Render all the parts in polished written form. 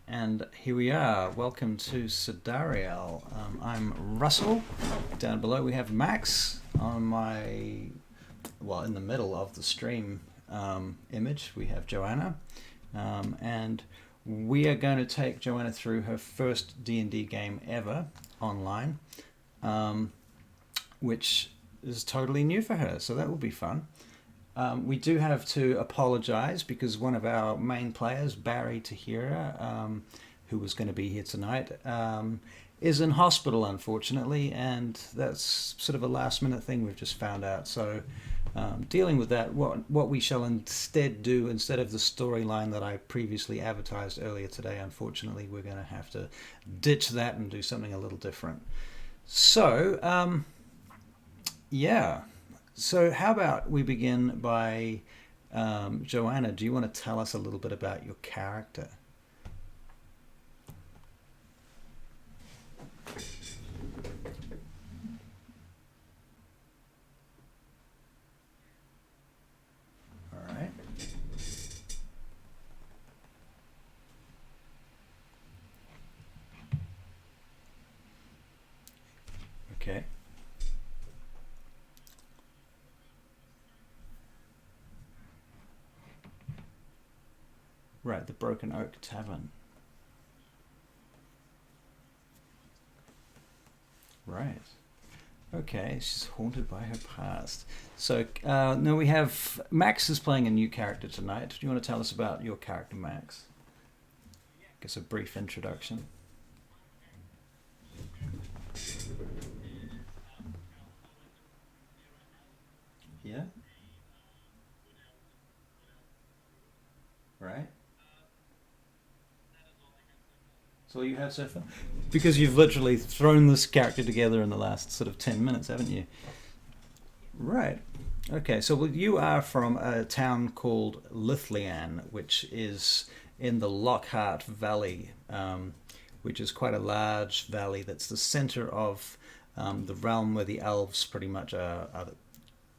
And here we are. Welcome to Sidariel. I'm Russell. Down below we have Max on my, well, in the middle of the stream image. We have Johanna. And we are going to take Johanna through her first D&D game ever online, which is totally new for her. So that will be fun. We do have to apologize because one of our main players, Barry Tahira, who was going to be here tonight, is in hospital, unfortunately, and that's sort of a last-minute thing we've just found out. So dealing with that, what we shall instead do, instead of the storyline that I previously advertised earlier today, unfortunately, we're going to have to ditch that and do something a little different. So, yeah. So how about we begin by, Johanna, do you want to tell us a little bit about your character? All right. Okay. Right, the Broken Oak Tavern. Right. Okay, she's haunted by her past. So now we have Max is playing a new character tonight. Do you want to tell us about your character, Max? I guess a brief introduction. Yeah. Right. So you have so far? Because you've literally thrown this character together in the last sort of 10 minutes, haven't you? Right. Okay, so you are from a town called Lithlian, which is in the Lockhart Valley, which is quite a large valley that's the center of the realm where the elves pretty much are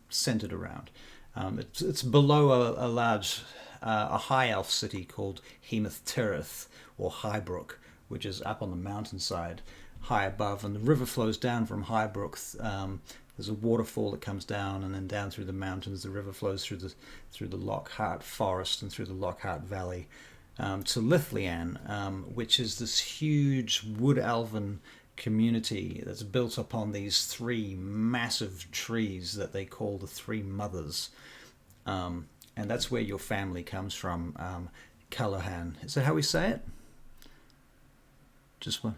centered around. It's below a large, a high elf city called Hemath Tirith, or Highbrook, which is up on the mountainside high above, and the river flows down from Highbrook. There's a waterfall that comes down, and then down through the mountains the river flows through the Lockhart Forest and through the Lockhart Valley to Lithlian, which is this huge wood elven community that's built upon these three massive trees that they call the Three Mothers, and that's where your family comes from. Callahan, is that how we say it? Just one.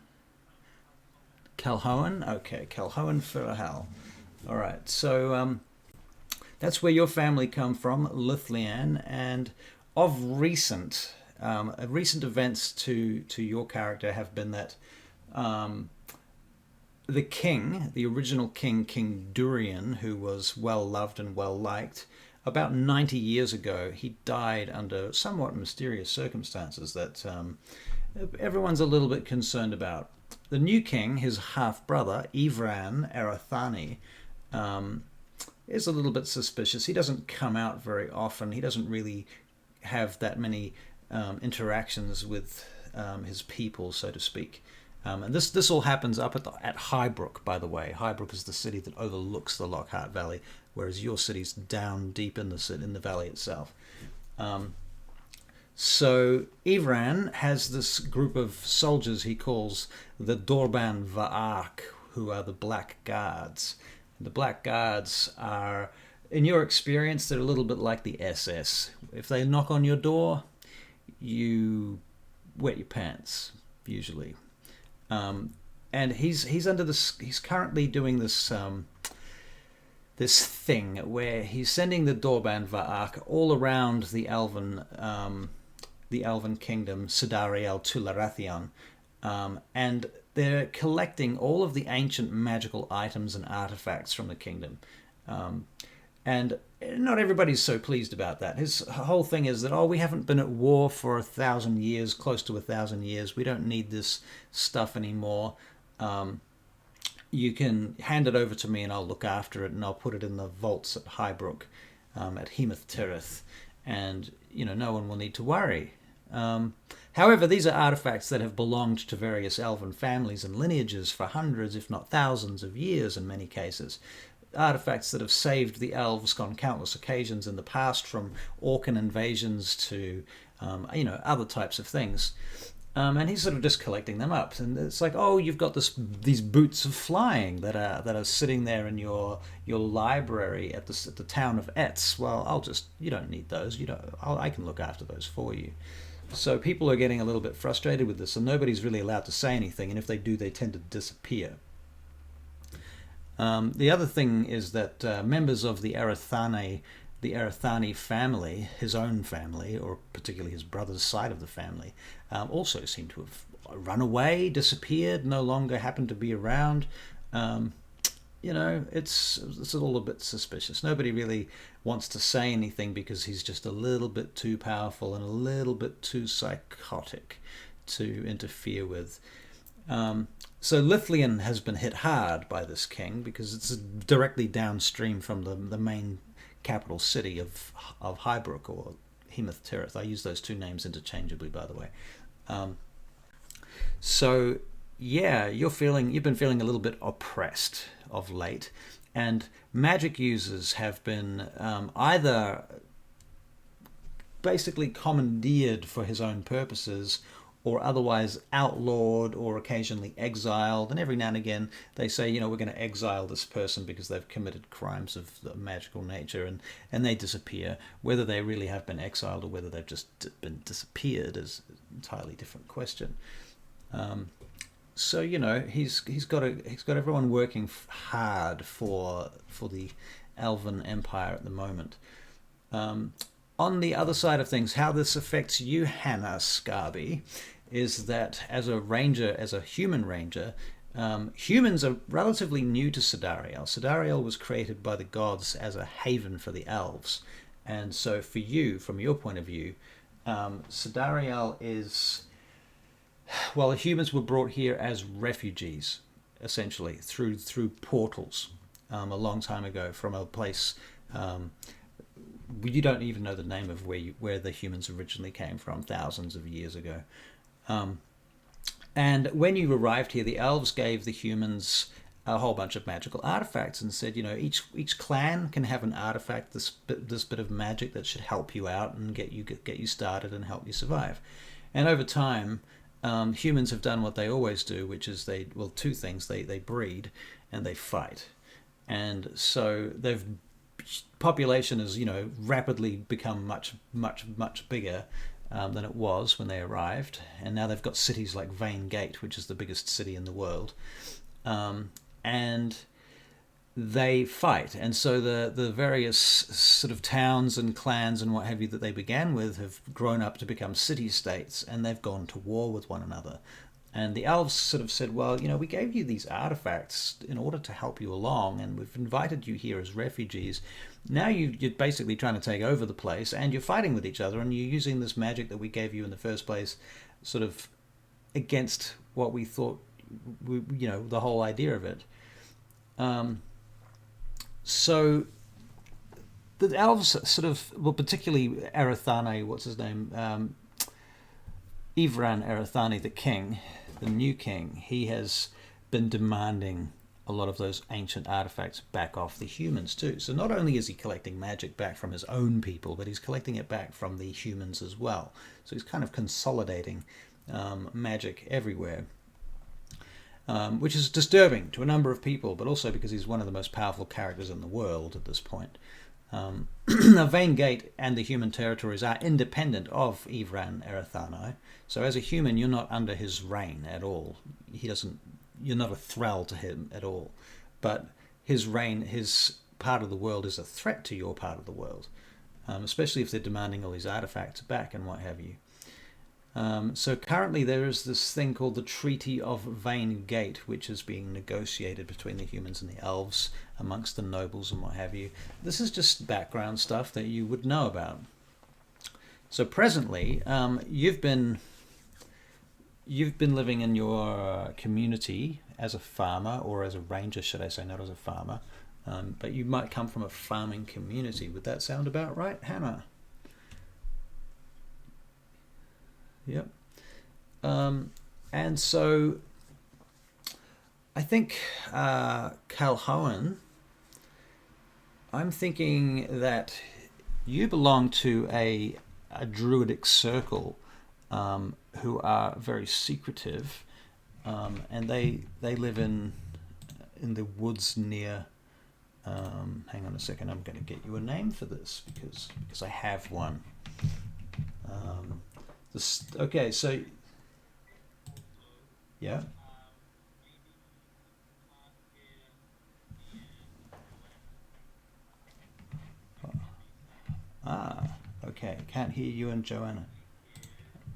Calhoun? Okay, Calhoun Firahal. All right, so that's where your family come from, Lithlian, and of recent events to your character have been that the king, the original king, King Durian, who was well loved and well liked, about 90 years ago, he died under somewhat mysterious circumstances that everyone's a little bit concerned about. The new king, his half-brother, Ivran Arathani, is a little bit suspicious. He doesn't come out very often. He doesn't really have that many interactions with his people, so to speak. And this all happens up at Highbrook, by the way. Highbrook is the city that overlooks the Lockhart Valley, whereas your city's down deep in the valley itself. So Ivran has this group of soldiers he calls the Dorban Va'ak, who are the Black Guards. And the Black Guards are, in your experience, they're a little bit like the SS. If they knock on your door, you wet your pants, usually. And he's under this. He's currently doing this this thing where he's sending the Dorban Va'ak all around the elven kingdom, Sidariel Tularathion, and they're collecting all of the ancient magical items and artifacts from the kingdom. And not everybody's so pleased about that. His whole thing is that, we haven't been at war for 1,000 years, close to 1,000 years. We don't need this stuff anymore. You can hand it over to me and I'll look after it, and I'll put it in the vaults at Highbrook, at Hemath Tirith, and no one will need to worry. However, these are artifacts that have belonged to various elven families and lineages for hundreds, if not thousands of years in many cases. Artifacts that have saved the elves on countless occasions in the past, from Orcan invasions to other types of things. And he's sort of just collecting them up, and it's like, oh, you've got these boots of flying that are sitting there in your library at the town of Etz. Well, you don't need those. I can look after those for you. So people are getting a little bit frustrated with this, and nobody's really allowed to say anything. And if they do, they tend to disappear. The other thing is that members of the Erethani family, his own family, or particularly his brother's side of the family, also seem to have run away, disappeared, no longer happen to be around. It's all a bit suspicious. Nobody really wants to say anything because he's just a little bit too powerful and a little bit too psychotic to interfere with. So Lithlian has been hit hard by this king because it's directly downstream from the main capital city of Highbrook, or Hemeth Tirith. I use those two names interchangeably, by the way. So yeah, you've been feeling a little bit oppressed of late, and magic users have been either basically commandeered for his own purposes, or otherwise outlawed, or occasionally exiled. And every now and again they say, we're going to exile this person because they've committed crimes of the magical nature, and they disappear. Whether they really have been exiled or whether they've just been disappeared is an entirely different question. So he's got everyone working hard for the Elven Empire at the moment. On the other side of things, how this affects you, Hannah Scarby, is that as a human ranger, humans are relatively new to Sidariel. Sidariel was created by the gods as a haven for the elves. And so for you, from your point of view, Sidariel is... Well, the humans were brought here as refugees, essentially, through portals a long time ago from a place... you don't even know the name of where the humans originally came from, thousands of years ago. And when you arrived here, the elves gave the humans a whole bunch of magical artifacts and said, each clan can have an artifact, this bit of magic that should help you out and get you started and help you survive. And over time, humans have done what they always do, which is two things: they breed and they fight. And so population has rapidly become much bigger than it was when they arrived, and now they've got cities like Vaingate, which is the biggest city in the world, and they fight. And so the various sort of towns and clans and what have you that they began with have grown up to become city-states, and they've gone to war with one another. And the elves sort of said, well, we gave you these artifacts in order to help you along, and we've invited you here as refugees. Now you're basically trying to take over the place, and you're fighting with each other, and you're using this magic that we gave you in the first place sort of against what we thought, the whole idea of it. So the elves sort of, well, particularly Erethane, what's his name? Ivran Erethane, the king, the new king, he has been demanding a lot of those ancient artifacts back off the humans too. So not only is he collecting magic back from his own people, but he's collecting it back from the humans as well. So he's kind of consolidating magic everywhere, which is disturbing to a number of people, but also because he's one of the most powerful characters in the world at this point. Now, Vaingate and the human territories are independent of Ivran Erethane. So as a human, you're not under his reign at all. You're not a thrall to him at all. But his reign, his part of the world, is a threat to your part of the world, especially if they're demanding all these artifacts back and what have you. So currently there is this thing called the Treaty of Vaingate, which is being negotiated between the humans and the elves, amongst the nobles and what have you. This is just background stuff that you would know about. So presently, you've been living in your community as a farmer, or as a ranger, should I say, not as a farmer. But you might come from a farming community. Would that sound about right, Hannah? Yep. And so I think Calhoun, I'm thinking that you belong to a druidic circle who are very secretive, and they live in the woods near. Hang on a second, I'm going to get you a name for this because I have one. Okay, so yeah. Ah, okay. Can't hear you and Johanna.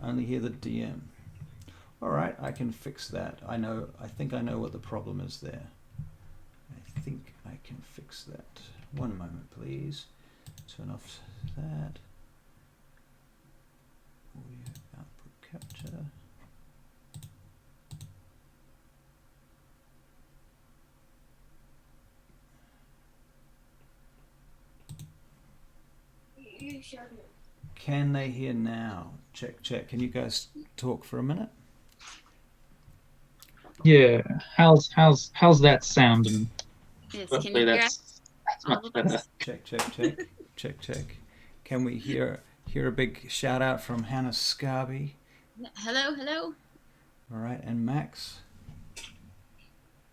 Only hear the DM. All right, I can fix that. I think I know what the problem is there. I think I can fix that. One moment, please. Turn off that. Audio output capture. Can they hear now? Check, check. Can you guys talk for a minute? Yeah. How's that sounding? Yes, can Hopefully you hear that's all much of better. us? Check, check, check, check, check. Can we hear a big shout out from Hannah Scarby? Hello, hello. All right, and Max.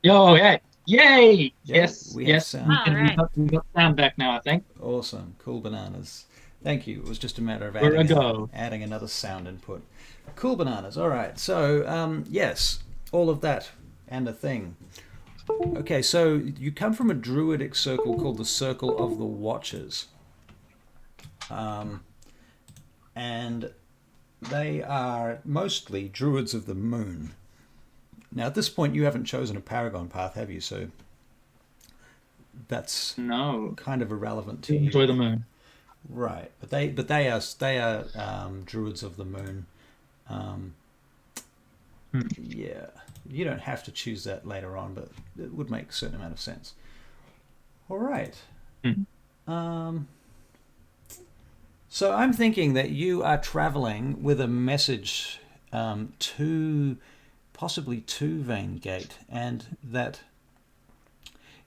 Yo, yeah. Yay! Yeah, Yes, we have yes. sound. All right. We got sound back now, I think. Awesome, cool bananas. Thank you. It was just a matter of We're a go. adding another sound input. Cool bananas. All right. So yes, all of that and a thing. Okay, so you come from a druidic circle called the Circle of the Watchers, and they are mostly druids of the moon. Now, at this point, you haven't chosen a paragon path, have you? So that's No. kind of irrelevant to Enjoy you. the moon. Right, but they are druids of the moon. Um, Hmm. yeah, you don't have to choose that later on, but it would make a certain amount of sense. All right. Hmm. Um, so I'm thinking that you are traveling with a message to possibly to Vaingate, and that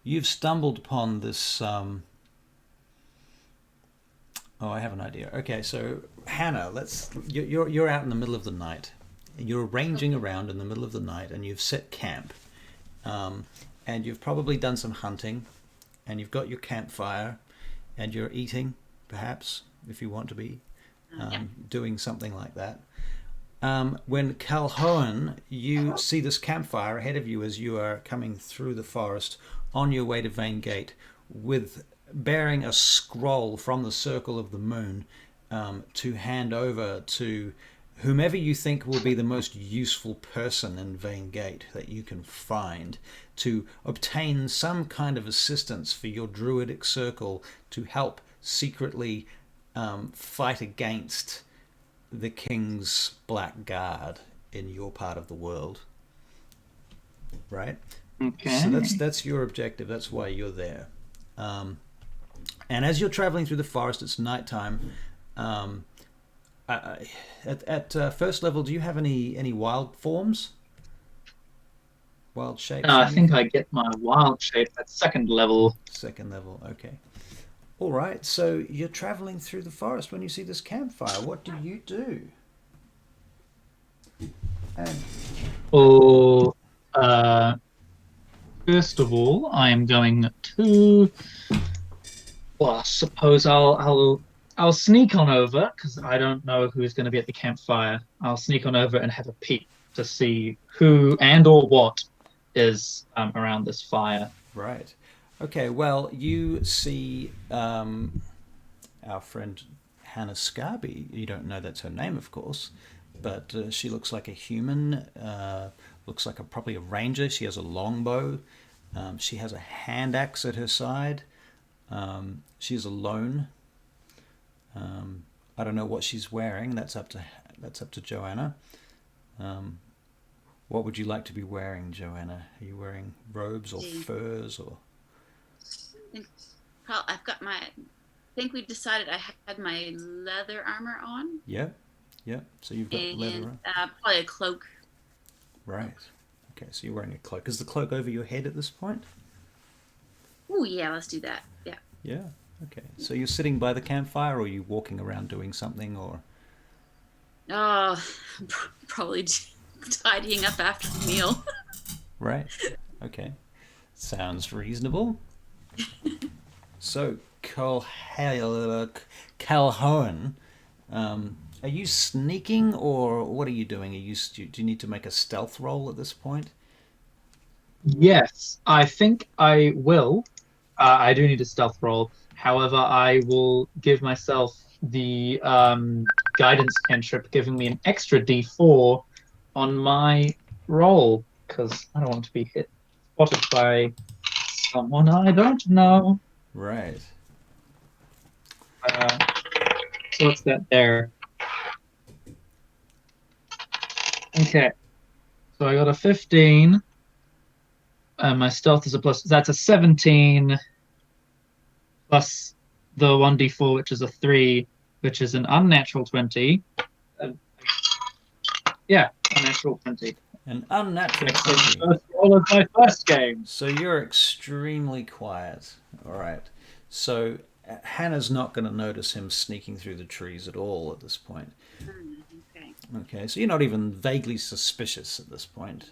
you've stumbled upon this. Oh, I have an idea. Okay, so Hannah, you're out in the middle of the night. You're ranging around in the middle of the night, and you've set camp, and you've probably done some hunting, and you've got your campfire, and you're eating, perhaps, if you want to be Yeah. doing something like that. When Calhoun, you see this campfire ahead of you as you are coming through the forest on your way to Vaingate, with bearing a scroll from the Circle of the Moon to hand over to whomever you think will be the most useful person in Vaingate that you can find to obtain some kind of assistance for your druidic circle to help secretly fight against the King's Black Guard in your part of the world, right? So Okay. that's your objective. That's why you're there. And as you're traveling through the forest, it's nighttime. Um, at first level, do you have any wild forms, wild shapes, or I think I anything? get my wild shape at second level. Second level, okay. All right. So you're traveling through the forest when you see this campfire. What do you do? And Oh, uh, first of all, I am going to. Well, I suppose I'll sneak on over because I don't know who's going to be at the campfire. I'll sneak on over and have a peek to see who and or what is around this fire. right. Okay. Well, you see our friend Hannah Scarby. You don't know that's her name, of course, but she looks like a human. Looks like probably a ranger. She has a longbow. She has a hand axe at her side. She's alone. I don't know what she's wearing. That's up to Johanna. Um, what would you like to be wearing, Johanna? Are you wearing robes or See. furs or? I think I've got my. I think we decided I had my leather armor on. Yeah. Yeah. So you've got leather and on. probably a cloak. Right. Okay. So you're wearing a cloak. Is the cloak over your head at this point? Oh yeah, let's do that. Yeah. Yeah. Okay. So you're sitting by the campfire, or are you walking around doing something, or? Oh, probably tidying up after the meal. Right. Okay. Sounds reasonable. So, Calhoun, are you sneaking or what are you doing? Do you need to make a stealth roll at this point? Yes, I think I will. I do need a stealth roll. However, I will give myself the guidance cantrip, giving me an extra D4 on my roll because I don't want to be spotted by someone I don't know. Right. Uh, so what's that there? Okay, so I got a 15. My stealth is a plus. That's a 17 plus the 1d4, which is a 3, which is an unnatural 20. Uh, yeah, unnatural 20. An unnatural Excellent 20. first roll of my first game. So you're extremely quiet. All right. So Hannah's not going to notice him sneaking through the trees at all at this point. Okay. Okay, so you're not even vaguely suspicious at this point.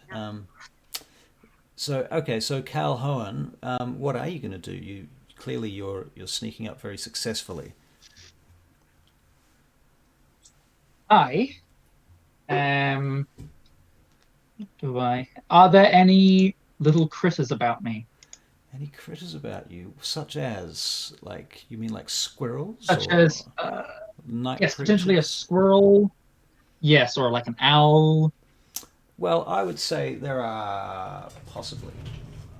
So Calhoun, what are you going to do? You're sneaking up very successfully. I am. Do I? Are there any little critters about me? Any critters about you, such as you mean like squirrels Such or as, night yes, potentially a creatures? squirrel. Yes, or like an owl. Well, I would say there are possibly.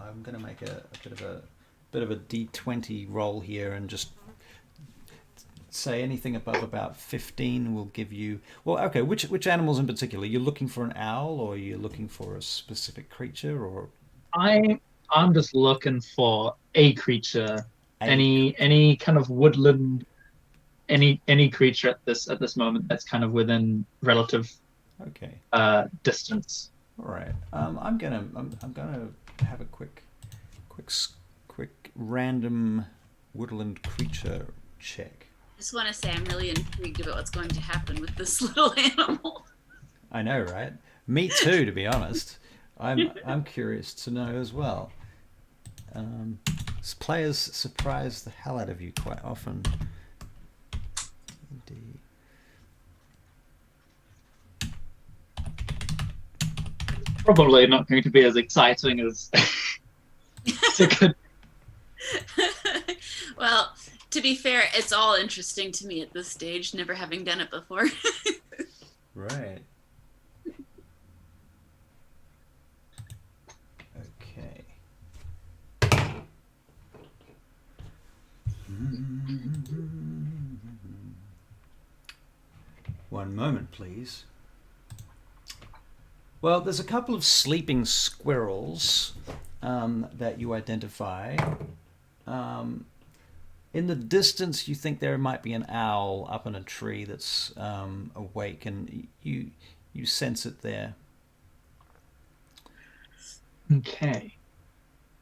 I'm going to make a bit of a D20 roll here and just say anything above about 15 will give you. Well, okay. Which animals in particular? You're looking for an owl, or you're looking for a specific creature, or I I'm just looking for a creature, a? any kind of woodland, any creature at this moment that's kind of within relative Okay. distance. All right. I'm gonna have a quick quick random woodland creature check. Just want to say I'm really intrigued about what's going to happen with this little animal. I know, right? Me too, to be honest. I'm curious to know as well. Players surprise the hell out of you quite often. Indeed. Probably not going to be as exciting as it could. Well, to be fair, it's all interesting to me at this stage, never having done it before. Right. Okay. One moment, please. Well, there's a couple of sleeping squirrels that you identify. In the distance, you think there might be an owl up in a tree that's awake, and you sense it there. Okay,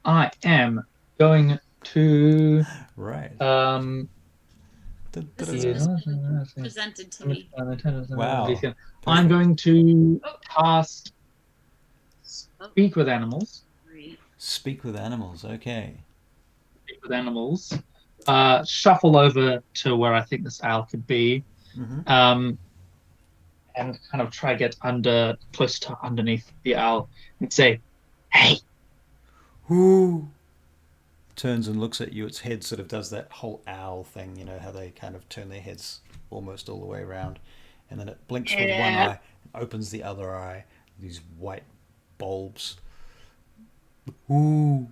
I am going to Right. This is just presented to me. Wow. I'm Perfect. going to Oh. cast Oh, Speak with Animals. great. Speak with animals. Okay. Speak with Animals. Shuffle over to where I think this owl could be, Mm-hmm. and kind of try get close to underneath the owl and say, "Hey, Who turns and looks at you? Its head sort of does that whole owl thing, you know, how they kind of turn their heads almost all the way around, and then it blinks with one Yeah. eye, opens the other eye. These white bulbs. Ooh.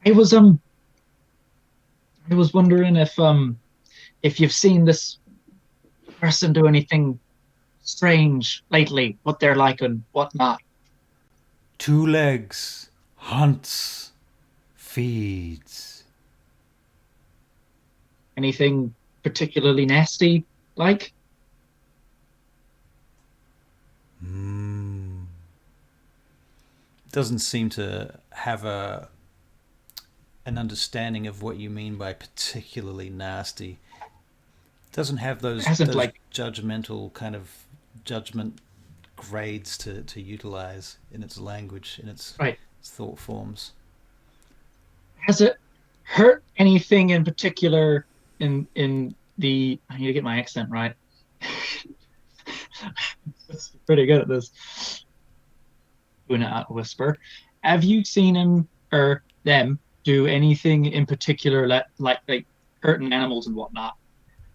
I was wondering if you've seen this person do anything strange lately, what they're like and whatnot." 2 legs, hunts, feeds. Anything particularly nasty like? Doesn't seem to have an understanding of what you mean by particularly nasty. Doesn't have It hasn't those like judgmental kind of judgment grades to utilize in its language, in its right. thought forms. Has it hurt anything in particular in the I need to get my accent right. Pretty good at this. Doing it at a whisper. Have you seen him or them do anything in particular like hurting animals and whatnot?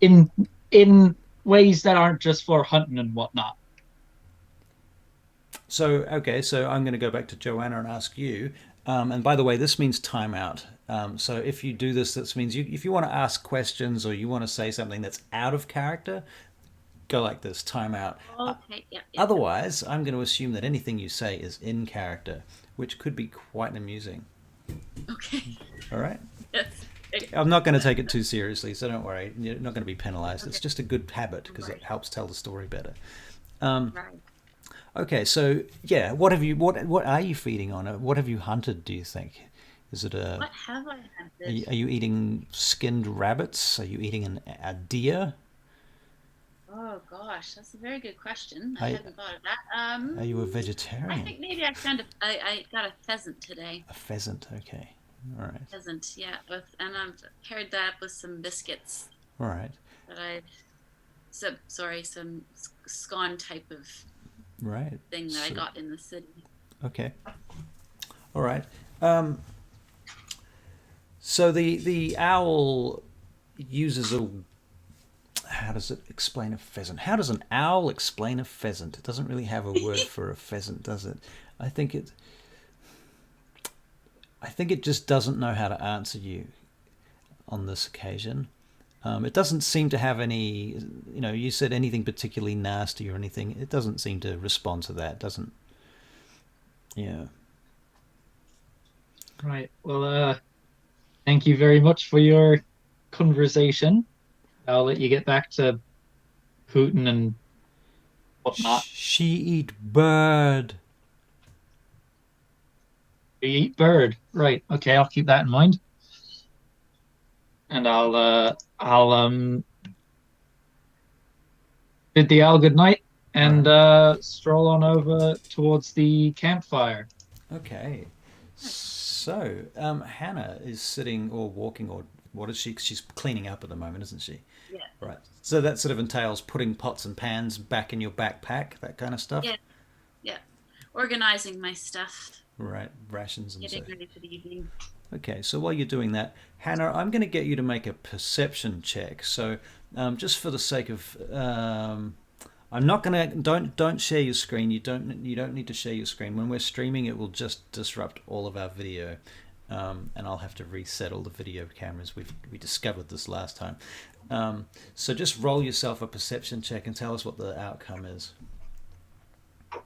In in ways that aren't just for hunting and whatnot. So, okay, so I'm going to go back to Johanna and ask you. And by the way, this means timeout. So if you do this, this means if you want to ask questions or you want to say something that's out of character, go like this, timeout. Okay, yeah. Otherwise, I'm going to assume that anything you say is in character, which could be quite amusing. Okay. All right? Yes. I'm not going to take it too seriously, so don't worry. You're not going to be penalized. Okay. It's just a good habit because it helps tell the story better. Right. Okay, so yeah, what are you feeding on? What have you hunted, do you think? Is it What have I hunted? are you eating skinned rabbits? Are you eating a deer? Oh gosh, that's a very good question. I I- hadn't thought of that. Are you a I vegetarian? think maybe I got a pheasant today. A pheasant, okay. All right. Pheasant, yeah, and I've paired that up with some biscuits All right. that some scone type of Right. thing that I So- got in the city. Okay. All right. So the owl uses a. How does it explain a pheasant? How does an owl explain a pheasant? It doesn't really have a word for a pheasant, does it? I think it. I think it just doesn't know how to answer you on this occasion. It doesn't seem to have any. You said anything particularly nasty or anything. It doesn't seem to respond to that. Doesn't. Yeah. Right. Well, thank you very much for your conversation. I'll let you get back to hooting and whatnot. She eat bird. You eat bird. Right. Okay, I'll keep that in mind. And I'll bid the owl good night and stroll on over towards the campfire. Okay. So, Hannah is sitting or walking, or what is she? She's cleaning up at the moment, isn't she? Yeah. Right. So that sort of entails putting pots and pans back in your backpack, that kind of stuff. Yeah. Yeah. Organizing my stuff. Right. Rations and so. Getting ready for the evening. Okay. So while you're doing that, Hannah, I'm going to get you to make a perception check. So, just for the sake of, I'm not gonna don't share your screen. You don't need to share your screen. When we're streaming, it will just disrupt all of our video, and I'll have to reset all the video cameras. We discovered this last time. So just roll yourself a perception check and tell us what the outcome is. I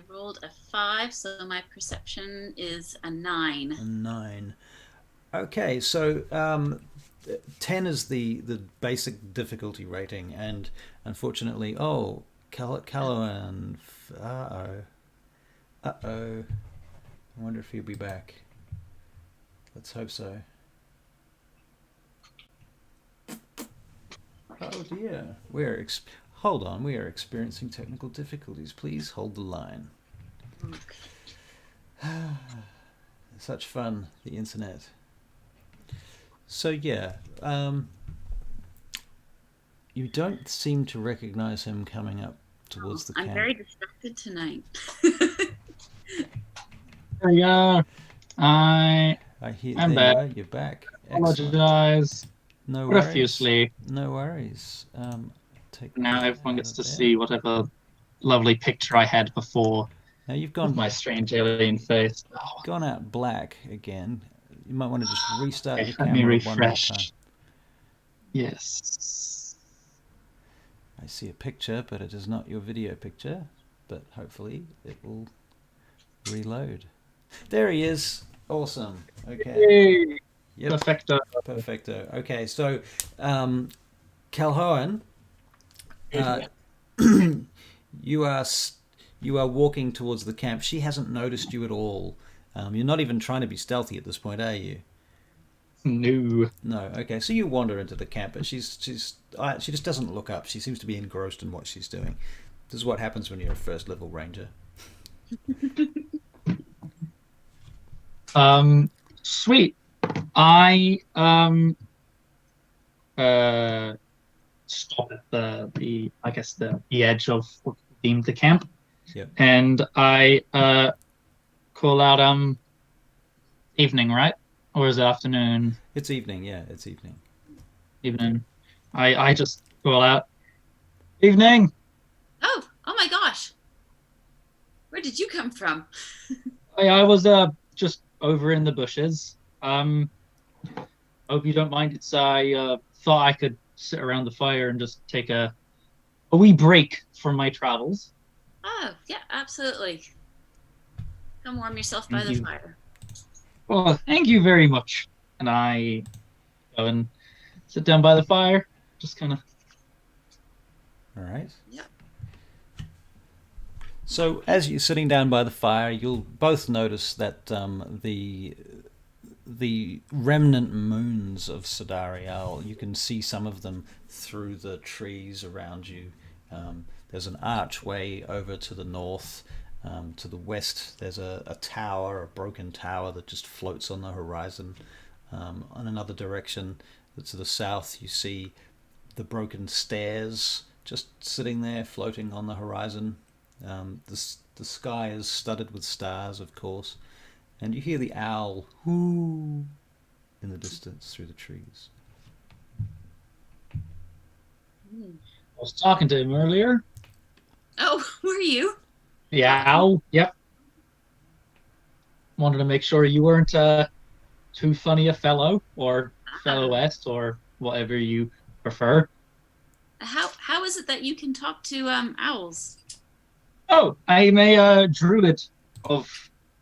rolled a 5, so my perception is a 9. A 9. Okay, so 10 is the basic difficulty rating, and unfortunately, Callowan, uh-oh. I wonder if he'll be back. Let's hope so. Oh dear, hold on, we are experiencing technical difficulties. Please hold the line. Such fun, the internet. So yeah, you don't seem to recognize him coming up towards the camp. I'm very distracted tonight. There we go. I hear. I'm there back. you are. You're back. Excellent. Apologize No worries. profusely. No worries. Take Now that everyone out gets of to there. see whatever lovely picture I had before Now you've of my strange alien face. Oh, gone out black again. You might want to just restart okay, your let me camera one more refresh. time. Yes. I see a picture, but it is not your video picture. But hopefully it will reload. There he is. Awesome. Okay. Yay. Yep. Perfecto. Perfecto. Okay, so Calhoun, you are You are walking towards the camp. She hasn't noticed you at all. You're not even trying to be stealthy at this point, are you? No. No. Okay. So you wander into the camp, but she just doesn't look up. She seems to be engrossed in what she's doing. This is what happens when you're a first level ranger. Sweet. I stop at the I guess the edge of what we deemed the camp. Yep. And I call out evening, right? Or is it afternoon? It's evening. Yeah, it's evening. Evening. I just call out evening. Oh my gosh. Where did you come from? I was just over in the bushes. Hope you don't mind. It's I thought I could sit around the fire and just take a wee break from my travels. Oh, yeah, absolutely. Come warm yourself by the fire. Well, thank you very much. And I go and sit down by the fire, just kind of. All right. Yep. So as you're sitting down by the fire, you'll both notice that the remnant moons of Sidarial, you can see some of them through the trees around you. There's an archway over to the north. To the west, there's a tower, a broken tower that just floats on the horizon. On another direction, to the south, you see the broken stairs just sitting there, floating on the horizon. The sky is studded with stars, of course, and you hear the owl hoo in the distance through the trees. I was talking to him earlier. Oh, were you? The owl. Yep. Wanted to make sure you weren't too funny a fellow or fellowess or whatever you prefer. How is it that you can talk to owls? Oh, I'm a druid of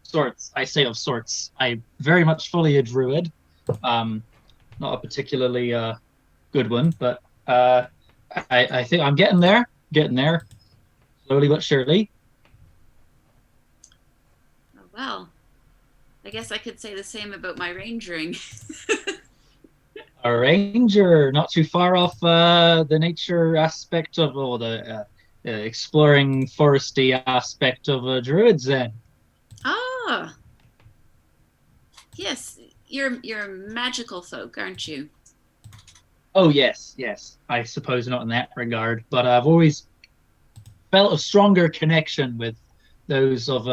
sorts. I say of sorts. I'm very much fully a druid. Not a particularly good one, but I think I'm getting there. Getting there, slowly but surely. Oh, well, I guess I could say the same about my rangering. A ranger, not too far off the nature aspect of, or the exploring foresty aspect of druids. Then. Ah, yes, you're magical folk, aren't you? Oh yes, yes. I suppose not in that regard, but I've always felt a stronger connection with those of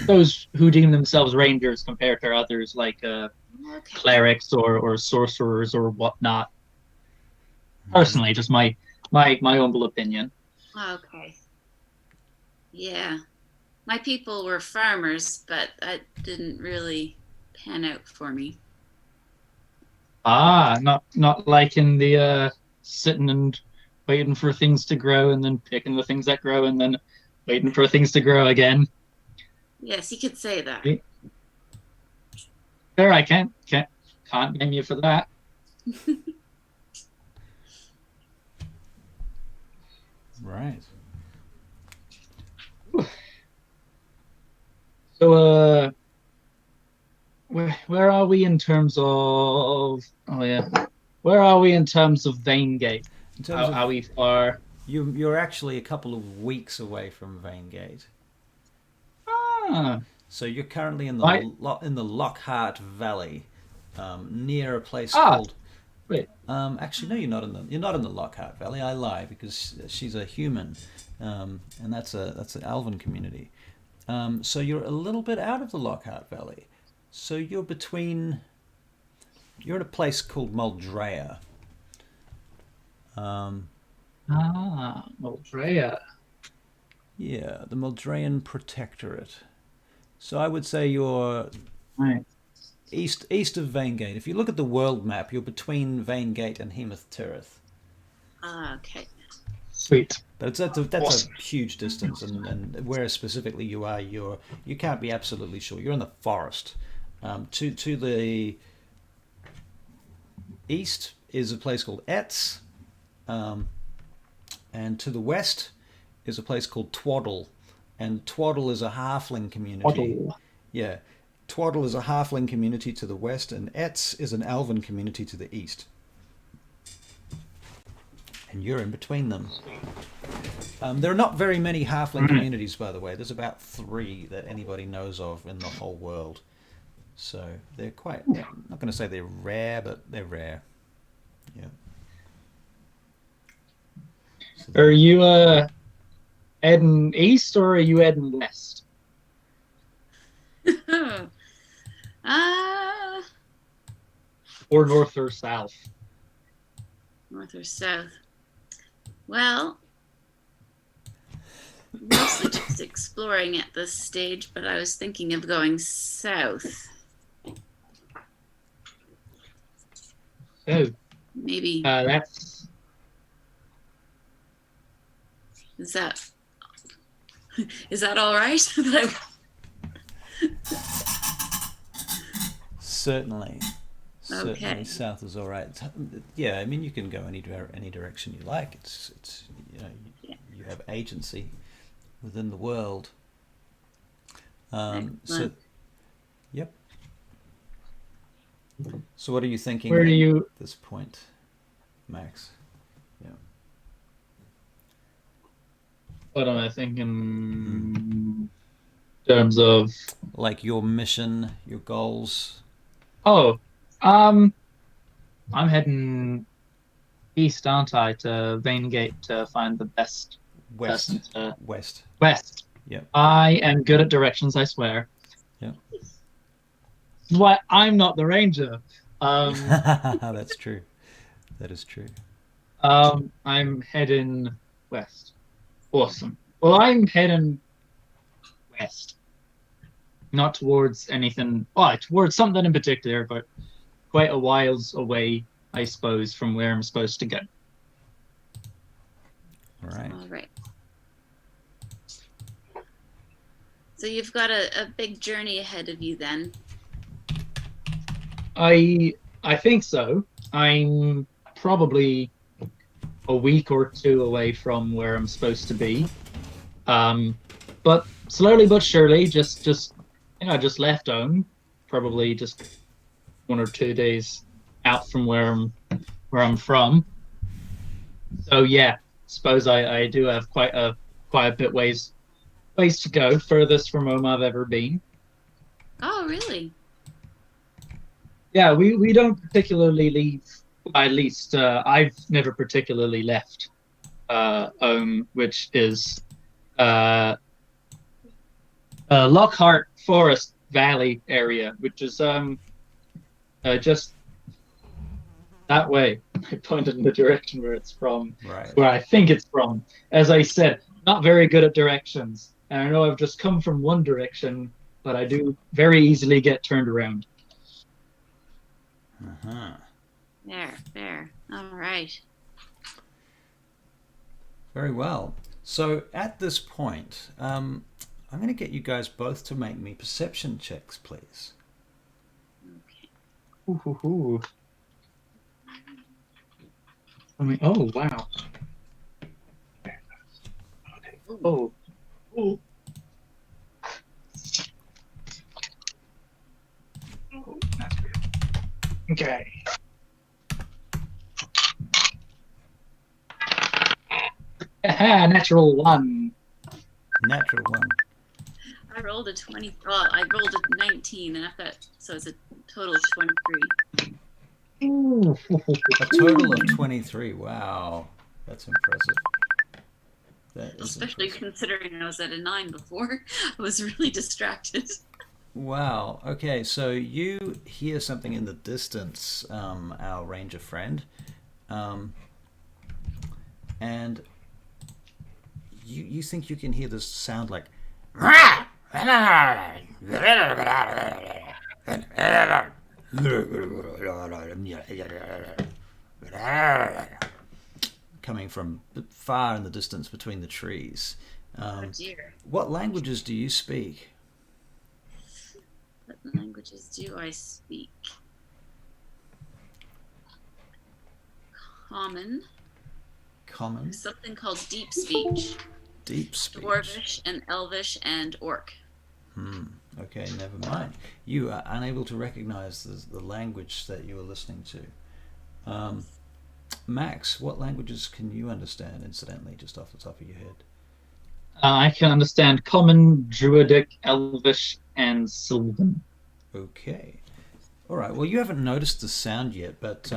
those who deem themselves rangers compared to others like Okay. clerics or sorcerers or whatnot. Personally, just my humble opinion. Okay. Yeah. My people were farmers, but that didn't really pan out for me. Ah, not like in the sitting and waiting for things to grow and then picking the things that grow and then waiting for things to grow again. Yes, you could say that. There, I can't blame you for that. Right. So, where are we in terms of? Oh yeah, where are we in terms of Vaingate? In terms Are we far? You're actually a couple of weeks away from Vaingate. Ah, So you're currently in Right. the Lockhart Valley, near a place Ah. called. wait. Actually, no, you're not in the Lockhart Valley. I lie because she's a human, and that's an Alvin community. So you're a little bit out of the Lockhart Valley. So you're in a place called Muldrea. Moldrea. Yeah, the Muldrean Protectorate. So I would say you're Right. east of Vaingate. If you look at the world map, you're between Vaingate and Hemeth Tirith. Okay. Sweet. But that's Awesome. a huge distance, and where specifically you are, you can't be absolutely sure. You're in the forest. To the east is a place called Etz, and to the west is a place called Twaddle, and Twaddle is a halfling community. Waddle. Yeah, Twaddle is a halfling community to the west, and Etz is an elven community to the east. And you're in between them. There are not very many halfling communities, by the way. There's about 3 that anybody knows of in the whole world. So they're quite, I'm not going to say they're rare, but they're rare. Yeah. So Are you heading east or are you heading west? uh, Or north or south? north or south? Well, mostly just exploring at this stage, but I was thinking of going south. Oh, Maybe that's is that all right? certainly, Okay. south is all right. Yeah, I mean you can go any direction you like. It's you know you have agency within the world. So, Excellent. yep. So what are you thinking where do at you this point, Max? Yeah. what am I thinking in terms of Like your mission, your goals. oh I'm heading east, aren't I, to Vaingate to find the best West. person to West. west. Yep. I am good at directions, I swear. Yep. That's why I'm not the ranger. That's true. That is true. I'm heading west. Awesome. Well, I'm heading west, not towards anything. Oh, towards something in particular, but quite a whiles away, I suppose, from where I'm supposed to go. All right. All right. So you've got a big journey ahead of you then. I think so. I'm probably a week or 2 away from where I'm supposed to be. But slowly but surely, just I just left home, probably just 1 or 2 days out from where I'm from. So yeah, suppose I do have quite a bit ways to go, furthest from home I've ever been. Oh, really? Yeah, we don't particularly leave. At least I've never particularly left home, which is Lockhart Forest Valley area, which is just that way. I pointed in the direction where it's from, Right. where I think it's from. As I said, not very good at directions, and I know I've just come from one direction, but I do very easily get turned around. Uh-huh. Fair. All right. Very well. So at this point, I'm going to get you guys both to make me perception checks, please. Okay. Ooh. I mean, oh wow. Oh. Oh. Oh, that's weird. Okay. Aha, natural 1. Natural 1. I rolled a 20. Well, I rolled a 19, and I've got so it's a total of 23. Ooh. A total of 23. Wow. That's impressive. That is Especially impressive. considering I was at a 9 before. I was really distracted. Wow. Okay, so you hear something in the distance, our ranger friend, and you think you can hear this sound like coming from far in the distance between the trees. Oh dear. What languages do you speak? What languages do I speak? Common. Common. Something called deep speech. Deep speech. Dwarvish and Elvish and Orc. Okay, never mind. You are unable to recognize the language that you are listening to. Max, what languages can you understand, incidentally, just off the top of your head? I can understand Common, Druidic, Elvish, and Sylvan. Okay. All right. Well, you haven't noticed the sound yet, but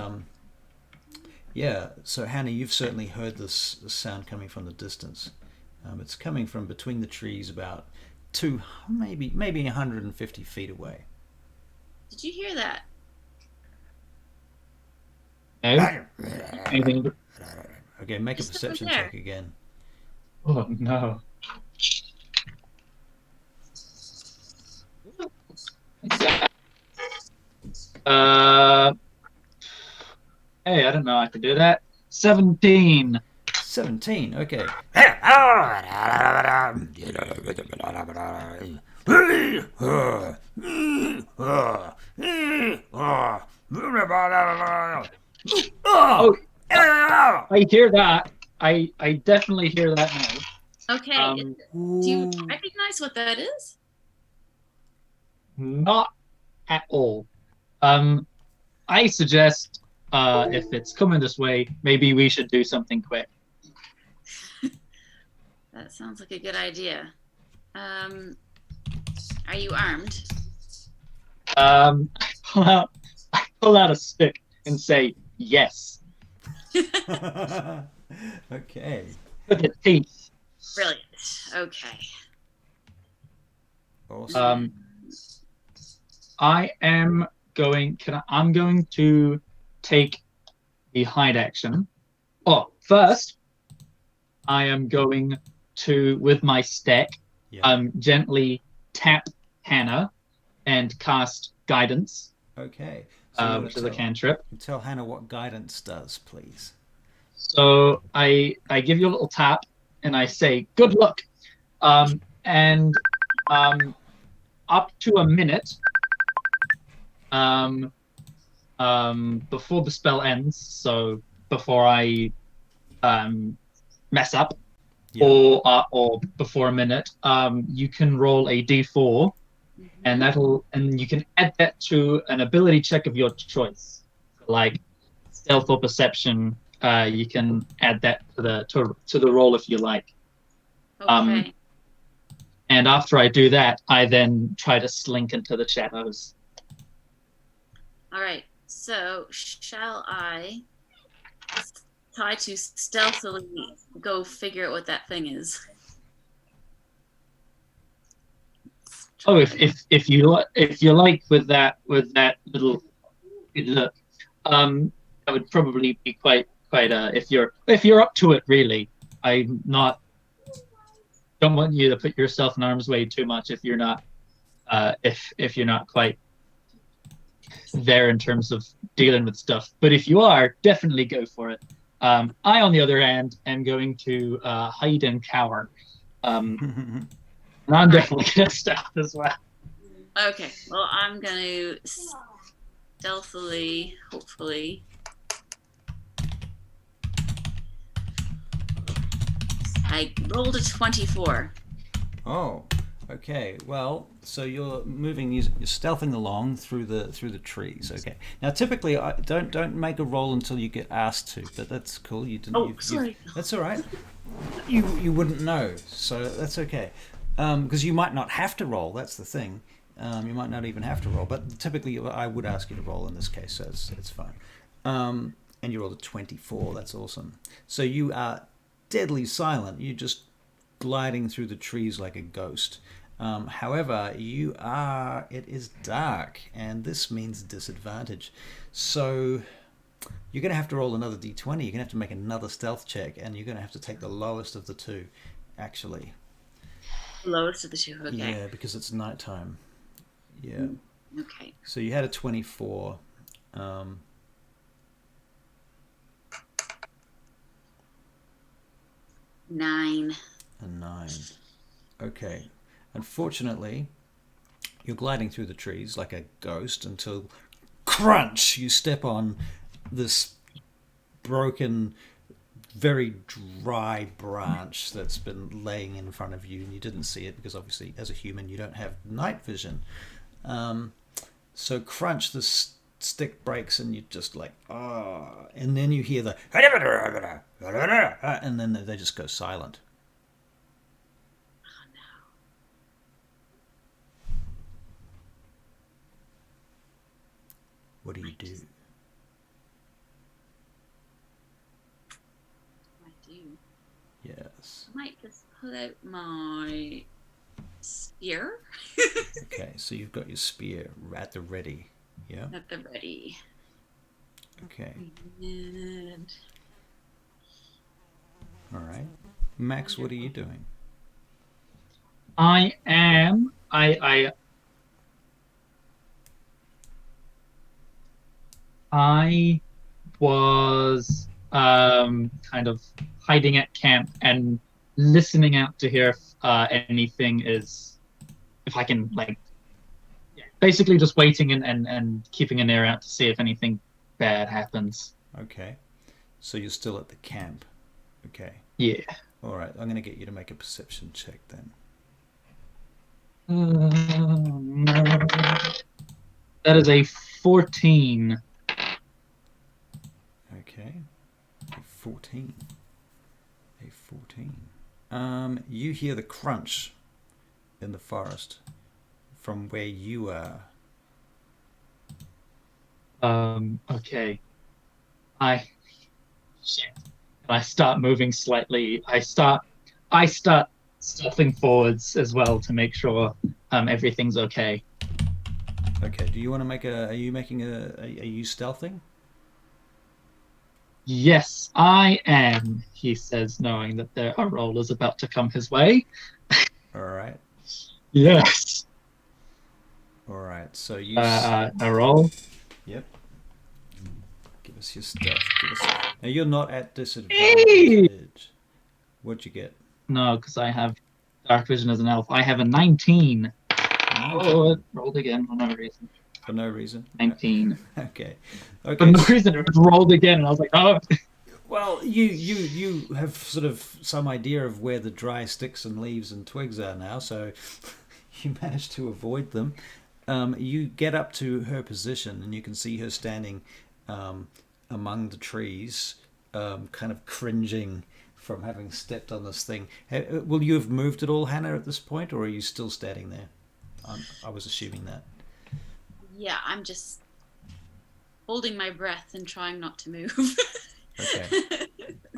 yeah. So, Hannah, you've certainly heard this sound coming from the distance. It's coming from between the trees, about maybe 150 feet away. Did you hear that? No? Anything? Okay, make a Just over perception there. check again. Oh, no. Hey, I don't know. I could do that. 17. 17. Okay. Oh, I hear that. I definitely hear that now. Okay. Do you recognize what that is? Not at all. I suggest if it's coming this way, maybe we should do something quick. That sounds like a good idea. Are you armed? I pull out a stick and say yes. Okay. With the teeth. Brilliant. Okay. Awesome. I'm going to take the hide action. Oh, first, I am going to, with my stack, gently tap Hannah and cast guidance. Okay. Which is a cantrip. Tell Hannah what guidance does, please. So I give you a little tap and I say, good luck. And up to a minute before the spell ends, so before I mess up, or before a minute, you can roll a d4, and you can add that to an ability check of your choice, like stealth or perception. You can add that to the roll if you like. Okay. And after I do that, I then try to slink into the shadows. All right. So, shall I try to stealthily go figure out what that thing is? Oh, if you like with that little look, that would probably be quite if you're up to it, really. Don't want you to put yourself in harm's way too much if you're not if you're not quite there in terms of dealing with stuff. But if you are, definitely go for it. I, on the other hand, am going to hide and cower. And I'm definitely going to stop as well. Okay. Well, I'm going to stealthily, hopefully. I rolled a 24. Oh, okay. Well, so you're stealthing along through the trees. Okay. Now, typically, don't make a roll until you get asked to, but that's cool. You didn't. Oh, sorry. That's all right. You wouldn't know, so that's okay. Because you might not have to roll. That's the thing. You might not even have to roll, but typically I would ask you to roll in this case, so it's fine. And you rolled a 24. That's awesome. So you are deadly silent. You're just gliding through the trees like a ghost. However, it is dark, and this means disadvantage. So you're going to have to roll another d20. You're going to have to make another stealth check, and you're going to have to take the lowest of the two, actually. Lowest of the two, okay. Yeah, because it's nighttime. Yeah. Okay. So you had a 24. 9. A 9. Okay. Unfortunately, you're gliding through the trees like a ghost until crunch, you step on this broken very dry branch that's been laying in front of you, and you didn't see it because obviously, as a human, you don't have night vision. So crunch, the stick breaks, and you just like, and then you hear the, and then they just go silent. What do you do? Yes. I might just pull out my spear. Okay, so you've got your spear at the ready. Yeah. At the ready. Okay. And... All right. Max, what are you doing? I am. I was kind of hiding at camp and listening out to hear if anything is, if I can, like, basically just waiting and keeping an ear out to see if anything bad happens. Okay. So you're still at the camp. Okay. Yeah. All right. I'm going to get you to make a perception check then. No. That is a 14. Okay. A 14. A 14. You hear the crunch in the forest from where you are. Okay. I start moving slightly. I start stealthing forwards as well to make sure everything's okay. Okay. Do you want to make a? Are you stealthing? Yes, I am, he says, knowing that a roll is about to come his way. All right. Yes. All right. So you. A roll. Yep. Give us your stealth. Now you're not at disadvantage. Hey! What'd you get? No, because I have dark vision as an elf. I have a 19. Oh, it rolled again for no reason. For no reason? 19. Okay. For no reason, it rolled again, and I was like, oh. Well, you have sort of some idea of where the dry sticks and leaves and twigs are now, so you managed to avoid them. You get up to her position, and you can see her standing among the trees, kind of cringing from having stepped on this thing. Will you have moved at all, Hannah, at this point, or are you still standing there? I was assuming that. Yeah, I'm just holding my breath and trying not to move. Okay.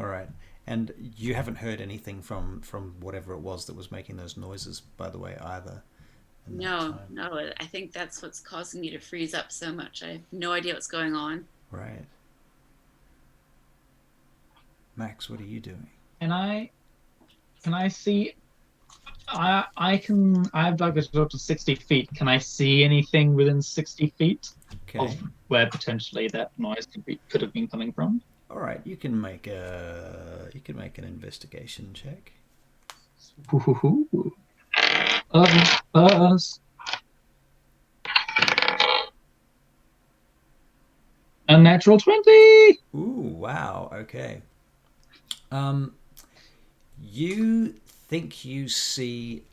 All right. And you haven't heard anything from whatever it was that was making those noises, by the way, either. No. I think that's what's causing me to freeze up so much. I have no idea what's going on. Right. Max, what are you doing? Can I see? I've dug this up to 60 feet. Can I see anything within 60 feet of where potentially that noise could have been coming from? All right, you can make an investigation check. A natural 20. Ooh, wow. Okay. You think you see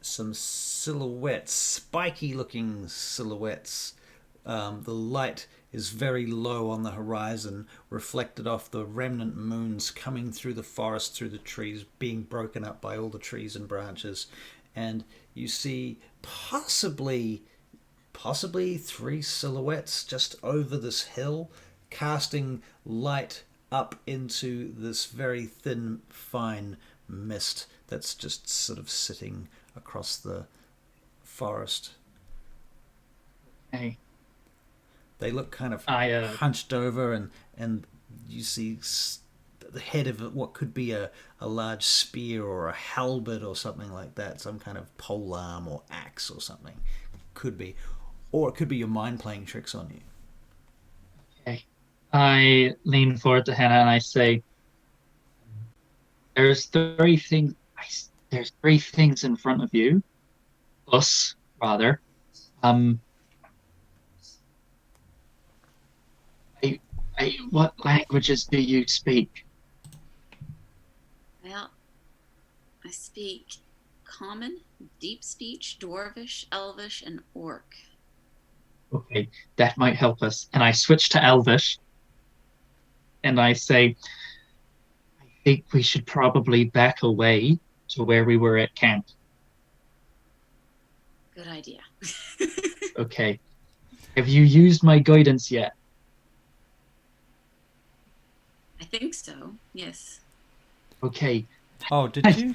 some silhouettes, spiky-looking silhouettes. The light is very low on the horizon, reflected off the remnant moons coming through the forest, through the trees, being broken up by all the trees and branches. And you see possibly 3 silhouettes just over this hill, casting light up into this very thin, fine mist that's just sort of sitting across the forest. Hey. They look kind of hunched over, and you see the head of what could be a large spear or a halberd or something like that, some kind of polearm or axe or something. Could be. Or it could be your mind playing tricks on you. Okay. I lean forward to Hannah and I say, There's three things in front of you. Us, rather. What languages do you speak? Well, I speak Common, Deep Speech, Dwarvish, Elvish, and Orc. Okay, that might help us. And I switch to Elvish, and I say, I think we should probably back away to where we were at camp. Good idea. Okay. Have you used my guidance yet? I think so. Yes. Okay. Oh, did you?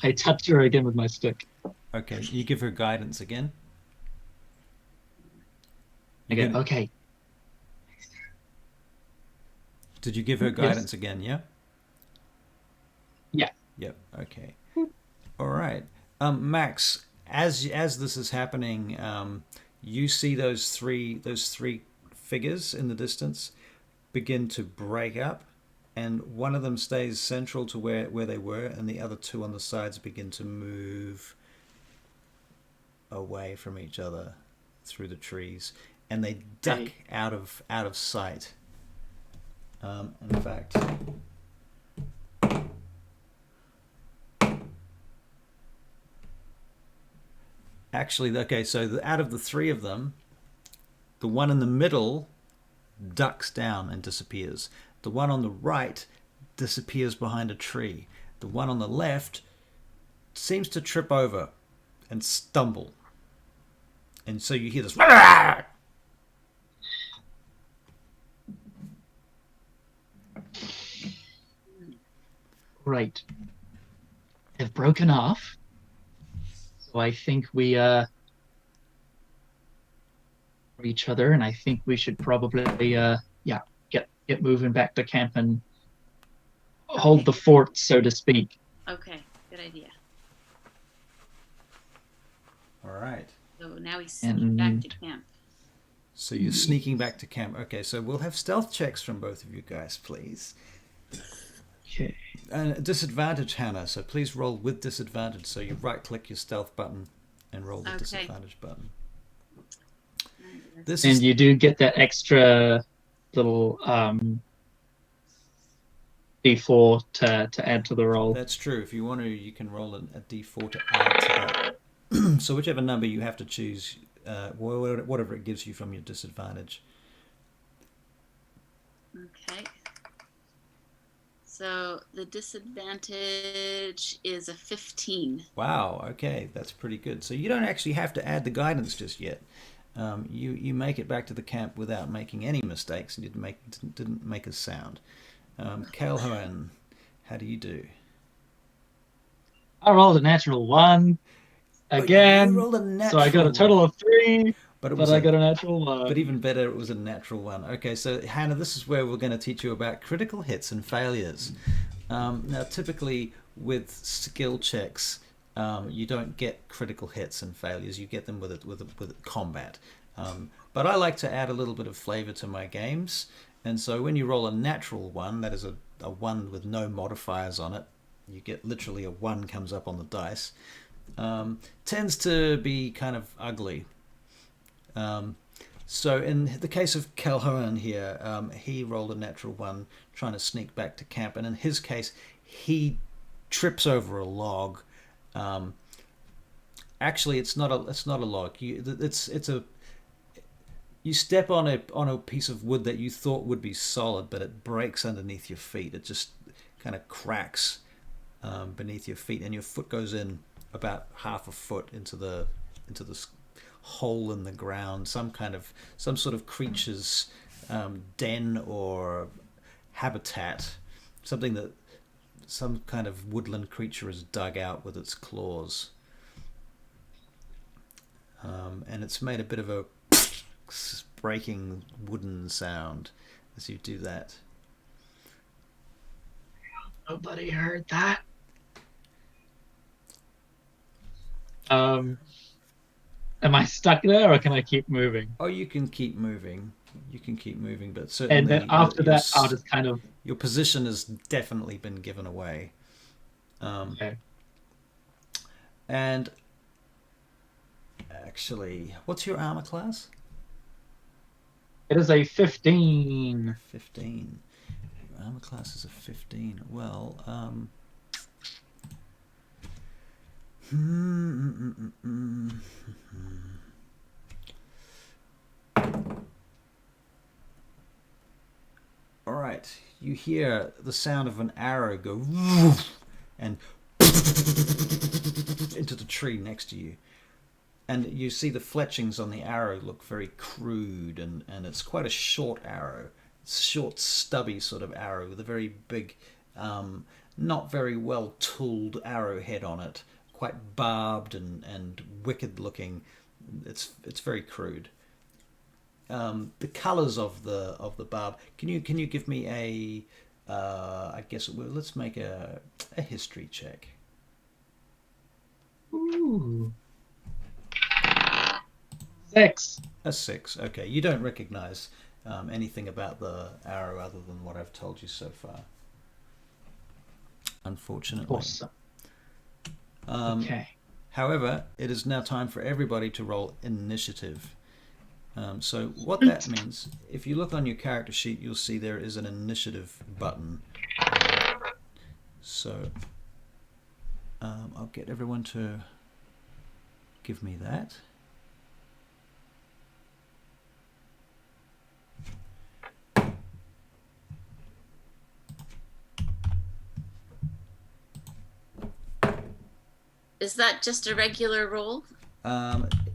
I touch her again with my stick. Okay, you give her guidance again. Again, okay. Did you give her guidance again? Yeah. Yeah. Yep. Okay. All right. Max, as this is happening, you see those three figures in the distance begin to break up, and one of them stays central to where they were, and the other two on the sides begin to move away from each other through the trees, and they duck out of sight. In fact, actually, okay, so out of the three of them, the one in the middle ducks down and disappears. The one on the right disappears behind a tree. The one on the left seems to trip over and stumble. And so you hear this. Right. They've broken off. So I think we each other, and I think we should probably get moving back to camp and hold the fort, so to speak. Okay, good idea. All right. So now we sneak back to camp. So you're sneaking back to camp. Okay, so we'll have stealth checks from both of you guys, please. Okay. And disadvantage, Hannah. So please roll with disadvantage. So you right-click your stealth button and roll the disadvantage button. And you do get that extra little D4 to add to the roll. That's true. If you want to, you can roll a D4 to add to that. So whichever number you have to choose, whatever it gives you from your disadvantage. Okay. So the disadvantage is a 15. Wow. Okay, that's pretty good. So you don't actually have to add the guidance just yet. You make it back to the camp without making any mistakes, and didn't make a sound. Calhoun, how do you do? I rolled a natural 1 again. You rolled a natural so I got a total of 3, but I got a natural 1. But even better, it was a natural 1. Okay, so Hannah, this is where we're going to teach you about critical hits and failures. Now, typically with skill checks, you don't get critical hits and failures. You get them with combat. But I like to add a little bit of flavor to my games. And so when you roll a natural 1, that is a 1 with no modifiers on it. You get literally a 1 comes up on the dice. Tends to be kind of ugly. So in the case of Calhoun here, he rolled a natural 1 trying to sneak back to camp. And in his case, he trips over a log. Actually, it's not a log. You step on a piece of wood that you thought would be solid, but it breaks underneath your feet. It just kind of cracks beneath your feet, and your foot goes in about half a foot into the hole in the ground. Some sort of creature's den or habitat, something that some kind of woodland creature has dug out with its claws. And it's made a bit of a breaking wooden sound as you do that. Nobody heard that. Am I stuck there, or can I keep moving? Oh, you can keep moving. But certainly. And then after that, I'll just kind of. Your position has definitely been given away. Okay. And actually, what's your armor class? It is a 15. 15. Your armor class is a 15. Well, you hear the sound of an arrow go and into the tree next to you. And you see the fletchings on the arrow look very crude, and it's quite a short arrow. It's a short, stubby sort of arrow with a very big, not very well tooled arrowhead on it. Quite barbed and wicked looking. It's very crude. The colours of the barb. Can you give me a? I guess let's make a history check. Ooh. 6. A 6. Okay, you don't recognise anything about the arrow other than what I've told you so far. Unfortunately. Awesome. Okay. However, it is now time for everybody to roll initiative. So what that means, if you look on your character sheet, you'll see there is an initiative button. So I'll get everyone to give me that. Is that just a regular roll?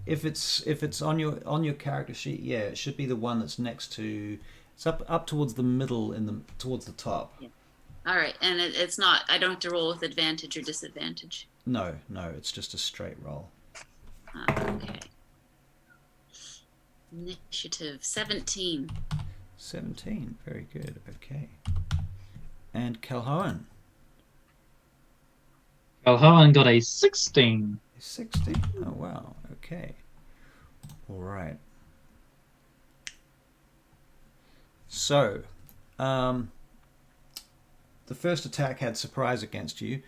If it's on your character sheet, yeah, it should be the one that's next to. It's up towards the middle towards the top. Yeah. All right, and it's not. I don't have to roll with advantage or disadvantage. No, it's just a straight roll. Okay. Initiative 17. 17, very good. Okay. And Calhoun. Calhoun got a 16. 16. Oh wow. Okay. All right. So, the first attack had surprise against you,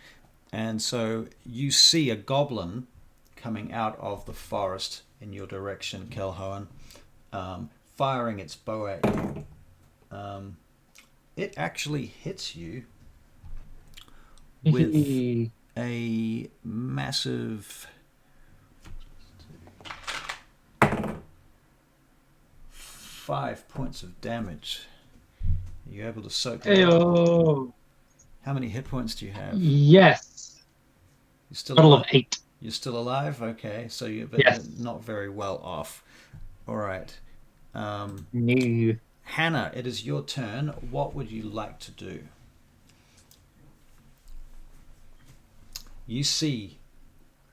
and so you see a goblin coming out of the forest in your direction, Calhoun, firing its bow at you. It actually hits you with a massive 5 points of damage. Are you able to soak that up? How many hit points do you have? Yes. You're still total alive? of 8. You're still alive? Okay, so you're not very well off. All right. No. Hannah, it is your turn. What would you like to do? You see,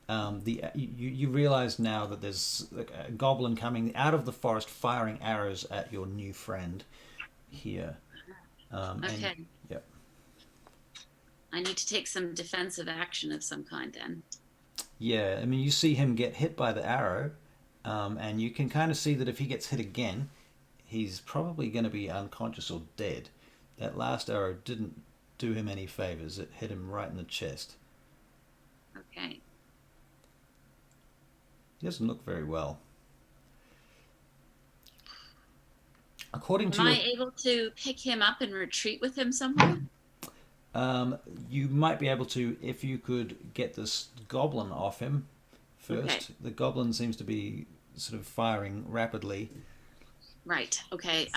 you realize now that there's a goblin coming out of the forest, firing arrows at your new friend here. Okay. Yep. I need to take some defensive action of some kind then. Yeah, I mean, you see him get hit by the arrow, and you can kind of see that if he gets hit again, he's probably going to be unconscious or dead. That last arrow didn't do him any favors. It hit him right in the chest. Okay. He doesn't look very well. According to Am I able to pick him up and retreat with him somewhere? You might be able to if you could get this goblin off him first. Okay. The goblin seems to be sort of firing rapidly. Right. Okay.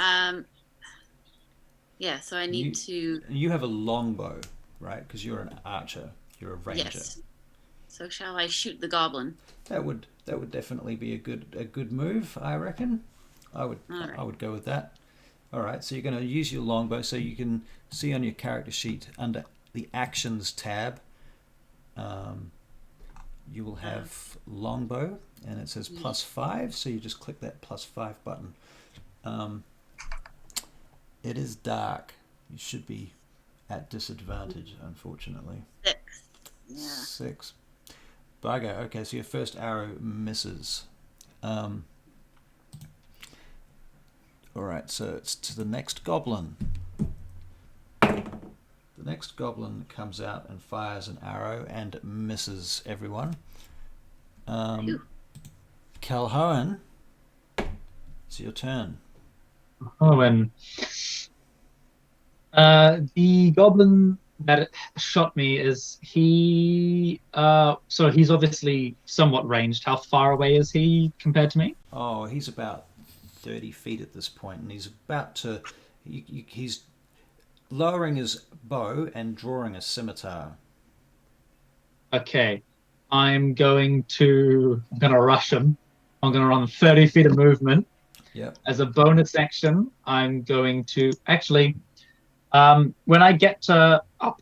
Yeah. So I need to. You have a longbow, right? Because you're an archer. You're a ranger. Yes. So shall I shoot the goblin? That would definitely be a good move, I reckon. I would go with that. All right, so you're going to use your longbow, so you can see on your character sheet under the actions tab, you will have longbow, and it says +5, so you just click that +5 button. It is dark. You should be at disadvantage, unfortunately. 6. Yeah. 6. Bugger. Okay, so your first arrow misses. Alright, so it's to the next goblin. The next goblin comes out and fires an arrow and misses everyone. Calhoun, it's your turn. Owen. The goblin that shot me, is he so he's obviously somewhat ranged. How far away is he compared to me? Oh, he's about 30 feet at this point, and he's about to he's lowering his bow and drawing a scimitar. Okay. I'm gonna rush him. I'm gonna run 30 feet of movement. Yep. As a bonus action, I'm going to actually when I get up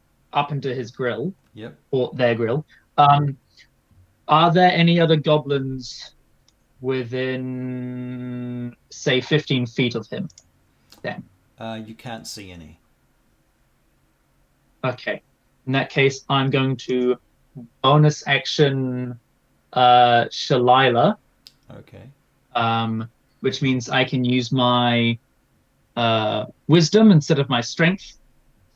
into his grill Yep. or their grill, are there any other goblins within say 15 feet of him? Then. You can't see any. Okay. In that case, I'm going to bonus action Shalila, Okay. which means I can use my wisdom instead of my strength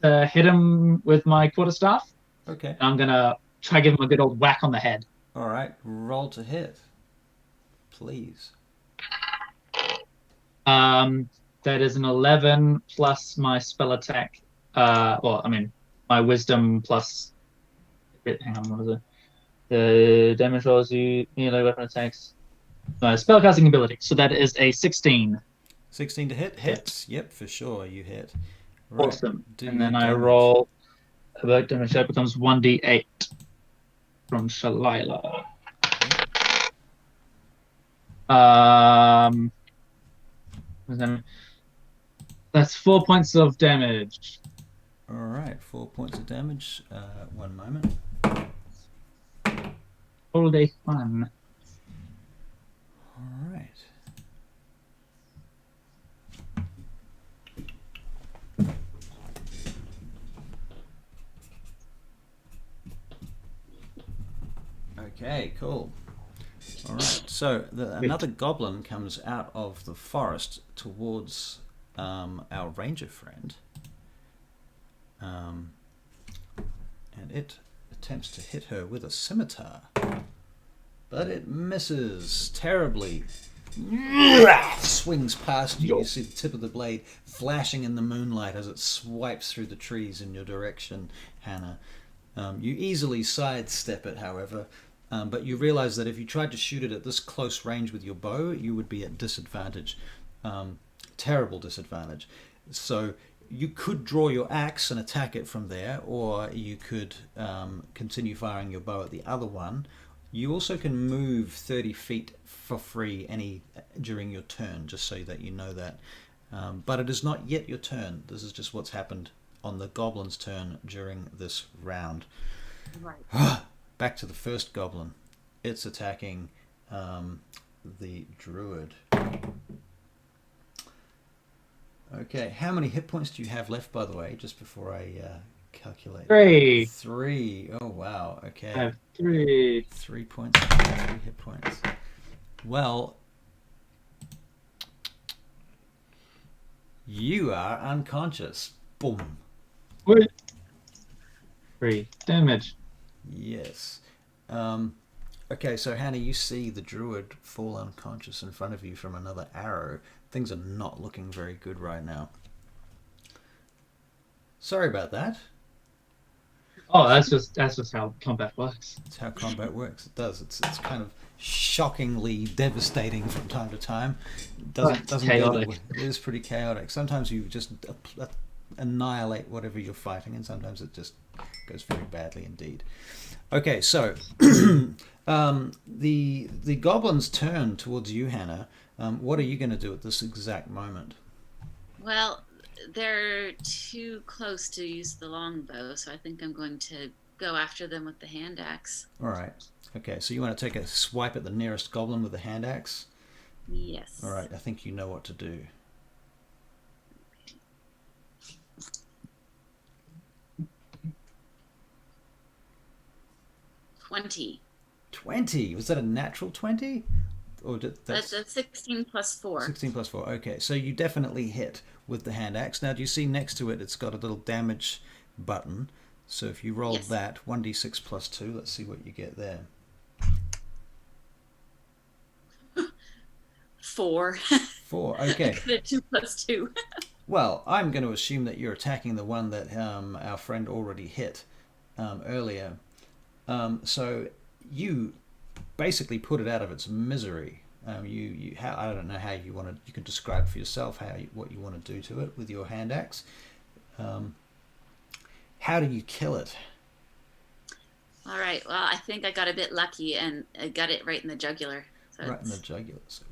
to hit him with my quarterstaff. Okay. And I'm gonna try to give him a good old whack on the head. All right. Roll to hit, please. That is an 11 plus my spell attack. My wisdom plus. Hang on, what is it? The damage rolls you melee weapon attacks. My spellcasting ability. So that is a 16. 16 to hit. Hits. Yep, for sure. You hit. Right. Awesome. Do and your then I damage. roll about damage. That becomes 1d8 from Shalila. Then that's 4 points of damage. All right. 4 points of damage. 1 moment. Holiday fun. All right. Okay, cool. All right, so another goblin comes out of the forest towards our ranger friend. And it attempts to hit her with a scimitar. But it misses terribly. Swings past you. You see the tip of the blade flashing in the moonlight as it swipes through the trees in your direction, Hannah. You easily sidestep it, however, but you realize that if you tried to shoot it at this close range with your bow, you would be at disadvantage. Terrible disadvantage. So you could draw your axe and attack it from there, or you could continue firing your bow at the other one. You also can move 30 feet for free during your turn, just so that you know that. But it is not yet your turn. This is just what's happened on the goblin's turn during this round. Right. Back to the first goblin. It's attacking the druid. Okay, how many hit points do you have left, by the way, just before I calculate? 3. 3. Oh, wow. Okay. I have 3. 3 points. 3 hit points. Well, you are unconscious. Boom. Wait. 3 damage. Yes. Okay, so Hannah, you see the druid fall unconscious in front of you from another arrow. Things are not looking very good right now. Sorry about that. Oh, that's just how combat works. That's how combat works. It does. It's kind of shockingly devastating from time to time. It doesn't chaotic. It is pretty chaotic. Sometimes you just annihilate whatever you're fighting, and sometimes it just goes very badly indeed. Okay, so the goblins turn towards you, Hannah. What are you going to do at this exact moment? Well, they're too close to use the longbow, so I think I'm going to go after them with the hand axe. All right. Okay, so you want to take a swipe at the nearest goblin with the hand axe? Yes. All right, I think you know what to do. Okay. 20. Was that a natural 20? Or That's 16 plus 4. 16 plus 4. Okay, so you definitely hit with the hand axe. Now, do you see next to it, it's got a little damage button. So if you roll that, 1d6 plus 2, let's see what you get there. 4. 4, okay. 2 plus 2. Well, I'm going to assume that you're attacking the one that our friend already hit earlier. So you basically put it out of its misery. I don't know how you can describe for yourself what you want to do to it with your hand axe. How do you kill it? All right. Well, I think I got a bit lucky and I got it right in the jugular. So Right in the jugular. So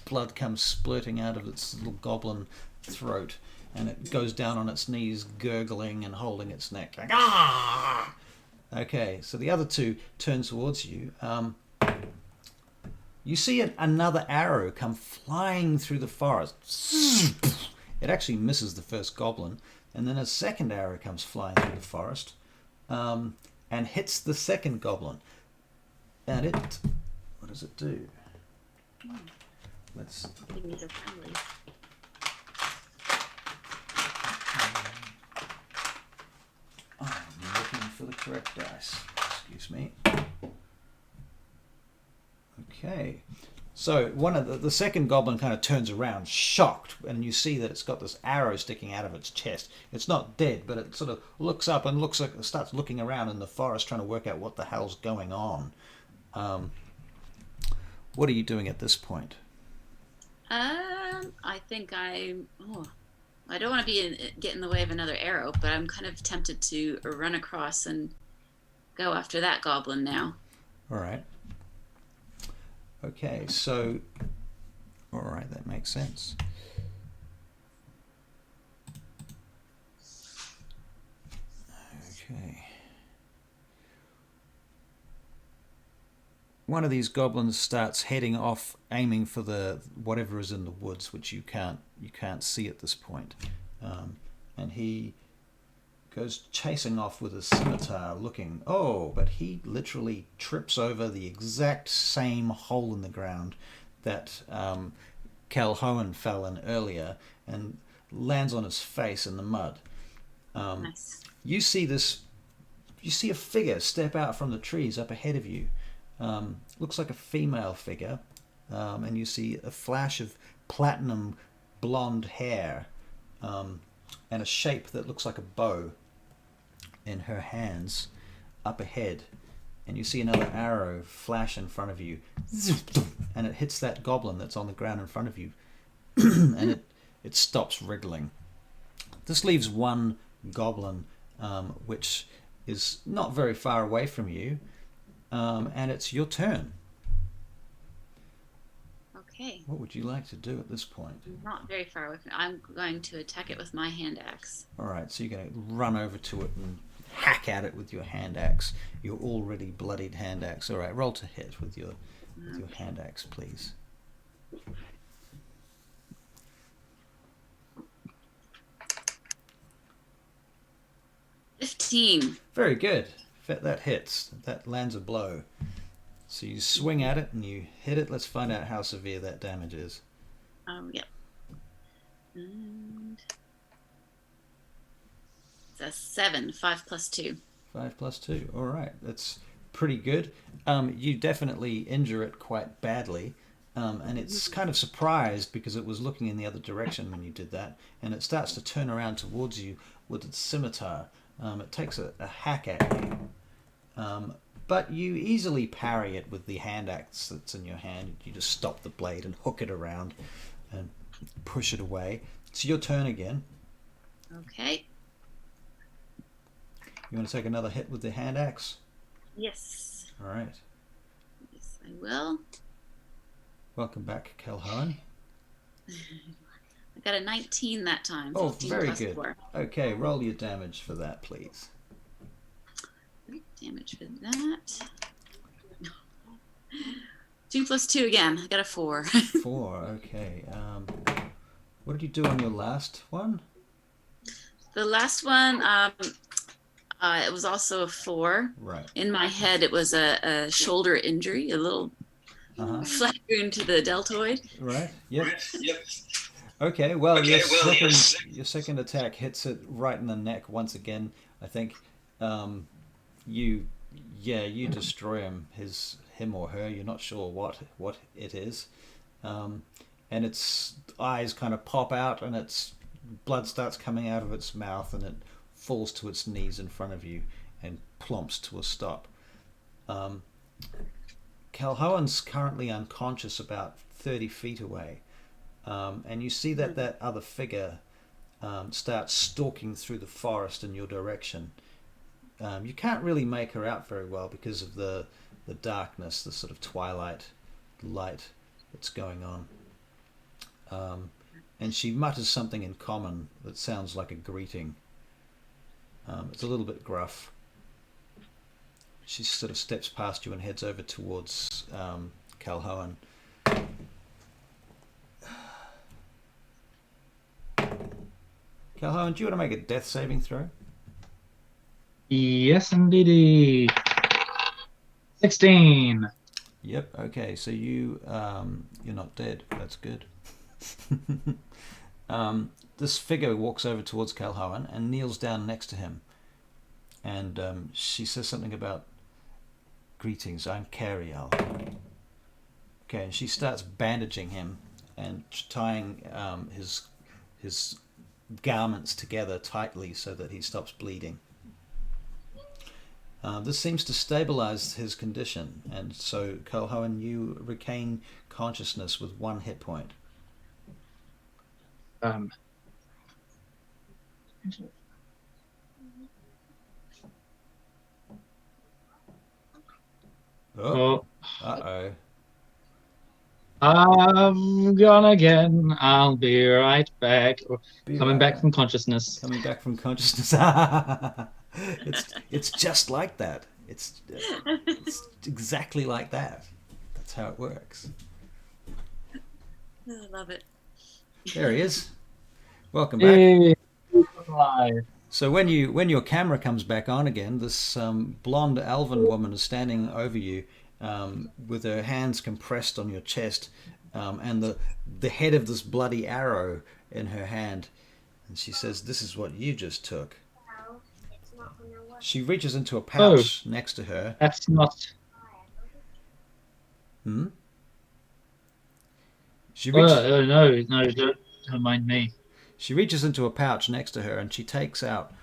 blood comes splurting out of its little goblin throat, and it goes down on its knees, gurgling and holding its neck. Like, ah! Okay, so the other two turn towards you. You see another arrow come flying through the forest. It actually misses the first goblin, and then a second arrow comes flying through the forest and hits the second goblin. And it... What does it do? Let's... I'm looking for the correct dice. Excuse me. Okay. So one of the second goblin kind of turns around, shocked, and you see that it's got this arrow sticking out of its chest. It's not dead, but it sort of looks up and starts looking around in the forest, trying to work out what the hell's going on. What are you doing at this point? I think I don't want to get in the way of another arrow, but I'm kind of tempted to run across and go after that goblin now. All right. Okay, so, all right, that makes sense. Okay. One of these goblins starts heading off, aiming for the whatever is in the woods, which you can't see at this point, and he goes chasing off with his scimitar, looking. Oh, but he literally trips over the exact same hole in the ground that Calhoun fell in earlier, and lands on his face in the mud. Nice. You see a figure step out from the trees up ahead of you. Looks like a female figure, and you see a flash of platinum blonde hair, and a shape that looks like a bow in her hands up ahead. And you see another arrow flash in front of you, and it hits that goblin that's on the ground in front of you, and it stops wriggling. This leaves one goblin, which is not very far away from you, and it's your turn. Okay. What would you like to do at this point? Not very far away from me. I'm going to attack it with my hand axe. All right, so you're going to run over to it and hack at it with your hand axe, your already bloodied hand axe. All right, roll to hit with your hand axe, please. $15. Very good. That hits. That lands a blow. So you swing at it and you hit it. Let's find out how severe that damage is. Yep. And it's a 7. 5 plus 2. 5 plus 2. All right, that's pretty good. You definitely injure it quite badly, and it's kind of surprised because it was looking in the other direction when you did that, and it starts to turn around towards you with its scimitar. It takes a hack at you, but you easily parry it with the hand axe that's in your hand. You just stop the blade and hook it around and push it away. It's your turn again. Okay. You want to take another hit with the hand axe? Yes. All right. Yes, I will. Welcome back, Calhoun. I got a 19 that time. Oh, 15 very plus good. 4. Okay, roll your damage for that, please. Damage for that. 2 plus 2 again. I got a 4. 4, okay. What did you do on your last one? The last one, it was also a 4. Right. In my head, it was a shoulder injury, a little flat wound to the deltoid. Right, yep. Okay, well, your second attack hits it right in the neck once again. I think you destroy him or her. You're not sure what it is, and its eyes kind of pop out, and its blood starts coming out of its mouth, and it falls to its knees in front of you and plumps to a stop. Calhoun's currently unconscious about 30 feet away, and you see that other figure starts stalking through the forest in your direction. You can't really make her out very well because of the darkness, the sort of twilight light that's going on. And she mutters something in common that sounds like a greeting. It's a little bit gruff. She sort of steps past you and heads over towards Calhoun. Calhoun, do you want to make a death saving throw? Yes, indeedy. 16. Yep. Okay. So you're not dead. That's good. This figure walks over towards Calhoun and kneels down next to him, and she says something about greetings. I'm Cariel. Okay, and she starts bandaging him and tying his garments together tightly so that he stops bleeding. This seems to stabilize his condition, and so Calhoun, you regain consciousness with 1 hit point. Oh, Uh-oh. I'm gone again. I'll be right back. Coming back from consciousness. Coming back from consciousness. It's just like that. It's exactly like that. That's how it works. I love it. There he is. Welcome back. Hey, alive. So when your camera comes back on again, this blonde elven woman is standing over you, with her hands compressed on your chest, and the head of this bloody arrow in her hand, and she says, "This is what you just took." She reaches into a pouch next to her. That's not. She reaches. No, don't mind me. She reaches into a pouch next to her and she takes out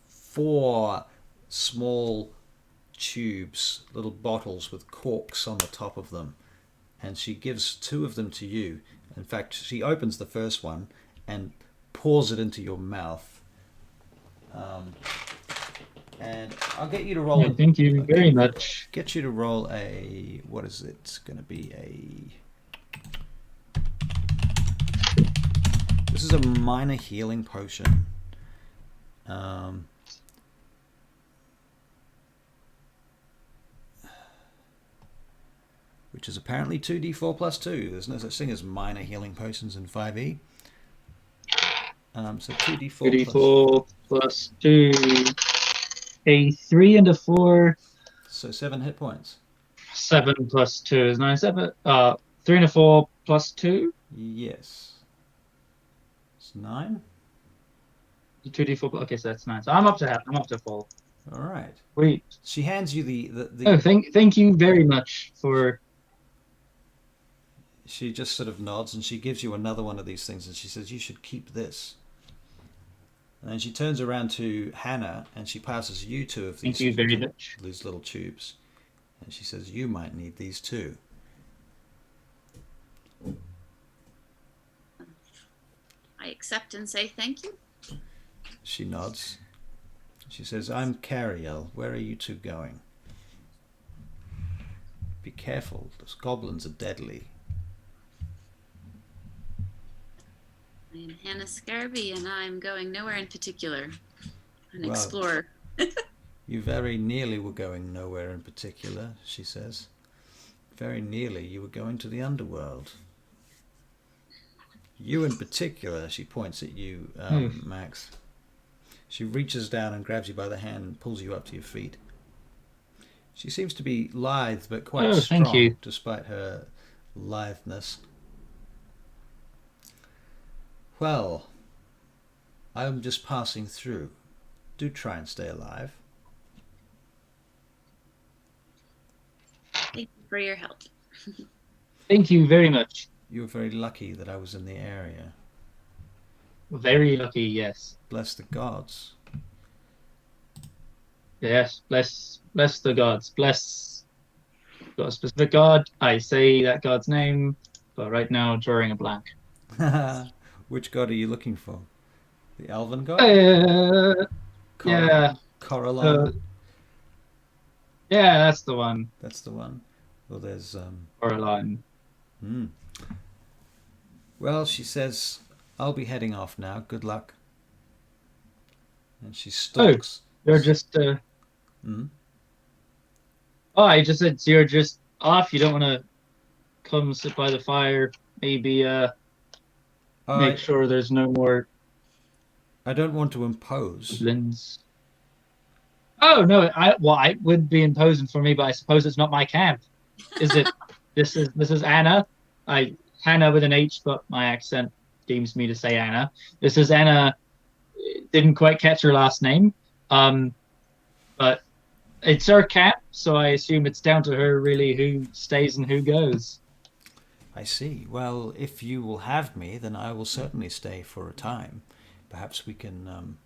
4 small tubes, little bottles with corks on the top of them. And she gives 2 of them to you. In fact, she opens the first one and pours it into your mouth. And I'll get you to roll. Thank you very much. Get you to roll a. What is it going to be? This is a minor healing potion. Which is apparently 2d4 plus 2. There's no such thing as minor healing potions in 5e. So 2d4 plus 2. A 3 and a 4. So 7 hit points. 7 plus 2 is 9. 7. 3 and a 4 plus 2. Yes. It's 9. 2d4. Okay, so that's 9. So I'm up to half. I'm up to full. All right. Wait. She hands you the. Oh, thank you very much for. She just sort of nods and she gives you another one of these things and she says, "You should keep this." And then she turns around to Hannah and she passes you 2 of these. Thank you very much. These little tubes, and she says, "You might need these too." I accept and say thank you. She nods. She says, "I'm Cariel. Where are you 2 going? Be careful. Those goblins are deadly." I am Hanna'S, and I'm going nowhere in particular. An Well, explorer. You very nearly were going nowhere in particular, she says. Very nearly you were going to the underworld. You in particular, she points at you, Max. She reaches down and grabs you by the hand and pulls you up to your feet. She seems to be lithe but quite strong, thank you. Despite her litheness. "Well, I'm just passing through. Do try and stay alive." Thank you for your help. Thank you very much. You were very lucky that I was in the area. Very lucky, yes. Bless the gods. Yes, bless the gods. Bless got a specific god. I say that god's name, but right now drawing a blank. Which god are you looking for? The elven guy? Yeah. Coraline? Yeah, that's the one. That's the one. Well, there's Coraline. Hmm. Well, she says, "I'll be heading off now. Good luck." And she Oh, stalks. you're just. Hmm. Oh, I just said so you're just off. You don't want to come sit by the fire. Maybe make I sure there's no more I don't want to impose. goblins. Oh no, I would be imposing for me, but I suppose it's not my camp, is it? This is Anna. I Hannah with an H, but my accent deems me to say Anna. This is Anna. Didn't quite catch her last name. Um, but it's her camp, so I assume it's down to her really who stays and who goes. I see. Well, if you will have me, then I will certainly stay for a time. Perhaps we can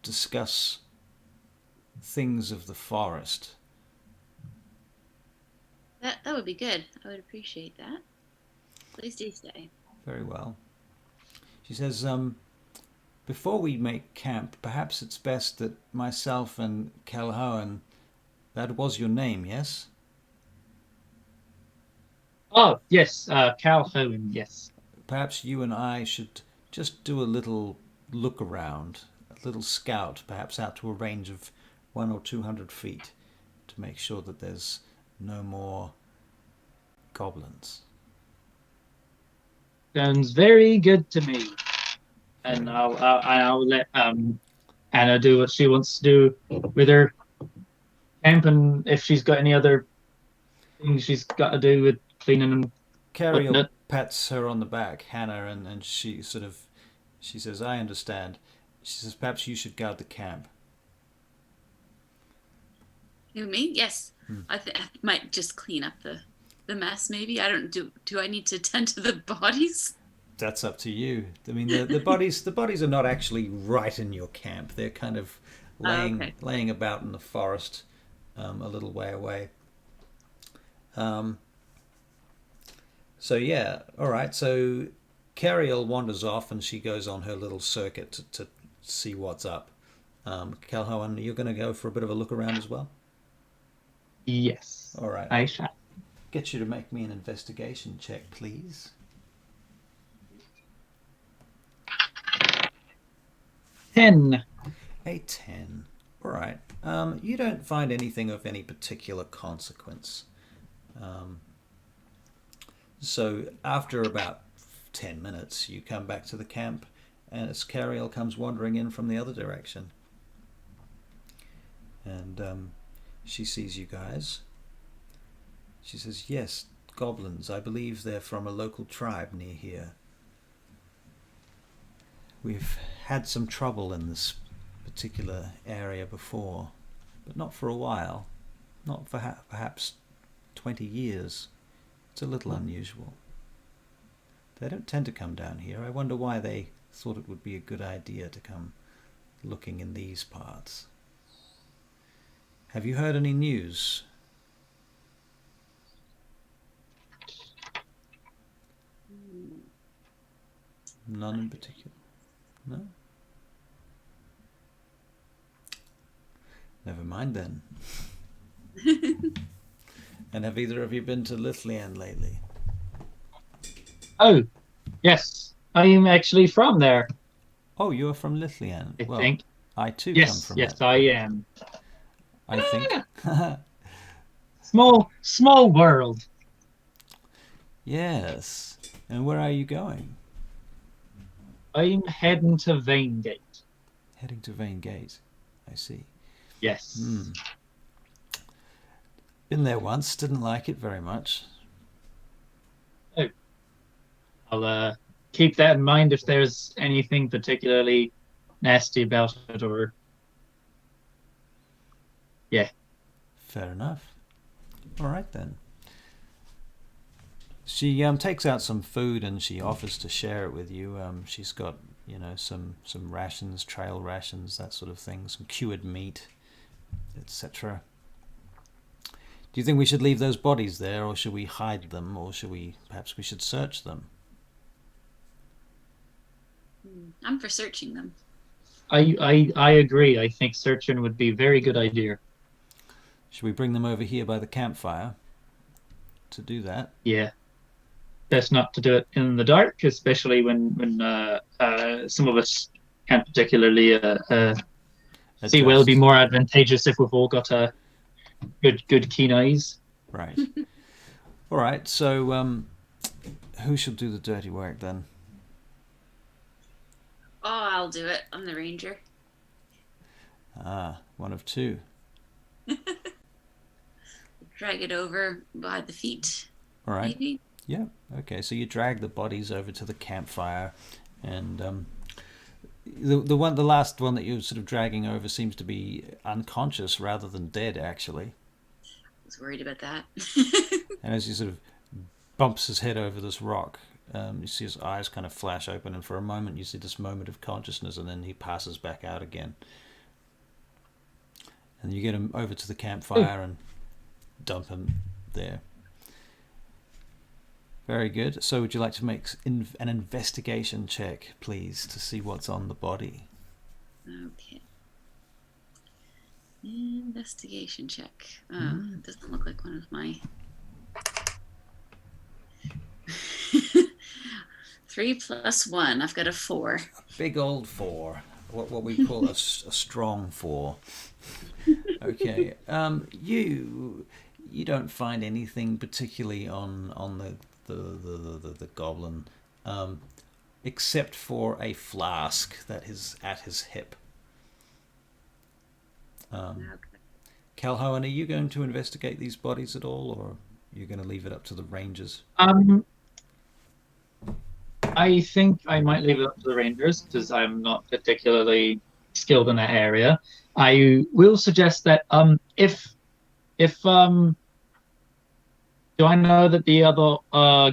discuss things of the forest. That would be good. I would appreciate that. Please do stay. Very well. She says, before we make camp, perhaps it's best that myself and Calhoun, that was your name, yes? Oh yes, Calhoun. Yes. Perhaps you and I should just do a little look around, a little scout, perhaps out to a range of 100 or 200 feet, to make sure that there's no more goblins. Sounds very good to me. And I'll let Anna do what she wants to do with her camp, and if she's got any other things she's got to do with cleaning and putting Cariel it. pats her on the back, Hannah, and she says, "I understand." She says, "Perhaps you should guard the camp." You me? Yes. Hmm. I might just clean up the mess. Maybe I don't do. I need to tend to the bodies? That's up to you. I mean, the bodies are not actually right in your camp. They're kind of Oh, laying okay. laying about in the forest, a little way away. Um, so yeah, all right. So Cariel wanders off and she goes on her little circuit to see what's up. Calhoun, you're going to go for a bit of a look around as well. Yes, All right, I I'll shall. get you to make me an investigation check, please. 10. A 10. All right. You don't find anything of any particular consequence. Um, so after about 10 minutes, you come back to the camp, and as Cariel comes wandering in from the other direction. And she sees you guys. She says, "Yes, goblins. I believe they're from a local tribe near here. We've had some trouble in this particular area before, but not for a while. Not for perhaps 20 years. It's a little unusual. They don't tend to come down here. I wonder why they thought it would be a good idea to come looking in these parts. Have you heard any news?" None in particular. No? Never mind then. And have either of you been to Lithlian lately? Oh, yes, I'm actually from there, Oh, you're from Lithlian. I Well, think. I too come Yes, from yes, that, I am. I think. Small world. Yes. And where are you going? I'm heading to Vaingate. Heading to Vaingate. I see. Yes. Been there once, didn't like it very much. Oh, I'll keep that in mind if there's anything particularly nasty about it, or yeah. Fair enough. All right then. She takes out some food and she offers to share it with you. She's got, some rations, trail rations, that sort of thing, some cured meat, etc. Do you think we should leave those bodies there, or should we hide them, or perhaps we should search them? I'm for searching them. I agree. I think searching would be a very good idea. Should we bring them over here by the campfire to do that? Yeah. Best not to do it in the dark, especially when some of us can't particularly see well. It'd be Adjust. more advantageous if we've all got good keen eyes. Right. All right. So, who shall do the dirty work then? Oh, I'll do it. I'm the ranger. Ah, one of two. Drag it over by the feet. All right. Maybe. Yeah. Okay. So you drag the bodies over to the campfire, and the last one that you're sort of dragging over seems to be unconscious rather than dead, actually. I was worried about that. And as he sort of bumps his head over this rock, you see his eyes kind of flash open, and for a moment you see this moment of consciousness, and then he passes back out again. And you get him over to the campfire and dump him there. Very good. So would you like to make an investigation check, please, to see what's on the body? Okay. Investigation check. It doesn't look like one of my... 3 + 1. I've got a 4. Big old 4. What we call a strong 4. Okay. You don't find anything particularly on the goblin, except for a flask that is at his hip. Okay. Calhoun, are you going to investigate these bodies at all, or are you going to leave it up to the rangers? I think I might leave it up to the rangers because I'm not particularly skilled in that area. I will suggest that if do I know that the other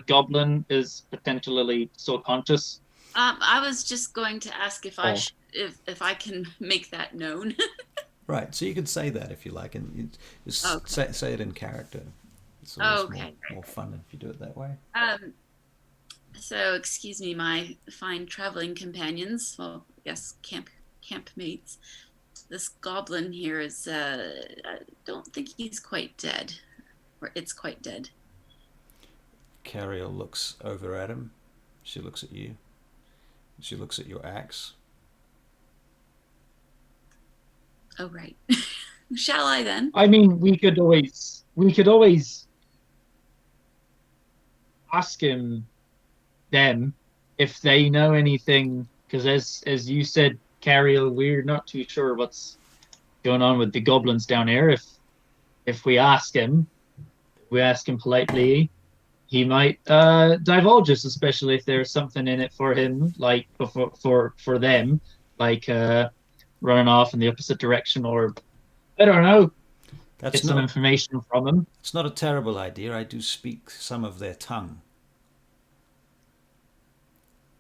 goblin is potentially still conscious? I was just going to ask if I Oh. if I can make that known. Right, so you can say that if you like, and you just Okay. say it in character. It's always Okay. more fun if you do it that way. So excuse me, my fine traveling companions. Well, I guess camp mates. This goblin here is. I don't think he's quite dead, or it's quite dead. Cariel looks over at him. She looks at you. She looks at your axe. Oh right. Shall I then? I mean, we could always ask them if they know anything, because as you said, Cariel, we're not too sure what's going on with the goblins down here. If we ask him politely, he might divulge us, especially if there's something in it for him, like for them, like running off in the opposite direction, or I don't know, get some information from him. It's not a terrible idea. I do speak some of their tongue.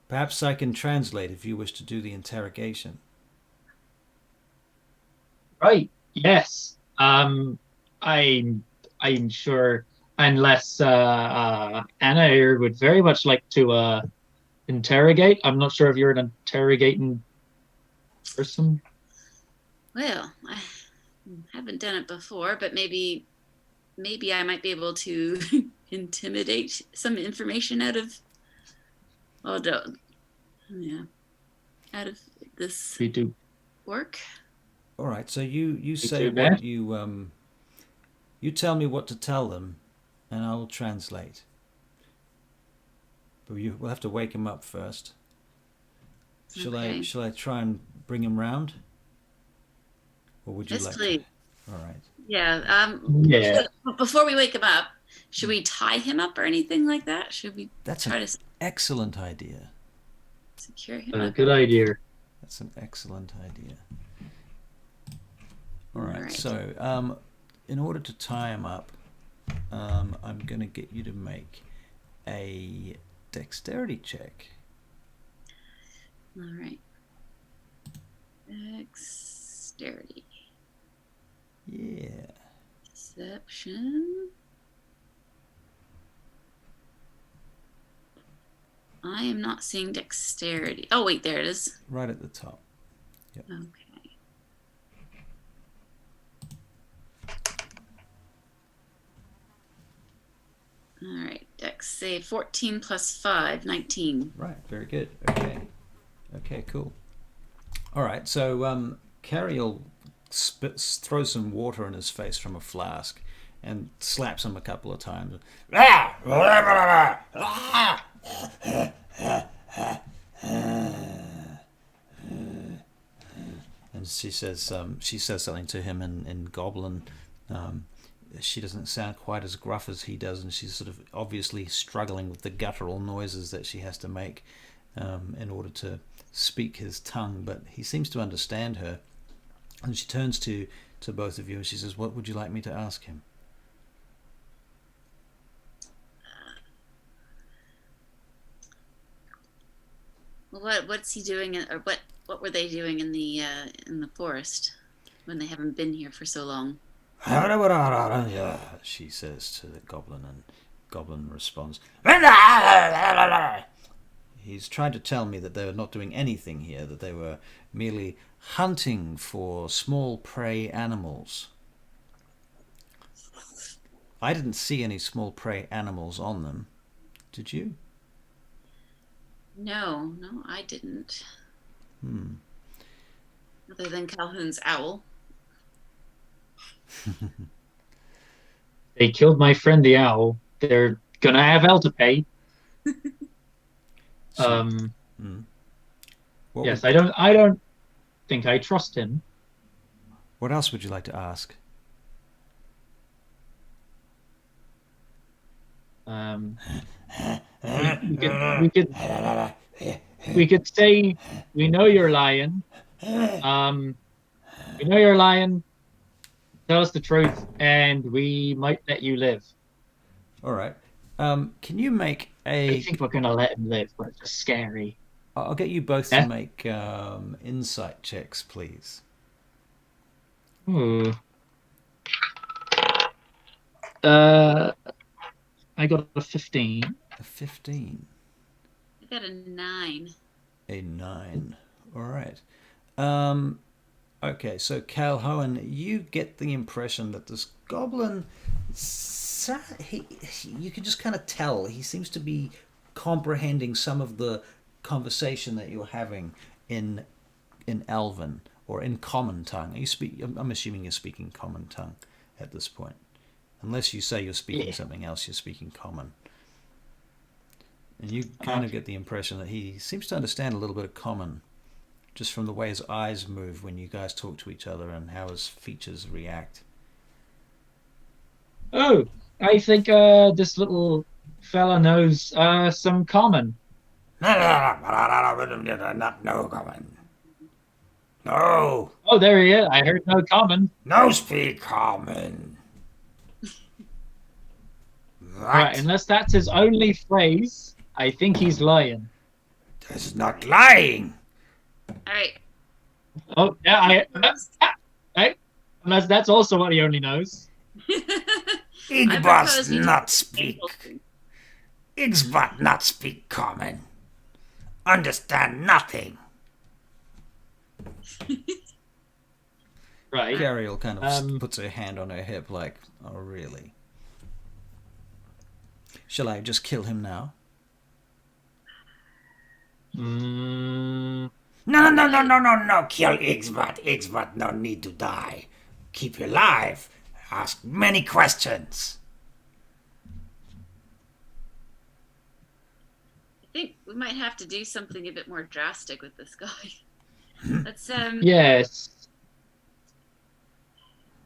Perhaps I can translate if you wish to do the interrogation. Right. Yes. I'm sure, unless Anna here would very much like to interrogate. I'm not sure if you're an interrogating person. Well, I haven't done it before, but maybe I might be able to intimidate some information out of. Oh, yeah, out of this We do. work. All right. So you say what you tell me what to tell them, and I will translate. But we'll have to wake him up first. Shall I try and bring him round? Or would you yes, like please. to? All right. Yeah. Yeah. Before we wake him up, should we tie him up or anything like that? Should we try to excellent idea. Secure him? Good idea. That's an excellent idea. All right. So, in order to tie him up, I'm going to get you to make a dexterity check. All right. Dexterity. Yeah. Deception. I am not seeing dexterity. Oh, wait, there it is. Right at the top. Yep. Okay. All right, dex save 14 plus 5, 19. Right, very good. Okay. Okay, cool. All right, so Carrie will throw some water in his face from a flask and slaps him a couple of times. And she says something to him in Goblin. She doesn't sound quite as gruff as he does, and she's sort of obviously struggling with the guttural noises that she has to make in order to speak his tongue. But he seems to understand her, and she turns to both of you and she says, "What would you like me to ask him?" Well, what's he doing, or what were they doing in the forest when they haven't been here for so long? She says to the goblin, and Goblin responds. He's trying to tell me that they were not doing anything here, that they were merely hunting for small prey animals. I didn't see any small prey animals on them. Did you? No, I didn't. Other than Calhoun's owl. They killed my friend the owl. They're gonna have hell to pay. Yes, I don't think I trust him. What else would you like to ask? We could say we know you're lying. We know you're lying. Tell us the truth, and we might let you live. All right. Can you make a... I think we're gonna let him live, but it's just scary. I'll get you both to make insight checks, please. I got a 15. A 15. I got a 9. A 9. All right. Okay, so Calhoun, you get the impression that this goblin, you can just kind of tell he seems to be comprehending some of the conversation that you're having in Elven or in Common Tongue. I'm assuming you're speaking Common Tongue at this point, unless you say you're speaking something else. You're speaking Common, and you kind of get the impression that he seems to understand a little bit of Common, just from the way his eyes move when you guys talk to each other and how his features react. Oh, I think this little fella knows some Common. Not no Common. No. Oh, there he is. I heard no Common. No speak Common. Right, unless that's his only phrase, I think he's lying. That's not lying. All right. Oh, yeah, unless that's also what he only knows. Igbot not speak. Igbot not speak Common. Understand nothing. Right. Gariel kind of puts her hand on her hip like, oh, really? Shall I just kill him now? No. Kill Igbot. Igbot no need to die. Keep you alive. Ask many questions. I think we might have to do something a bit more drastic with this guy. Let's Yes.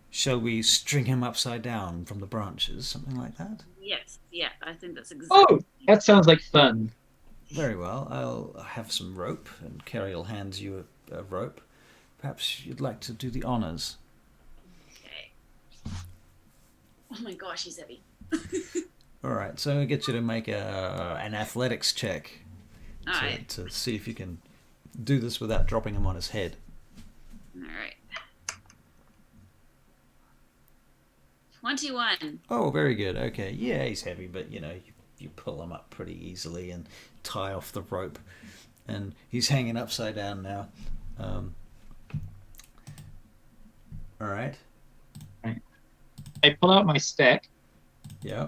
Shall we string him upside down from the branches, something like that? Yes, yeah, I think that's exactly. Oh, that sounds like fun. Very well. I'll have some rope, and Cariel hands you a rope. Perhaps you'd like to do the honors. Okay. Oh my gosh, he's heavy. All right, so I'll get you to make an athletics check All right. to see if you can do this without dropping him on his head. All right. 21. Oh, very good. Okay, yeah, he's heavy, but you pull him up pretty easily and tie off the rope, and he's hanging upside down now. All right. Right. I pull out my stick Yeah.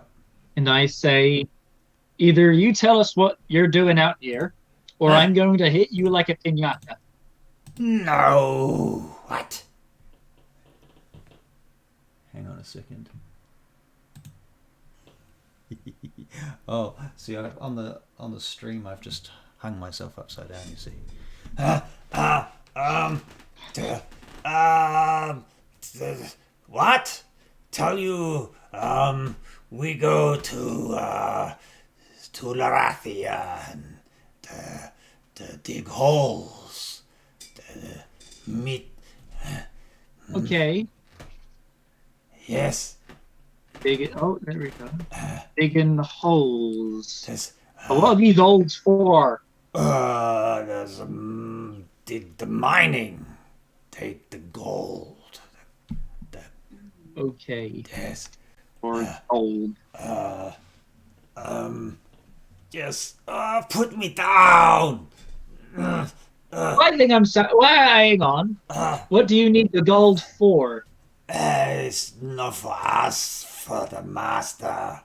and I say, either you tell us what you're doing out here, or I'm going to hit you like a piñata. No. What? Hang on a second. Oh, see, on the stream, I've just hung myself upside down. You see. What? Tell you, we go to Larathia and to dig holes, to meet. Okay. Yes. Oh, there we go. Digging holes. There's, What are these holes for? there's dig the mining, take the gold. Okay. Yes. Or gold. Just put me down. I think I'm sorry. Hang on. What do you need the gold for? It's not for us, for the master.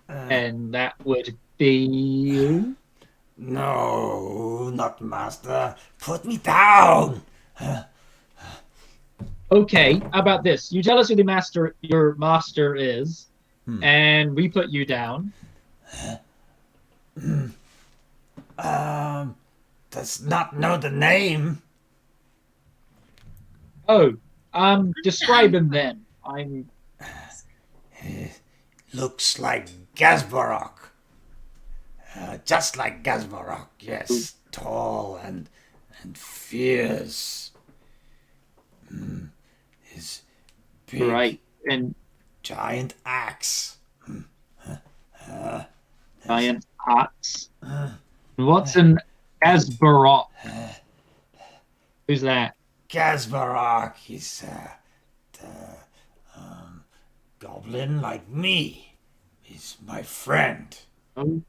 And that would be. No, not master. Put me down. Okay, how about this? You tell us who your master is, and we put you down. Does not know the name. Oh, describe him then. Looks like Gazbarok. Just like Gazbarok, yes. Tall and fierce. His big Right, and giant axe. giant axe. What's an Asbarok? Who's that? Gazbarok is the goblin like me. He's my friend. Oh.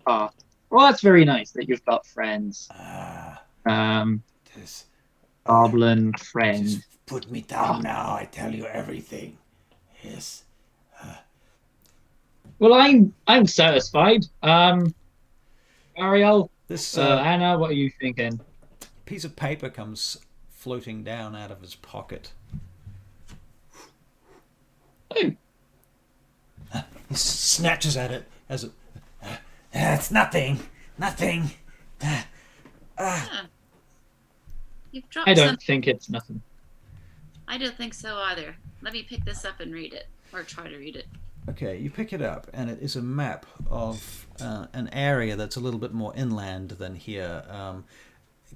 Well, that's very nice that you've got friends. This Goblin friend. Just put me down now. I tell you everything. Yes. Well, I'm satisfied. Ariel, This Anna, what are you thinking? piece of paper comes floating down out of his pocket. Oh, He snatches at it as it. It's nothing. Nothing. You've dropped I don't some. think it's nothing. I don't think so either. Let me pick this up and read it, or try to read it. Okay, you pick it up, and it is a map of an area that's a little bit more inland than here.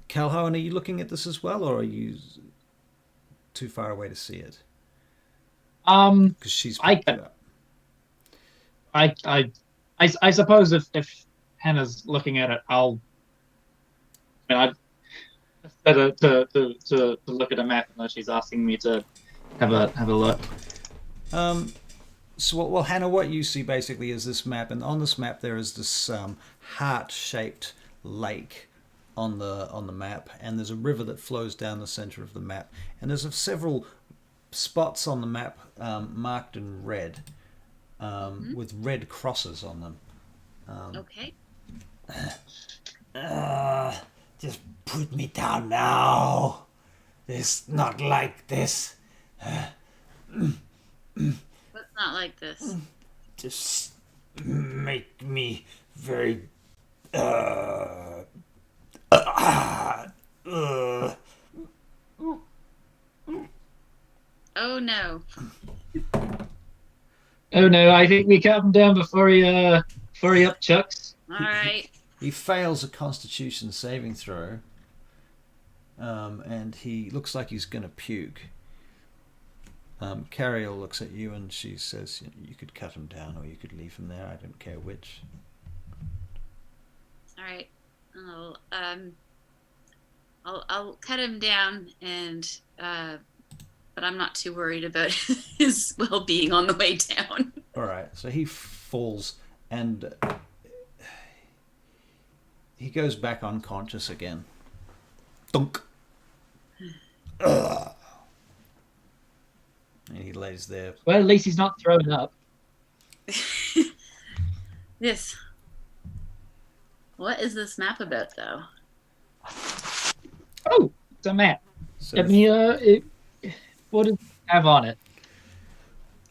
Calhoun, are you looking at this as well, or are you too far away to see it? Because she's picked it up. I suppose if Hannah's looking at it, I'll to look at a map unless she's asking me to have a look. So, well, Hannah, what you see basically is this map, and on this map there is this heart-shaped lake on the map, and there's a river that flows down the center of the map, and there's several spots on the map marked in red with red crosses on them. Okay. Just put me down now. It's not like this. What's not like this? Just make me very Oh no. Oh no, I think we cut him down before he upchucks. All right. He fails a Constitution saving throw, and he looks like he's going to puke. Cariel looks at you and she says, "You could cut him down, or you could leave him there. I don't care which." All right. I'll cut him down, and but I'm not too worried about his well-being on the way down. All right. So he falls and he goes back unconscious again. Dunk. Ugh. And he lays there. Well, at least he's not thrown up. Yes. What is this map about, though? Oh, it's a map. So Let me, what does it have on it?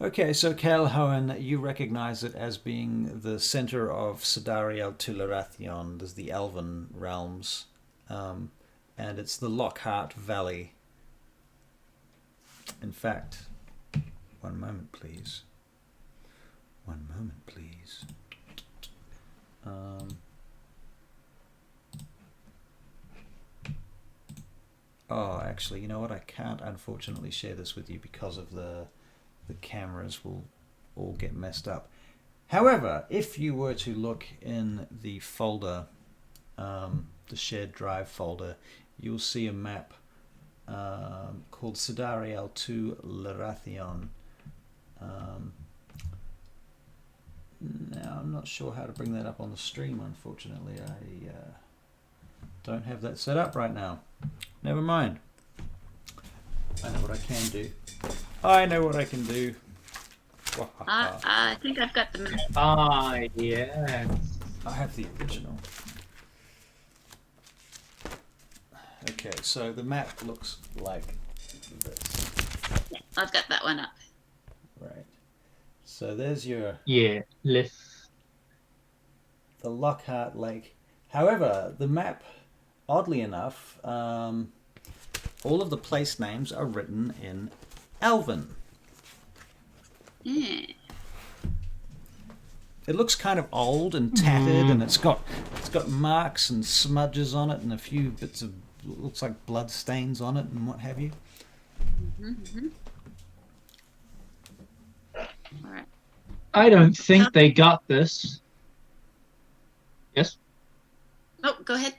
okay, so Calhoun, you recognize it as being the center of Sidariel Tularathion. There's the Elven realms, and it's the Lockhart Valley. In fact, one moment, please. One moment, please. Oh, actually, you know what? I can't, unfortunately, share this with you because of the cameras will all get messed up. However, if you were to look in the folder, the shared drive folder, you'll see a map called Sidariel to Larathion. Now, I'm not sure how to bring that up on the stream, unfortunately. I don't have that set up right now. Never mind. I know what I can do. I know what I can do. I think I've got the map. Ah, yes. I have the original. Okay, so the map looks like this. Yeah, I've got that one up. Right. So there's your Yeah, lift. the Lockhart Lake. However, the map, oddly enough, all of the place names are written in Elven. Yeah. It looks kind of old and tattered, and it's got marks and smudges on it, and a few bits of looks like blood stains on it, and what have you. All right. I don't think they got this. Yes? Oh, go ahead.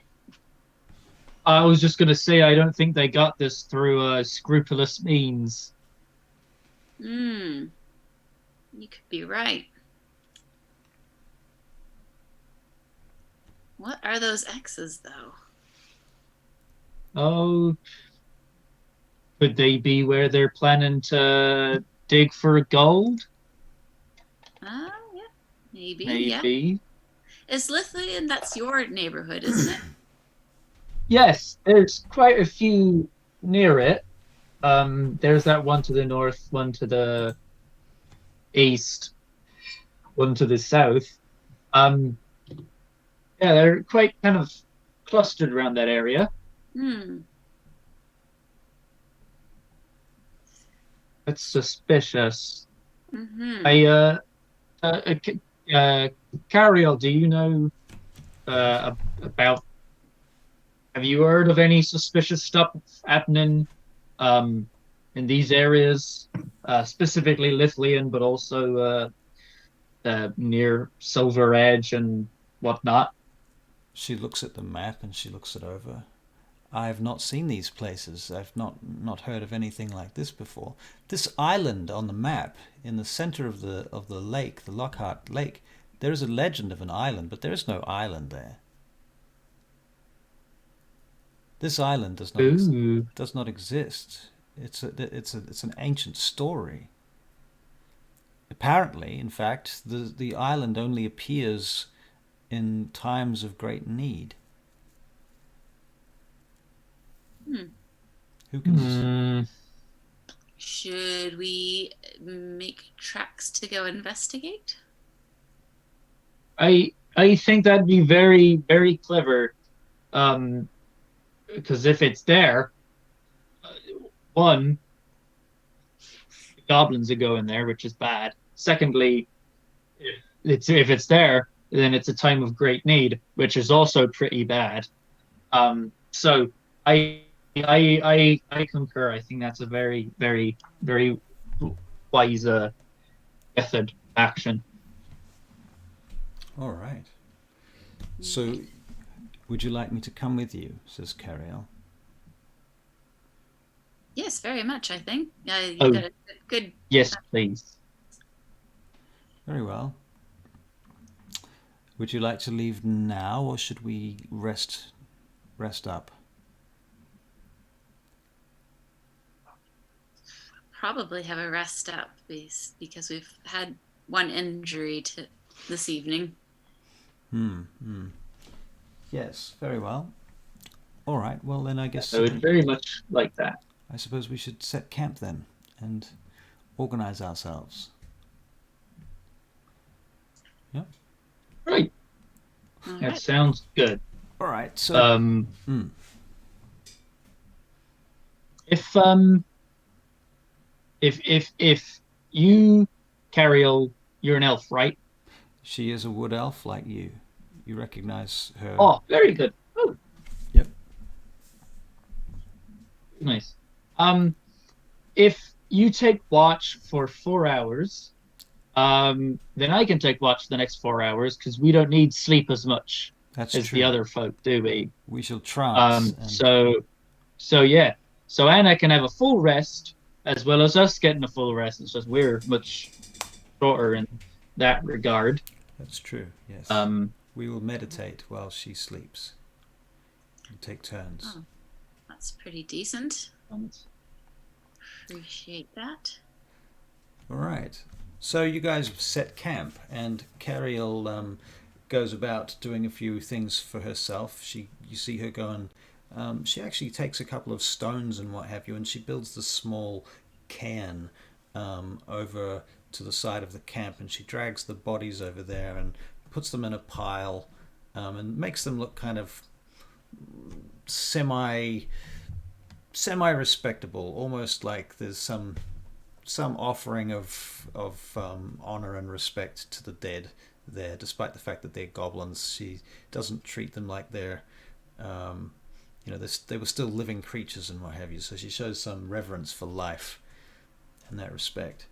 I was just going to say, I don't think they got this through scrupulous means. You could be right. What are those X's, though? Oh, could they be where they're planning to dig for gold? Yeah. Maybe, Maybe. yeah. Is Lithlian, that's your neighborhood, isn't it? Yes, there's quite a few near it. There's that one to the north, one to the east, one to the south. Yeah, they're quite kind of clustered around that area. It's suspicious. Cariel, do you know about? Have you heard of any suspicious stuff happening in these areas, specifically Lithlian, but also near Silver Edge and whatnot? She looks at the map and she looks it over. I've not seen these places. I've not heard of anything like this before. This island on the map, in the center of the lake, the Lockhart Lake, there is a legend of an island, but there is no island there. This island does not exist. It's an ancient story. Apparently, in fact, the island only appears in times of great need. Who can? Should we make tracks to go investigate? I think that'd be very, very clever. Because if it's there, one, the goblins are going there, which is bad. Secondly, if it's there, then it's a time of great need, which is also pretty bad. So I concur. I think that's a very, very, very wise method action. All right. So, would you like me to come with you? Says Cariel. Yes, very much. I think. You've got a good. Yes, please. Very well. Would you like to leave now, or should we rest up? Probably have a rest up because we've had one injury this evening. Yes, very well. All right. Well, then I guess I would very much like that. I suppose we should set camp then and organize ourselves. Yep. Right. All That right. sounds good. All right. So, if you, Cariel, you're an elf, right? she is a wood elf like you. You recognize her. Oh, very good. Oh, Yep. nice. If you take watch for 4 hours, then I can take watch the next 4 hours because we don't need sleep as much That's as true. the other folk, do we? We shall trance. So yeah. So Anna can have a full rest as well as us getting a full rest. It's just we're much shorter in that regard. That's true. Yes. We will meditate while she sleeps. And take turns. Oh, that's pretty decent. Appreciate that. All right. So you guys set camp, and Cariel goes about doing a few things for herself. You see her go and she actually takes a couple of stones and what have you, and she builds this small cairn over to the side of the camp, and she drags the bodies over there and puts them in a pile and makes them look kind of semi respectable, almost like there's some offering of honor and respect to the dead there, despite the fact that they're goblins. She doesn't treat them like they're they were still living creatures and what have you, so she shows some reverence for life in that respect.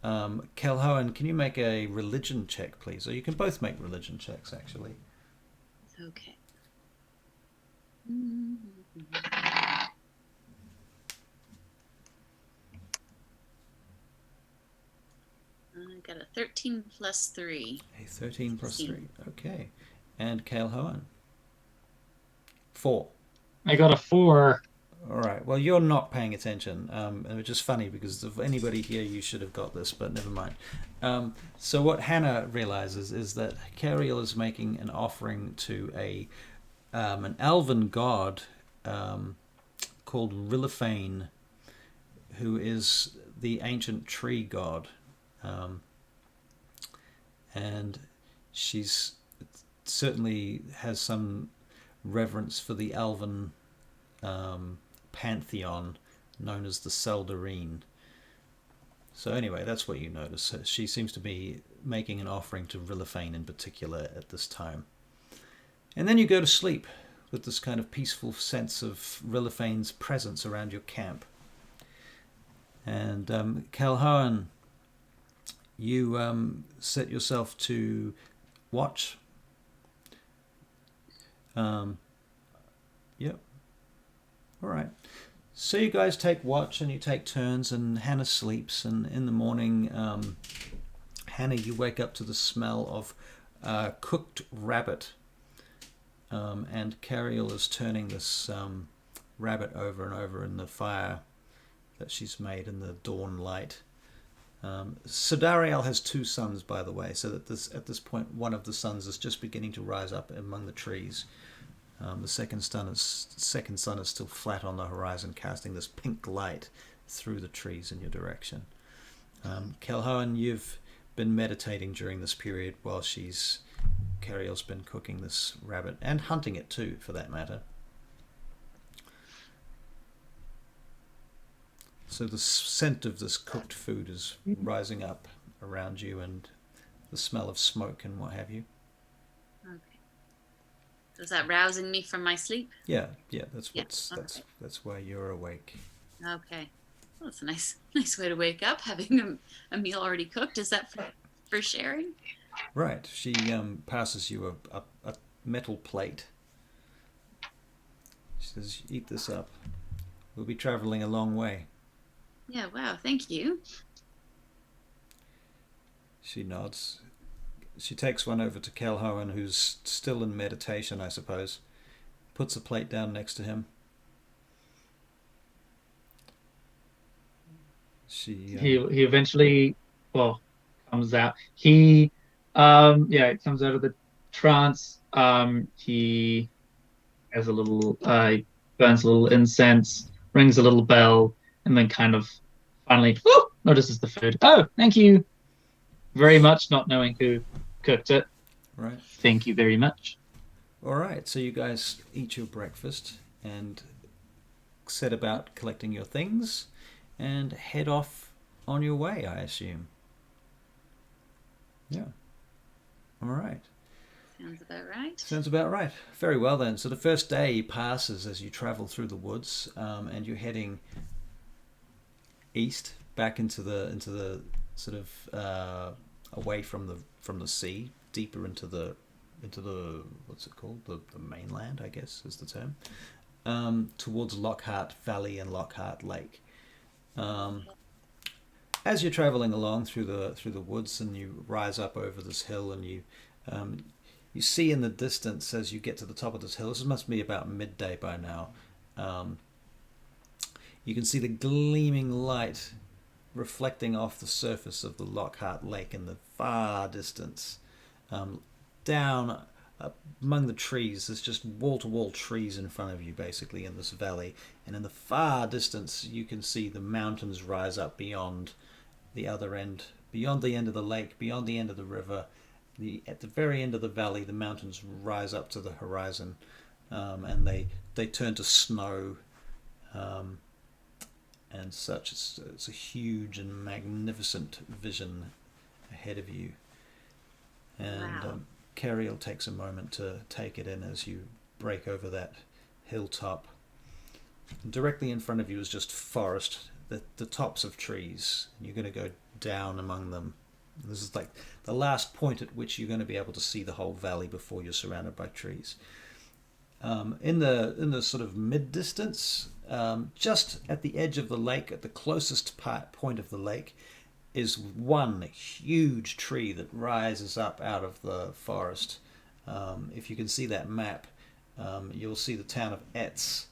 Calhoun, can you make a religion check, please? Or you can both make religion checks, actually. Okay. I got a 13 plus 3. A 13 plus 3. Okay. And Calhoun? 4. I got a 4. All right. Well, you're not paying attention, which is funny because if anybody here, you should have got this, but never mind. So what Hannah realizes is that Cariel is making an offering to an elven god called Rilliphane, who is the ancient tree god, and she's certainly has some reverence for the elven pantheon known as the Seldarine. So anyway, that's what you notice. She seems to be making an offering to Rilliphane in particular at this time. And then you go to sleep with this kind of peaceful sense of Rilliphane's presence around your camp. And Calhoun, you set yourself to watch. Yep. All right. So you guys take watch and you take turns, and Hannah sleeps. And in the morning, Hannah, you wake up to the smell of cooked rabbit. And Cariel is turning this rabbit over and over in the fire that she's made in the dawn light. Sodariel has 2 sons, by the way, so that at this point one of the sons is just beginning to rise up among the trees. The second son is still flat on the horizon, casting this pink light through the trees in your direction. Calhoun, you've been meditating during this period while Cariel's been cooking this rabbit, and hunting it too, for that matter. So the scent of this cooked food is rising up around you, and the smell of smoke and what have you. Okay. Is that rousing me from my sleep? Yeah, that's why you're awake. Okay. Well, that's a nice way to wake up, having a meal already cooked. Is that for sharing? Right. She passes you a metal plate. She says, "Eat this up. We'll be traveling a long way." Yeah, wow, thank you. She She nods. She takes one over to Calhoun, who's still in meditation, I suppose. Puts a plate down next to him. He eventually, well, comes out. He comes out of the trance. He has a little burns a little incense, rings a little bell, and then kind of finally notices the food. Oh, thank you very much, not knowing who cooked it. Right. Thank you very much. All right, so you guys eat your breakfast and set about collecting your things and head off on your way, I assume. Yeah. All right. Sounds about right. Sounds about right. Very well then. So the first day passes as you travel through the woods, and you're heading east, back into the sort of away from the sea, deeper into the what's it called, the mainland, I guess is the term, towards Lockhart Valley and Lockhart Lake. As you're traveling along through the woods, and you rise up over this hill, and you see in the distance as you get to the top of this hill. This must be about midday by now. You can see the gleaming light reflecting off the surface of the Lockhart Lake in the far distance. Down among the trees, there's just wall-to-wall trees in front of you, basically, in this valley. And in the far distance, you can see the mountains rise up beyond the other end, beyond the end of the lake, beyond the end of the river. At the very end of the valley, the mountains rise up to the horizon, and they turn to snow, and such. It's a huge and magnificent vision ahead of you. And Wow. Cariel takes a moment to take it in as you break over that hilltop. Directly in front of you is just forest, the tops of trees. You're going to go down among them. This is like the last point at which you're going to be able to see the whole valley before you're surrounded by trees. In the sort of mid distance, just at the edge of the lake, at the closest point of the lake, is one huge tree that rises up out of the forest. If you can see that map, you'll see the town of Etz,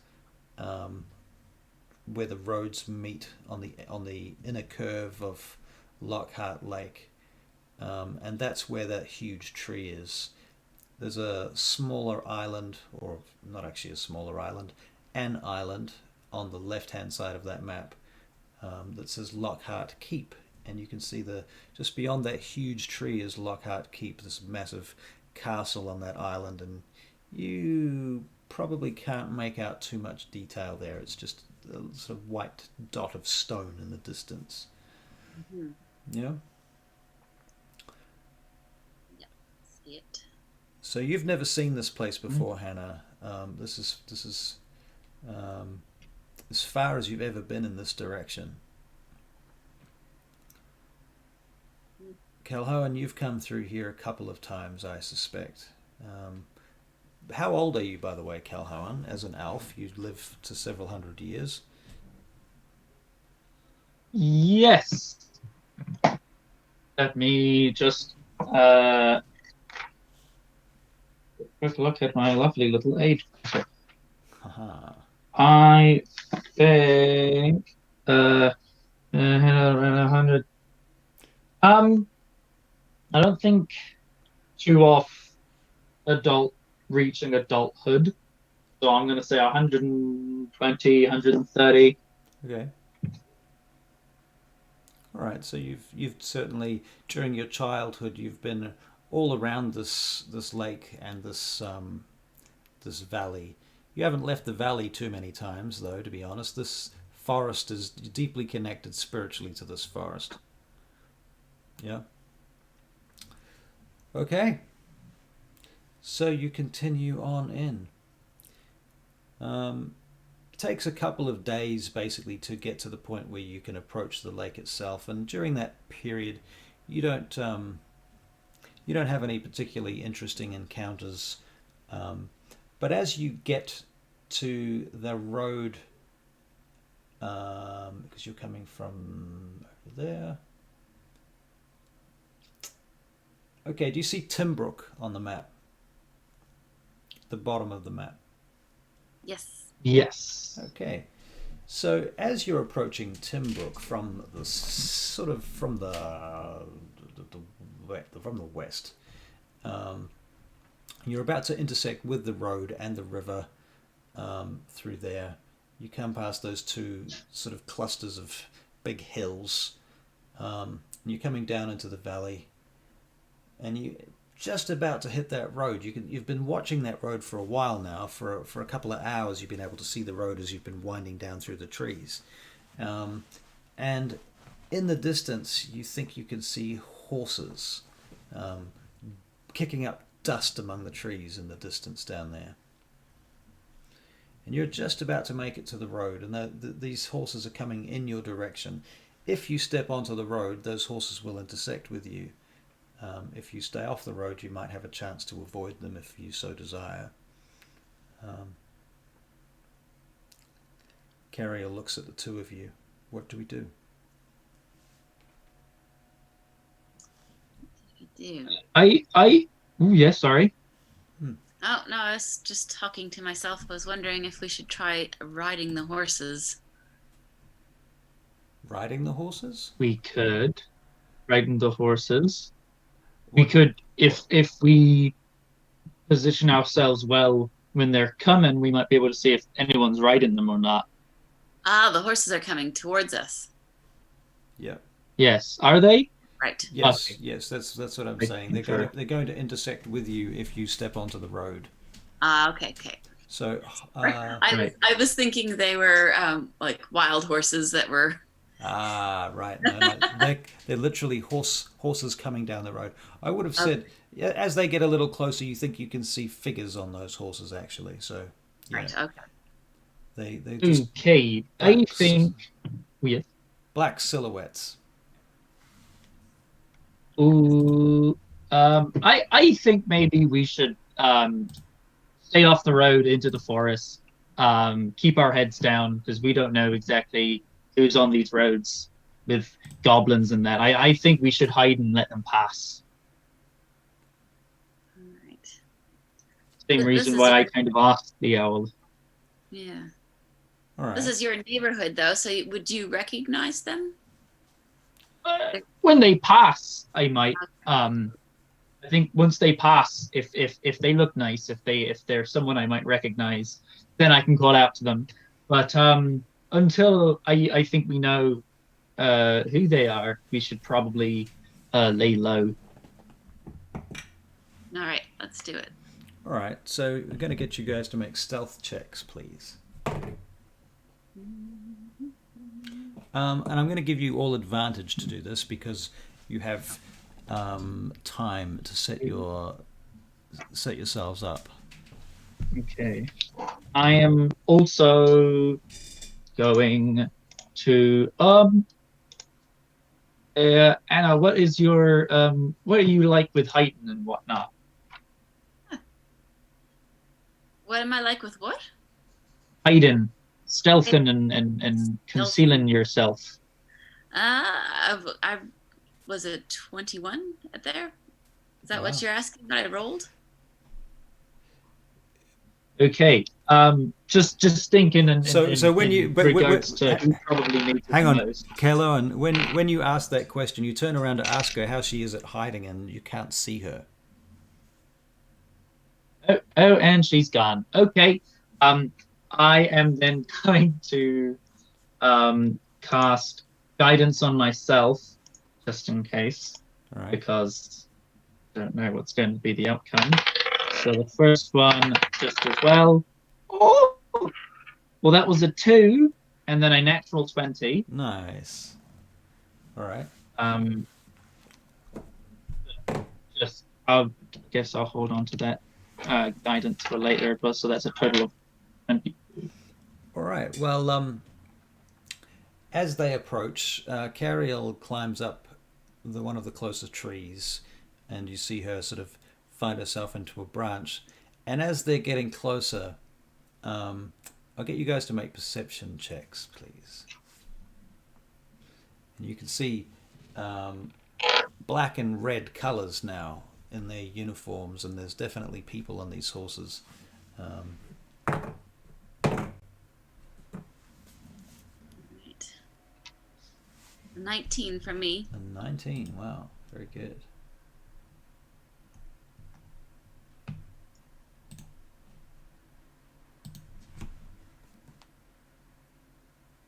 where the roads meet on the inner curve of Lockhart Lake, and that's where that huge tree is. There's a smaller island, or not actually a smaller island, an island on the left-hand side of that map, that says Lockhart Keep, and you can see just beyond that huge tree is Lockhart Keep, this massive castle on that island, and you probably can't make out too much detail there. It's just a sort of white dot of stone in the distance. Mm-hmm. Yeah. Yeah, see it. So you've never seen this place before, Hannah. This is as far as you've ever been in this direction. Calhoun, you've come through here a couple of times, I suspect. How old are you, by the way, Calhoun? As an elf, you live to several hundred years. Yes. Let me just quick look at my lovely little age. Haha. I think 100. I don't think too off reaching adulthood. So I'm going to say 120, 130. Okay. All right. So you've certainly during your childhood you've been all around this lake and this valley. You haven't left the valley too many times, though, to be honest. This forest is deeply connected spiritually to this forest. Yeah. Okay. So you continue on in. It takes a couple of days, basically, to get to the point where you can approach the lake itself, and during that period, you don't have any particularly interesting encounters. But as you get to the road, because you're coming from over there, Okay, do you see Timbrook on the map? The bottom of the map. Yes. Yes. Okay. So as you're approaching Timbrook from the from the west, you're about to intersect with the road and the river through there. You come past those two sort of clusters of big hills. You're coming down into the valley, and you just about to hit that road. You've been watching that road for a while now. For a couple of hours, you've been able to see the road as you've been winding down through the trees, and in the distance, you think you can see horses kicking up dust among the trees in the distance down there. And you're just about to make it to the road, and these horses are coming in your direction. If you step onto the road, those horses will intersect with you. If you stay off the road, you might have a chance to avoid them if you so desire. Carrier looks at the two of you. What do we do? Do. Oh, yes, sorry. Oh, no, I was just talking to myself. I was wondering if we should try riding the horses. Riding the horses? We could riding the horses. We could, if we position ourselves well when they're coming, we might be able to see if anyone's riding them or not. Ah, the horses are coming towards us. Yeah. Yes. Are they? Right. Yes, Okay. yes, that's what I'm I saying. think They're going to intersect with you if you step onto the road. Ah, okay. So Right. I was thinking they were like wild horses that were. right. No, they're literally horses coming down the road. I would have said as they get a little closer, you think you can see figures on those horses actually. So yeah, Right. Okay. they just Okay. I think. Yes. black silhouettes. Ooh. I think maybe we should stay off the road into the forest. Keep our heads down because we don't know exactly who's on these roads with goblins and that. I think we should hide and let them pass. All right. Same This reason is why I your- kind of asked the owl. Yeah. All right. This is your neighborhood, though. So would you recognize them? When they pass, I might. I think once they pass, if they look nice, if they're someone I might recognize, then I can call out to them. But until I think we know who they are, we should probably lay low. All right. Let's do it. All right. So we're going to get you guys to make stealth checks, please. And I'm going to give you all advantage to do this because you have time to set yourselves up. Okay. I am also going to Anna, what is your what are you like with heighten and whatnot? What am I like with what? Hiding, stealthing and concealing yourself. I was it 21 at there? Is that Wow. what you're asking that I rolled? Okay. Just thinking and So when you regards to who probably needs it hang the on, most. Kello, when you ask that question, you turn around to ask her how she is at hiding, and you can't see her. Oh, and she's gone. Okay. I am then going to cast guidance on myself, just in case, All right. because I don't know what's going to be the outcome. So the first one, just as well. Oh, well, that was a 2, and then a natural 20. Nice. All right. I guess I'll hold on to that guidance for later. But so that's a total of 20. All right. Well, as they approach, Cariel climbs up one of the closest trees, and you see her sort of find herself into a branch. And as they're getting closer, I'll get you guys to make perception checks, please. And you can see black and red colors now in their uniforms, and there's definitely people on these horses. Right. 19 from me. A 19, wow, very good.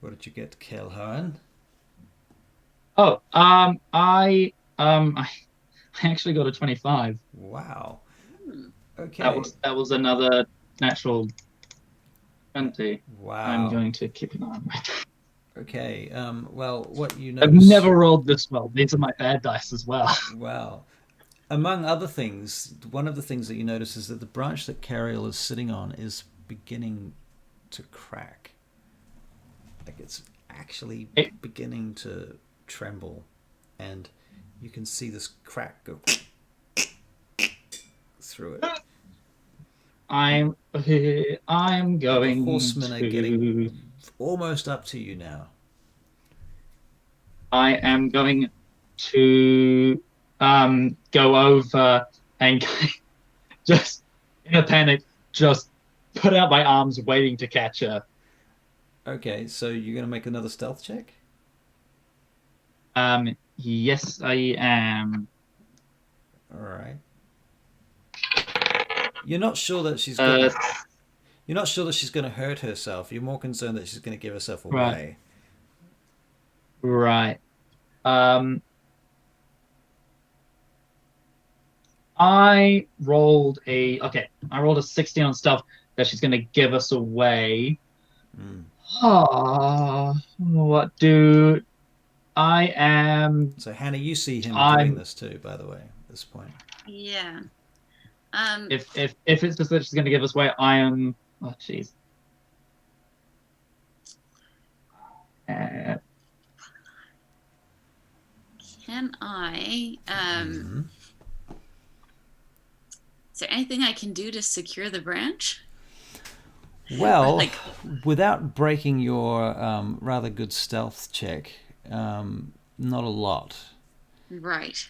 What did you get, Kelhoan? Oh, I actually got a 25. Wow. Okay. That was another natural 20. Wow. I'm going to keep an eye on that. Okay. Well, what you I've notice... never rolled this well. These are my bad dice as well. Wow. Among other things, one of the things that you notice is that the branch that Cariel is sitting on is beginning to crack. Like it's actually beginning to tremble, and you can see this crack go through it. I'm going The horsemen to... are getting almost up to you now. I am going to go over and just in a panic, just put out my arms waiting to catch her. Okay, so you're going to make another stealth check? Yes, I am. All right. You're not sure that she's going to... You're not sure that she's going to hurt herself. You're more concerned that she's going to give herself away. Right. I rolled a 60 on stealth that she's going to give us away. What do I am? So Hannah, you see him doing this too, by the way, at this point. Yeah. If it's just that she's going to give us away, I am. Oh, jeez. Can I? Is there anything I can do to secure the branch? Well, without breaking your rather good stealth check, not a lot. Right.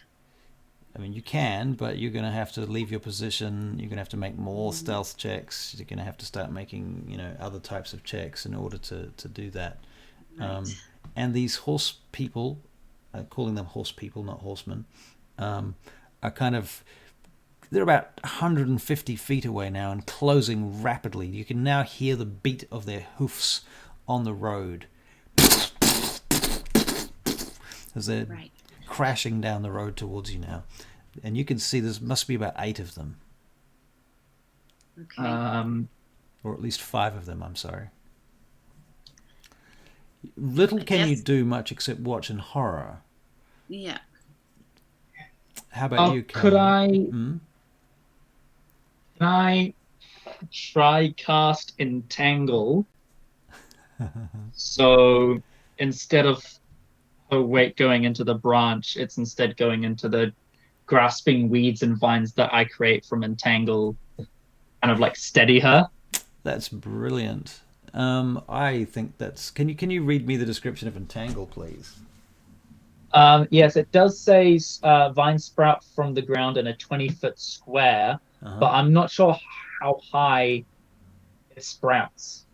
I mean, you can, but you're going to have to leave your position. You're going to have to make more stealth checks. You're going to have to start making, other types of checks in order to do that. Right. And these horse people, calling them horse people, not horsemen, are kind of... They're about 150 feet away now and closing rapidly. You can now hear the beat of their hoofs on the road as they're crashing down the road towards you now. And you can see there must be about 8 of them. Okay. Or at least 5 of them, I'm sorry. Little can you do much except watch in horror. Yeah. How about you, Could I... Hmm? Can I try cast Entangle? So instead of her weight going into the branch, it's instead going into the grasping weeds and vines that I create from Entangle, kind of like steady her. That's brilliant. I think that's... Can you read me the description of Entangle, please? Yes, it does say vines sprout from the ground in a 20-foot square, but I'm not sure how high it sprouts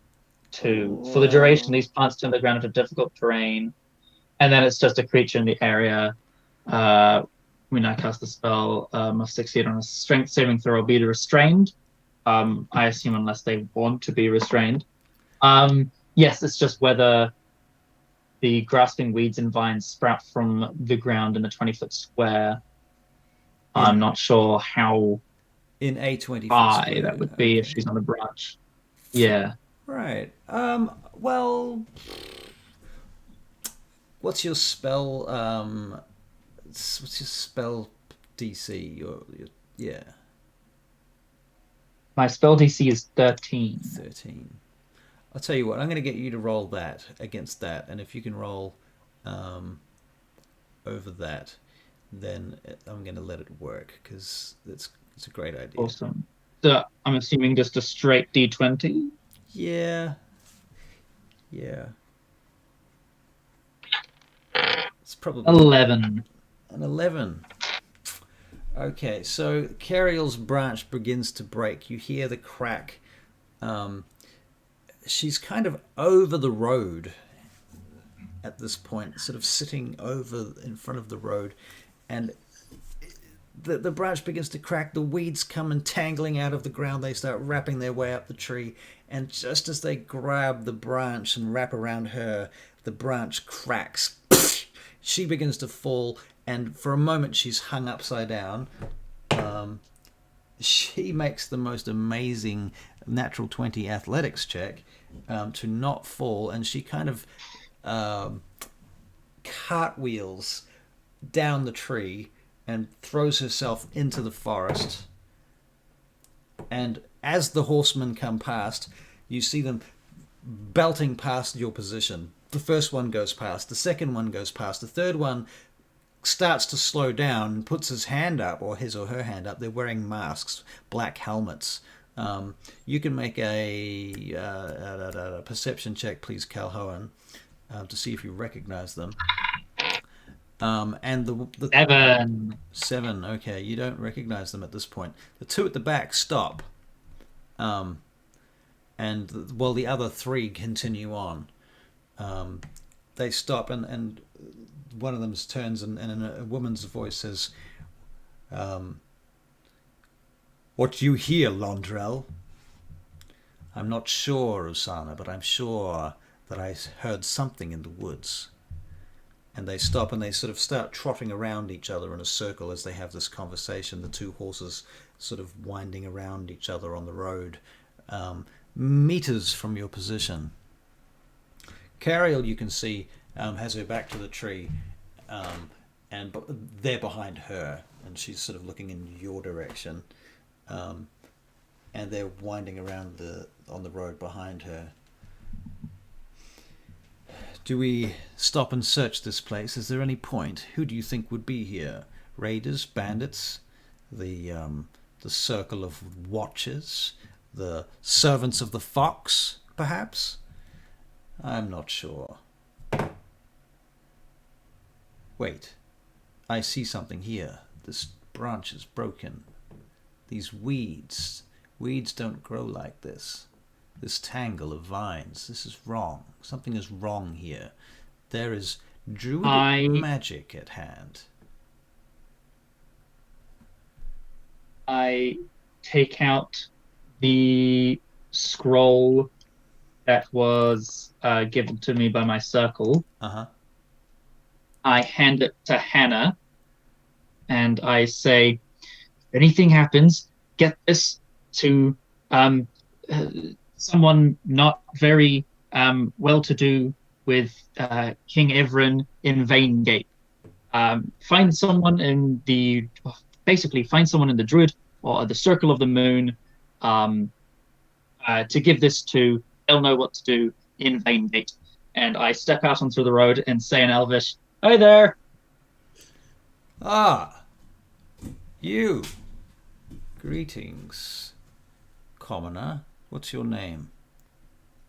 to. For the duration, these plants turn the ground into difficult terrain, and then it's just a creature in the area. When I cast the spell, must succeed on a strength saving throw or be restrained. I assume unless they want to be restrained. Yes, it's just whether the grasping weeds and vines sprout from the ground in a 20-foot square. I'm not sure how in a 20-foot high square. that would be if she's on a branch. Yeah. Right. Well, what's your spell? What's your spell DC? Your yeah. My spell DC is 13. 13. I'll tell you what. I'm going to get you to roll that against that, and if you can roll over that, then I'm going to let it work because it's a great idea. Awesome. So I'm assuming just a straight D20. Yeah. Yeah. It's probably 11. An 11. Okay, so Cariel's branch begins to break. You hear the crack. She's kind of over the road at this point, sort of sitting over in front of the road, and the branch begins to crack. The weeds come entangling out of the ground. They start wrapping their way up the tree, and just as they grab the branch and wrap around her, the branch cracks. She begins to fall, and for a moment she's hung upside down. She makes the most amazing natural 20 athletics check to not fall, and she kind of cartwheels down the tree and throws herself into the forest. And as the horsemen come past, you see them belting past your position. The first one goes past, the second one goes past, the third one starts to slow down and puts his hand up, or his or her hand up. They're wearing masks, black helmets. You can make a perception check, please, Calhoun, to see if you recognize them. And the 7. Okay, you don't recognize them at this point. The two at the back stop, and while the other 3 continue on. They stop, and one of them turns and in a woman's voice says, "What do you hear, Londrel?" "I'm not sure, Usana, but I'm sure that I heard something in the woods." And they stop and they sort of start trotting around each other in a circle as they have this conversation, the 2 horses sort of winding around each other on the road, meters from your position. Cariel, you can see, has her back to the tree, and they're behind her, and she's sort of looking in your direction, and they're winding around on the road behind her. Do we stop and search this place? Is there any point? Who do you think would be here? Raiders, bandits, the circle of watchers, the servants of the fox, perhaps? I'm not sure. Wait, I see something here. This branch is broken. These weeds don't grow like this. This tangle of vines, this is wrong. Something is wrong here. There is druidic magic at hand. I take out the scroll that was given to me by my circle. I hand it to Hannah, and I say, if anything happens, get this to someone not very well-to-do with King Evren in Vaingate. Find someone in the Druid or the Circle of the Moon to give this to. They'll know what to do in Vaingate. And I step out onto the road and say in Elvish, "Hi there." Ah, you. Greetings, commoner. What's your name?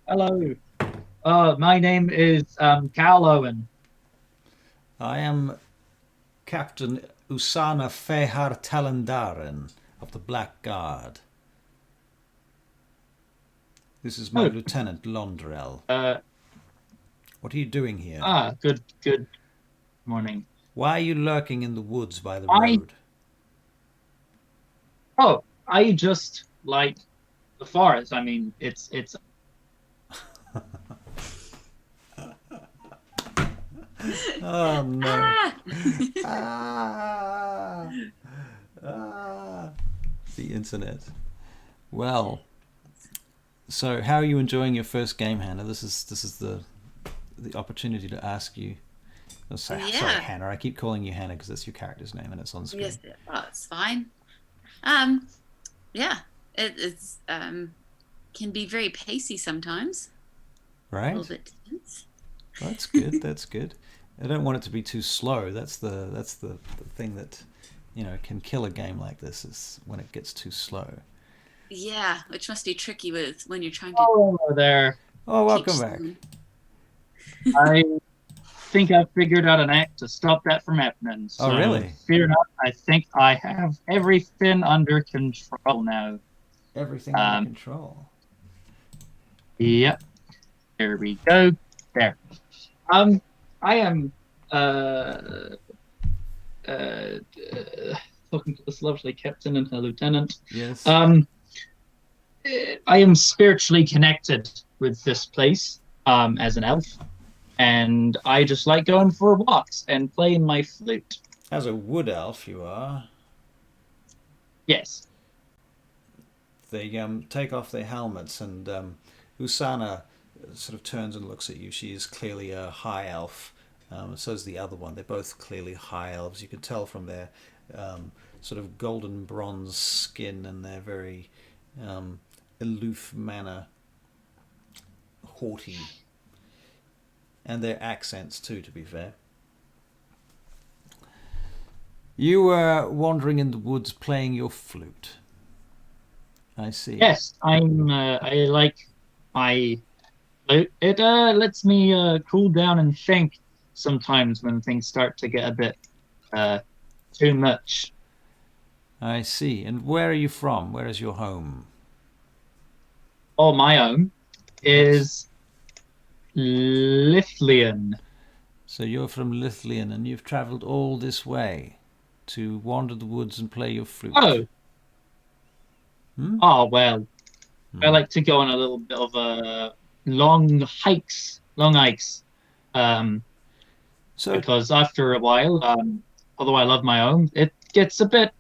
Hello. My name is Cal Owen. I am Captain Usana Fehar Talandaren of the Black Guard. This is my Lieutenant Londrel. What are you doing here? Good morning. Why are you lurking in the woods by the road? I just like the forest. I mean, it's Oh no. The internet. Well, so how are you enjoying your first game, Hannah? This is the opportunity to ask you. Sorry, Hannah. I keep calling you Hannah because that's your character's name and it's on screen. Yes, it's fine. Yeah, it's can be very pacey sometimes. Right. A little bit tense. Well, that's good. That's good. I don't want it to be too slow. That's the thing that, can kill a game like this, is when it gets too slow. Yeah, which must be tricky when you're trying to. Oh, there. Oh, welcome back. think I've figured out an act to stop that from happening. So Oh, really? fear not. I think I have everything under control now. Everything under control. Yep. There we go. There. I am talking to this lovely captain and her lieutenant. Yes. I am spiritually connected with this place as an elf, and I just like going for walks and playing my flute. As a wood elf, you are. Yes. They take off their helmets, and Usana sort of turns and looks at you. She is clearly a high elf. So is the other one. They're both clearly high elves. You can tell from their sort of golden bronze skin and their very aloof manner, haughty, and their accents too, to be fair. You were wandering in the woods playing your flute. I see. Yes, I'm. I like my flute. It lets me cool down and think sometimes when things start to get a bit too much. I see. And where are you from? Where is your home? Oh, my own is Lithian. So you're from Lithian, and you've travelled all this way to wander the woods and play your flute. Oh. Hmm? Oh, well. I like to go on a little bit of long hikes. Because after a while, although I love my own, it gets a bit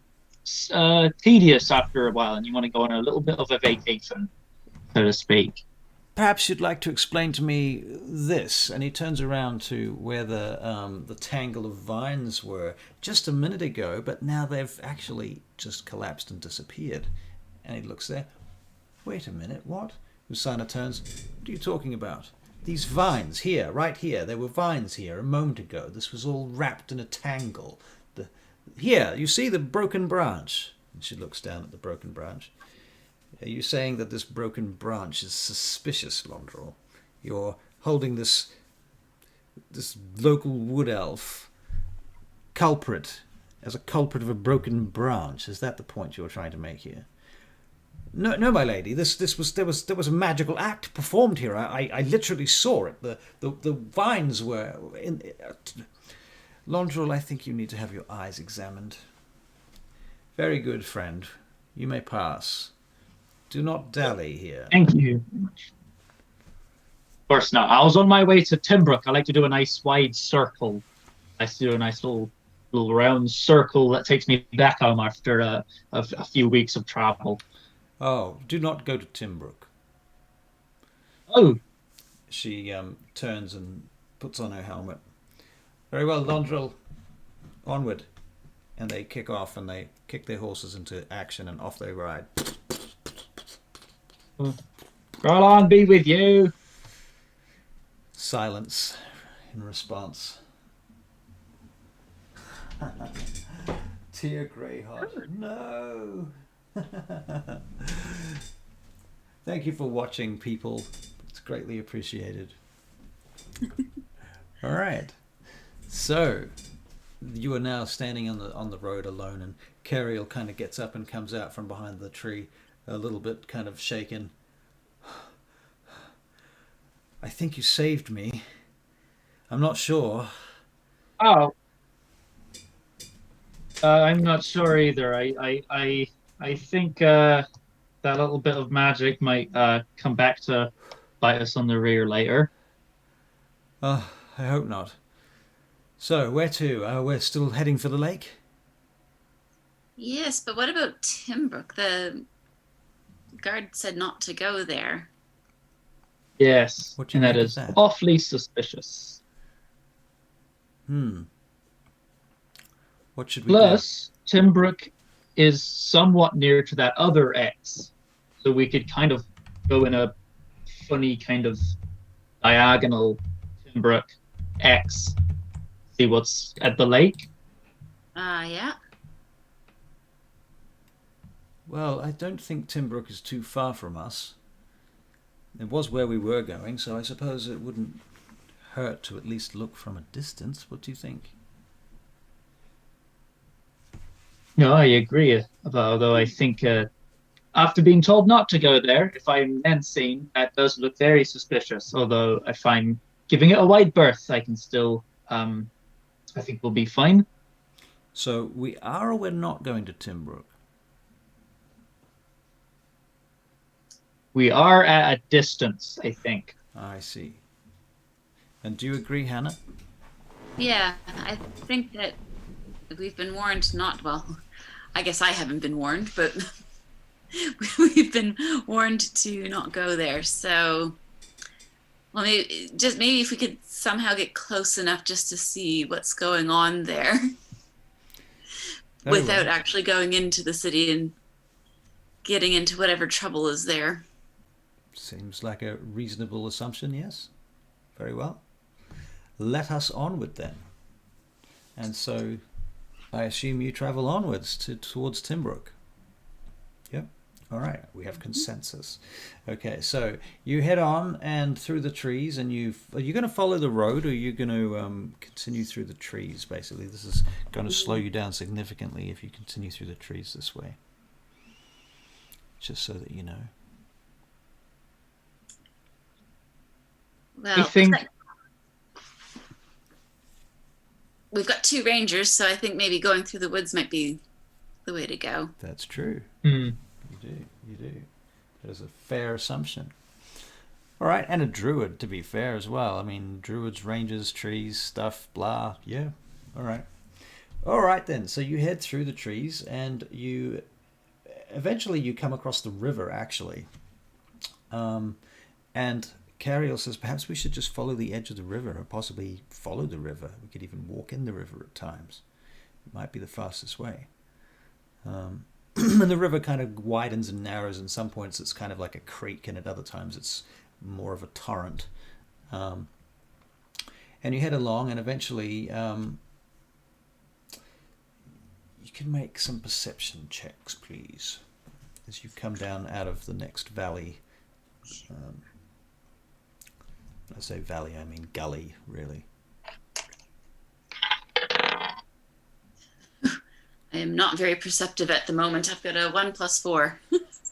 tedious after a while, and you want to go on a little bit of a vacation, so to speak. Perhaps you'd like to explain to me this. And he turns around to where the tangle of vines were just a minute ago, but now they've actually just collapsed and disappeared. And he looks there. Wait a minute, what? Usana turns. What are you talking about? These vines here, right here. There were vines here a moment ago. This was all wrapped in a tangle. Here, you see the broken branch? And she looks down at the broken branch. Are you saying that this broken branch is suspicious, Londrel? You're holding this local wood elf culprit as a culprit of a broken branch. Is that the point you're trying to make here? No, my lady. There was a magical act performed here. I literally saw it. The vines were in. Londrel, I think you need to have your eyes examined. Very good, friend. You may pass. Do not dally here. Thank you. Of course not. I was on my way to Timbrook. I like to do a nice wide circle. I like to do a nice little round circle that takes me back home after a few weeks of travel. Oh, do not go to Timbrook. Oh. She turns and puts on her helmet. Very well, Londrel. Onward. And they kick off and they kick their horses into action and off they ride. Roll on, be with you. Silence in response. Tear Greyheart. No. Thank you for watching, people. It's greatly appreciated. All right. So you are now standing on the road alone, and Cariel kind of gets up and comes out from behind the tree, a little bit kind of shaken. I think you saved me. I'm not sure. Oh. I'm not sure either. I think that little bit of magic might come back to bite us on the rear later. I hope not. So, where to? We're still heading for the lake? Yes, but what about Timbrook? The guard said not to go there. Yes, What do you and that make of is that? awfully suspicious. What should we do? Plus, Timbrook is somewhat near to that other X, so we could kind of go in a funny kind of diagonal Timbrook X, see what's at the lake. Yeah. Well, I don't think Timbrook is too far from us. It was where we were going, so I suppose it wouldn't hurt to at least look from a distance. What do you think? No, I agree. Although I think after being told not to go there, if I'm then seen, that does look very suspicious. Although if I'm giving it a wide berth, I can still, I think we'll be fine. So we are or we're not going to Timbrook? We are at a distance, I think. I see. And do you agree, Hannah? Yeah, I think that we've been warned not, well, I guess I haven't been warned, but we've been warned to not go there. So, well, maybe if we could somehow get close enough just to see what's going on there without actually going into the city and getting into whatever trouble is there. Seems like a reasonable assumption, yes. Very well. Let us onward then. And so I assume you travel onwards towards Timbrook. Yep. All right. We have consensus. Okay, so you head on and through the trees, and are you going to follow the road, or are you going to continue through the trees, basically? This is going to slow you down significantly if you continue through the trees this way. Just so that you know. Well, I think we've got 2 rangers, so I think maybe going through the woods might be the way to go. That's true. Hmm. You do. That is a fair assumption. All right, and a druid, to be fair, as well. I mean, druids, rangers, trees, stuff, blah. Yeah. All right. All right, then. So you head through the trees, and eventually you come across the river, actually. And Cariel says, perhaps we should just follow the edge of the river, or possibly follow the river. We could even walk in the river at times. It might be the fastest way. And the river kind of widens and narrows. In some points it's kind of like a creek, and at other times it's more of a torrent. And you head along, and eventually you can make some perception checks, please, as you come down out of the next valley. When I say valley, I mean gully, really. I am not very perceptive at the moment. I've got a 1 + 4.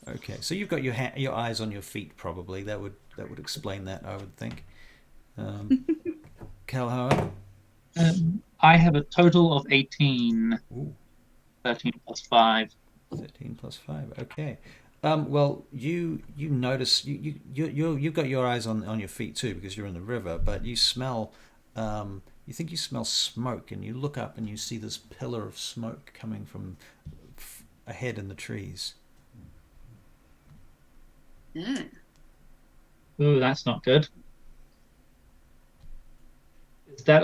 Okay, so you've got your eyes on your feet, probably. That would explain that, I would think. Calhoun? I have a total of 18. Ooh. 13 + 5. 13 + 5. Okay. Well, you notice you've got your eyes on your feet too, because you're in the river. But you smell, you think you smell smoke, and you look up and you see this pillar of smoke coming from ahead in the trees. Yeah. Ooh, that's not good. Is that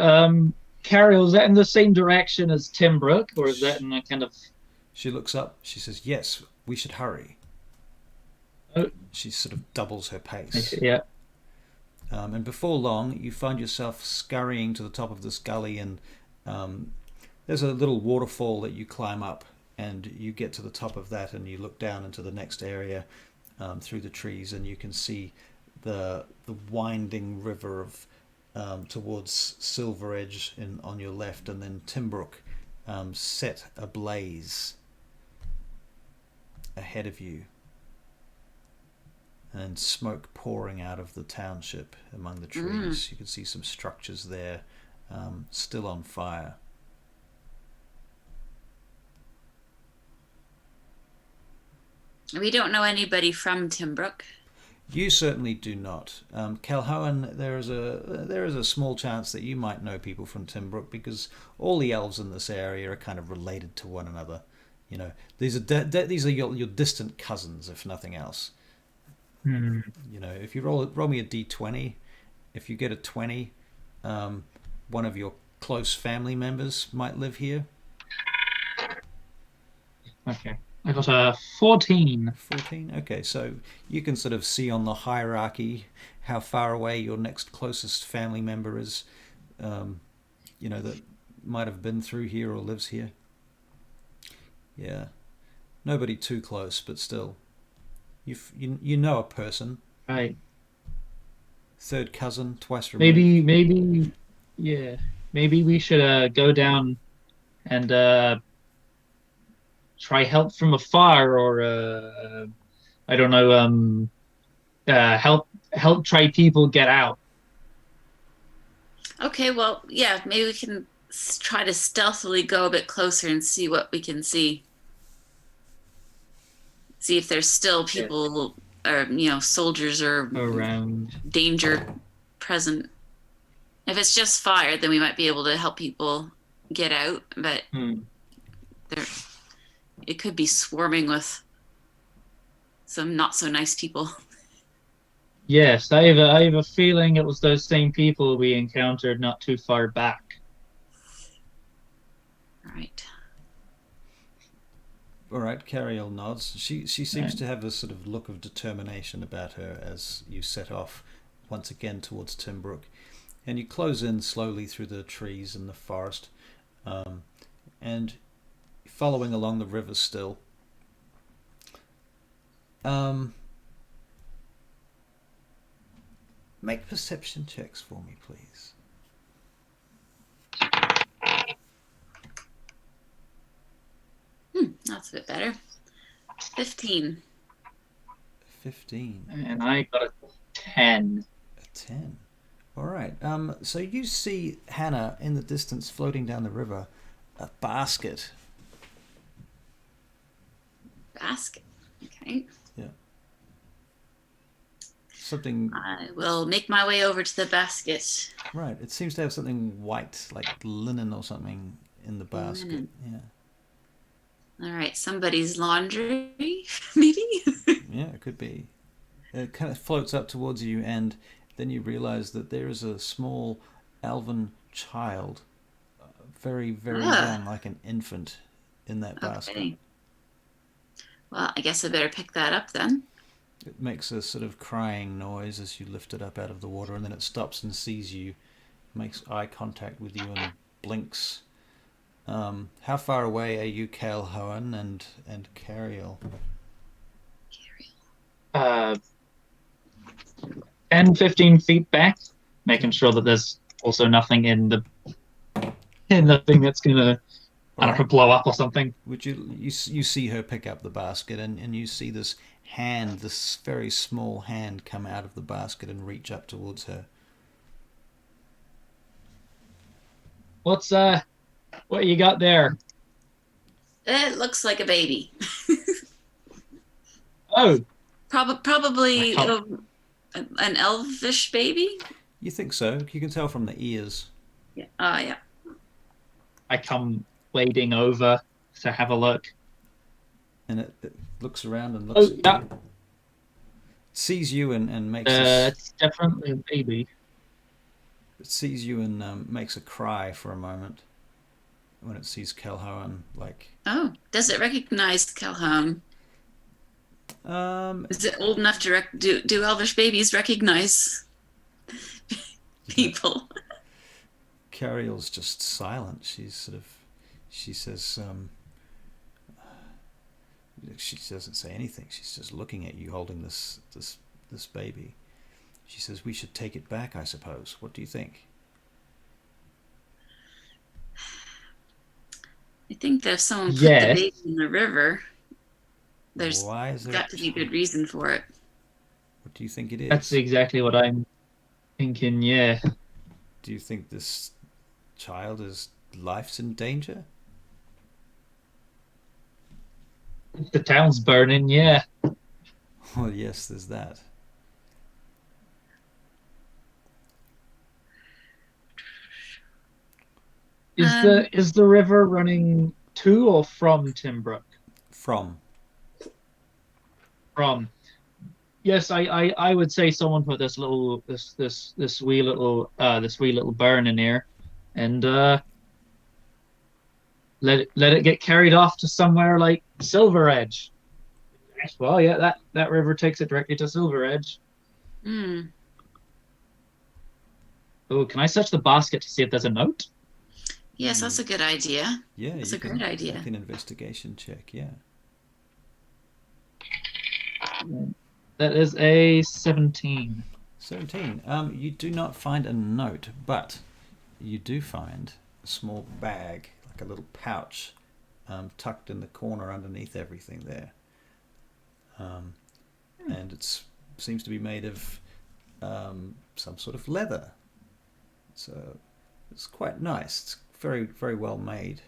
Cariel? Is that in the same direction as Timbrook, or is that in a kind of? She looks up. She says, "Yes, we should hurry." Oh. She sort of doubles her pace. Yeah. And before long, you find yourself scurrying to the top of this gully, and there's a little waterfall that you climb up, and you get to the top of that, and you look down into the next area through the trees, and you can see the winding river of towards Silver Edge on your left, and then Timbrook set ablaze ahead of you, and smoke pouring out of the township among the trees. You can see some structures there still on fire. We don't know anybody from Timbrook. You certainly do not. Calhoun, there is a small chance that you might know people from Timbrook, because all the elves in this area are kind of related to one another. You know, these are your distant cousins, if nothing else. Hmm. You know, if you roll me a d20, if you get a 20, one of your close family members might live here. Okay. I got a 14. 14? Okay, so you can sort of see on the hierarchy how far away your next closest family member is, you know, that might have been through here or lives here. Yeah. Nobody too close, but still. You know a person. Right. third cousin, twice removed. Maybe we should go down and try help from afar, or I don't know, help try people get out. Okay, well, yeah, maybe we can try to stealthily go a bit closer and see what we can see. See if there's still people or, soldiers or Around. danger present. If it's just fire, then we might be able to help people get out, but it could be swarming with some not so nice people. Yes, I have a feeling it was those same people we encountered not too far back. All right, Cariel nods. She seems to have a sort of look of determination about her as you set off once again towards Timbrook. And you close in slowly through the trees and the forest, and following along the river still. Make perception checks for me, please. That's a bit better. 15. 15. And I got a 10. A 10. All right. So you see Hannah in the distance floating down the river, a basket. Basket. Okay. Yeah. Something. I will make my way over to the basket. Right. It seems to have something white, like linen or something, in the basket. Linen. Yeah. All right. Somebody's laundry, maybe? Yeah, it could be. It kind of floats up towards you, and then you realize that there is a small elven child, very, very young, like an infant, in that basket. Okay. Well, I guess I better pick that up then. It makes a sort of crying noise as you lift it up out of the water, and then it stops and sees you, makes eye contact with you, and blinks. How far away are you, Calhoun and Cariel? 10, 15 feet back, making sure that there's also nothing in the thing that's gonna blow up or something. Would you see her pick up the basket, and you see this hand, this very small hand, come out of the basket and reach up towards her. What you got there? It looks like a baby. Oh. Probably an elvish baby? You think so? You can tell from the ears. Yeah. Yeah. I come wading over to have a look. And it looks around and looks at you. It sees you and makes it's definitely a baby. It sees you and makes a cry for a moment when it sees Calhoun. Oh, does it recognize Calhoun? Is it old enough to do elvish babies recognize people? Cariel's just silent. She says, she doesn't say anything. She's just looking at you holding this baby. She says, we should take it back, I suppose. What do you think? I think that if someone put the baby in the river, there's got to be a good reason for it. What do you think it is? That's exactly what I'm thinking, yeah. Do you think this child's life's in danger? The town's burning, yeah. Well, yes, there's that. Is the river running to or from Timbrook? From. Yes, I would say someone put this wee little burn in here, and let it get carried off to somewhere like Silver Edge. Well, yeah, that river takes it directly to Silver Edge. Oh, can I search the basket to see if there's a note? Yes, that's a good idea. Yeah, that's a great idea. Make an investigation check, yeah. That is a 17. 17. You do not find a note, but you do find a small bag, like a little pouch, tucked in the corner underneath everything there. And it seems to be made of some sort of leather. So it's quite nice. It's very, very well made.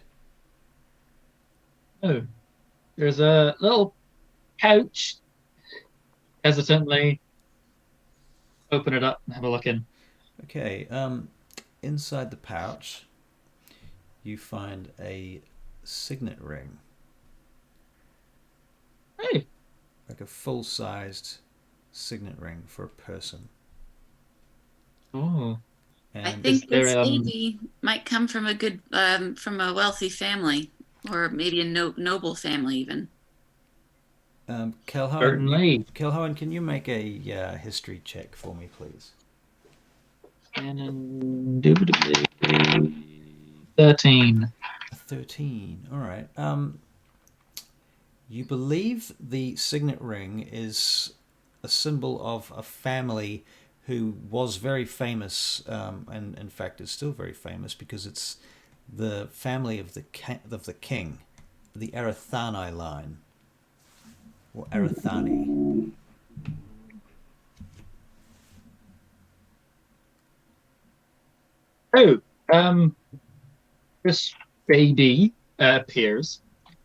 Oh, there's a little pouch. Hesitantly open it up and have a look in. Okay, inside the pouch, you find a signet ring. Hey, Like a full-sized signet ring for a person. oh, I And think there, this baby might come from a good, from a wealthy family, or maybe a noble family even. certainly. Kelhoen, can you make a history check for me, please? And 13. A 13. All right. You believe the signet ring is a symbol of a family who was very famous, and in fact is still very famous because it's the family of the king, the Arathani line, or Arathani. Oh, this baby appears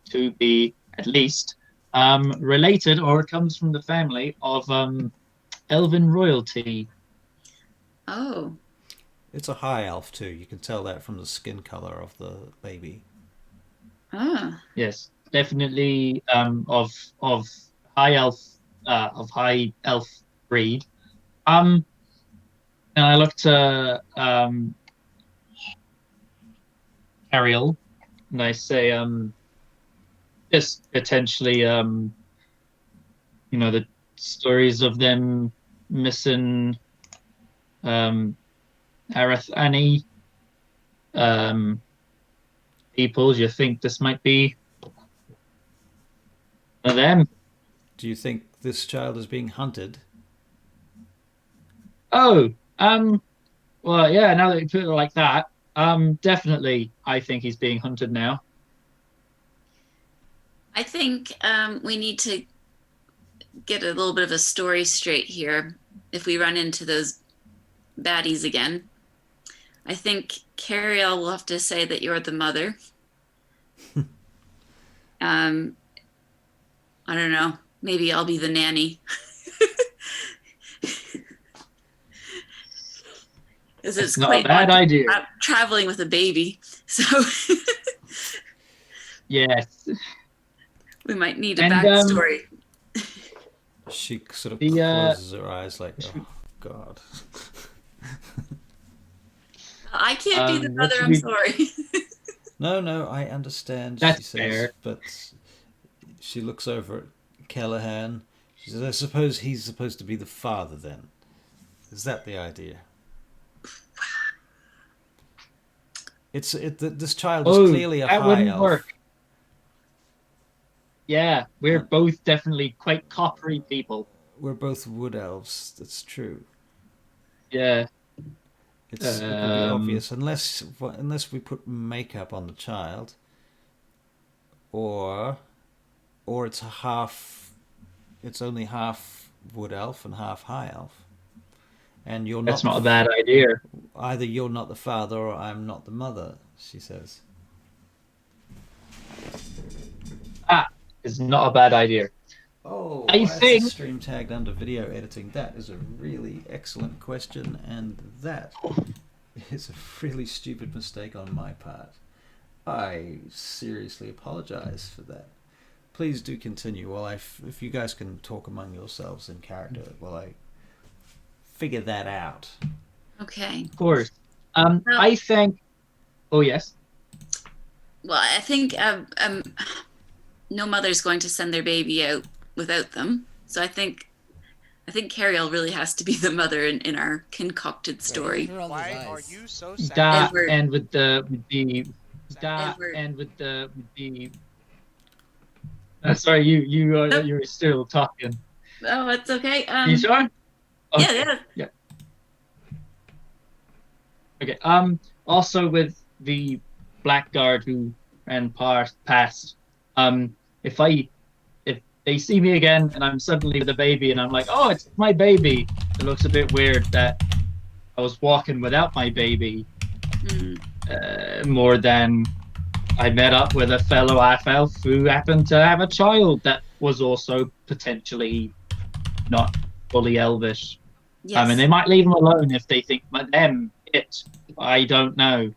to be at least related or comes from the family of elven royalty. Oh, It's a high elf too. You can tell that from the skin color of the baby. ah, Yes, definitely of high elf of high elf breed. And I looked to Ariel and I say this potentially the stories of them missing Arathani people. Do you think this might be one of them? Do you think this child is being hunted? Oh, well, yeah. Now that you put it like that, definitely, I think he's being hunted now. I think we need to get a little bit of a story straight here if we run into those baddies again. I think Cariel will have to say that you're the mother. I don't know. Maybe I'll be the nanny. Because It's it's not a quite bad odd idea. traveling with a baby. So Yes. we might need a And backstory. She sort of The closes her eyes like, oh, God. I can't be the what mother, should I'm we? sorry. No, I understand, That's she says, fair. but she looks over at Callahan. She says, I suppose he's supposed to be the father then. Is that the idea? This child is Oh, clearly a that high wouldn't elf. work. Yeah, we're both definitely quite coppery people. We're both wood elves, that's true. Yeah. It would be obvious unless we put makeup on the child, or it's only half wood elf and half high elf, and you're That's not not a bad idea. either. You're not the father, or I'm not the mother. She says. It's not a bad idea. Oh, I why is the think stream tagged under video editing? That is a really excellent question, and that is a really stupid mistake on my part. I seriously apologize for that. Please do continue while if you guys can talk among yourselves in character while I figure that out. Okay. of course. Well, I think oh yes. well, I think no mother's going to send their baby out without them. So I think Cariel really has to be the mother in our concocted story. Why are you so sad? That Edward. and with the Edward. and with the sorry, you Nope. you're still talking. Oh, it's okay. You sure? Yeah, Okay. yeah. Yeah. Okay. Also with the blackguard who ran past, if they see me again and I'm suddenly with a baby and I'm like, oh, it's my baby, it looks a bit weird that I was walking without my baby. More than I met up with a fellow half elf who happened to have a child that was also potentially not fully elvish. Yes. And they might leave them alone if they think them it. I don't know.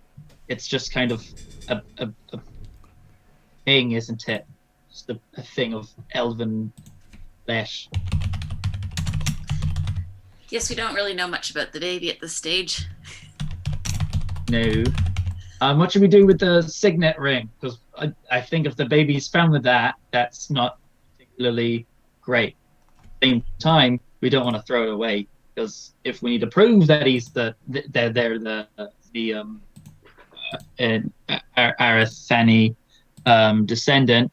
It's just kind of a thing, isn't it? Just a thing of elven flesh. Yes, we don't really know much about the baby at this stage. No. What should we do with the signet ring? Because I think if the baby's found with that, that's not particularly great. At the same time, we don't want to throw it away because if we need to prove that he's the Arathani descendant,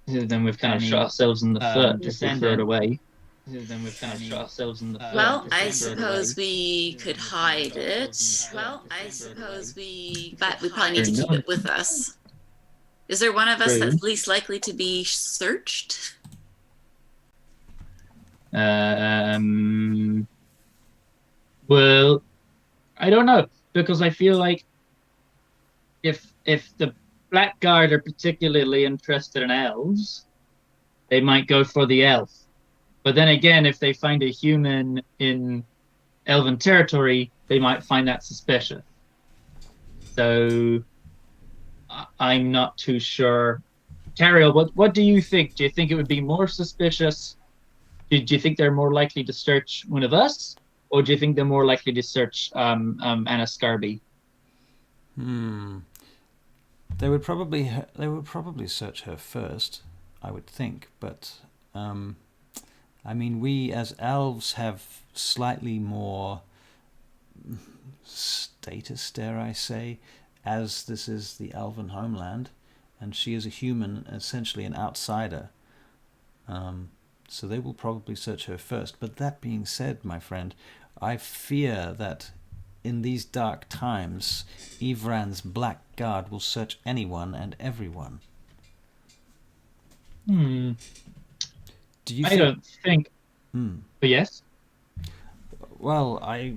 then we've kind of shot ourselves in the foot if we throw it away. Then we've kind of shot ourselves in the foot. Well, I suppose we could hide it. But we probably need to keep it with us. Is there one of us that's least likely to be searched? Well, I don't know, because I feel like if the Blackguard are particularly interested in elves, they might go for the elf. But then again, if they find a human in elven territory, they might find that suspicious. So I'm not too sure. Cariel, what do you think? Do you think it would be more suspicious? Do you think they're more likely to search one of us, or do you think they're more likely to search Anna Scarby? They would probably search her first, I would think. But I mean, we as elves have slightly more status, dare I say, as this is the elven homeland, and she is a human, essentially an outsider. So they will probably search her first. But that being said, my friend, I fear that in these dark times, Ivran's Black Guard will search anyone and everyone. Do you I don't think. But yes. Well, I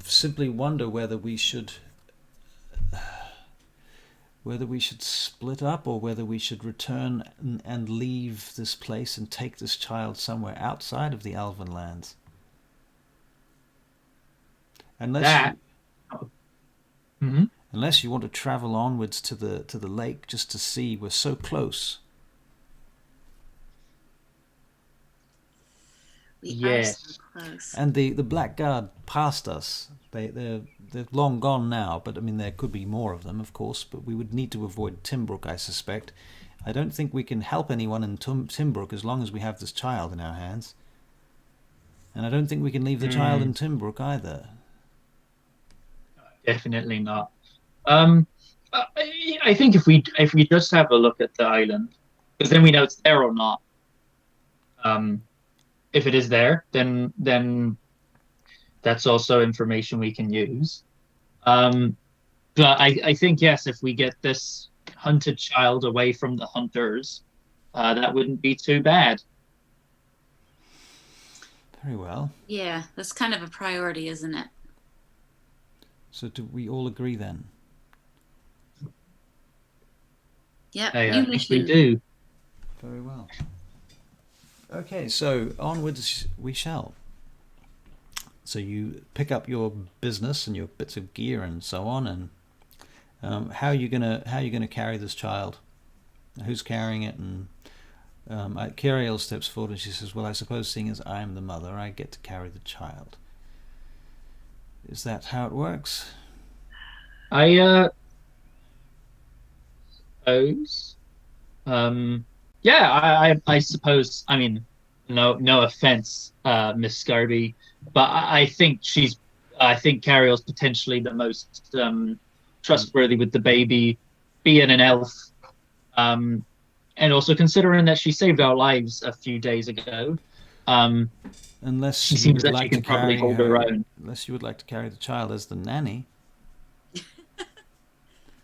simply wonder whether we should split up, or whether we should return and leave this place and take this child somewhere outside of the Elven lands. Unless you want to travel onwards to the lake just to see. We're so close. Yes. Close. And the Blackguard passed us. They're long gone now, but I mean there could be more of them, of course. But we would need to avoid Timbrook, I suspect. I don't think we can help anyone in Timbrook as long as we have this child in our hands. And I don't think we can leave the child in Timbrook either. Definitely not. I think if we just have a look at the island, because then we know it's there or not. If it is there, then that's also information we can use. But I think yes, if we get this hunted child away from the hunters, that wouldn't be too bad. Very well. Yeah, that's kind of a priority, isn't it? So do we all agree then? Yep. I think we do. Very well. Okay, so onwards we shall. So you pick up your business and your bits of gear and so on, and how are you gonna carry this child? Who's carrying it? And Cariel steps forward and she says, "Well, I suppose seeing as I am the mother, I get to carry the child." Is that how it works? I suppose. Yeah, I suppose. I mean, no offense, Miss Scarby, but I think Cariel's potentially the most trustworthy with the baby, being an elf, and also considering that she saved our lives a few days ago. Unless she you seems would that like she can to probably carry hold her own. Unless you would like to carry the child as the nanny.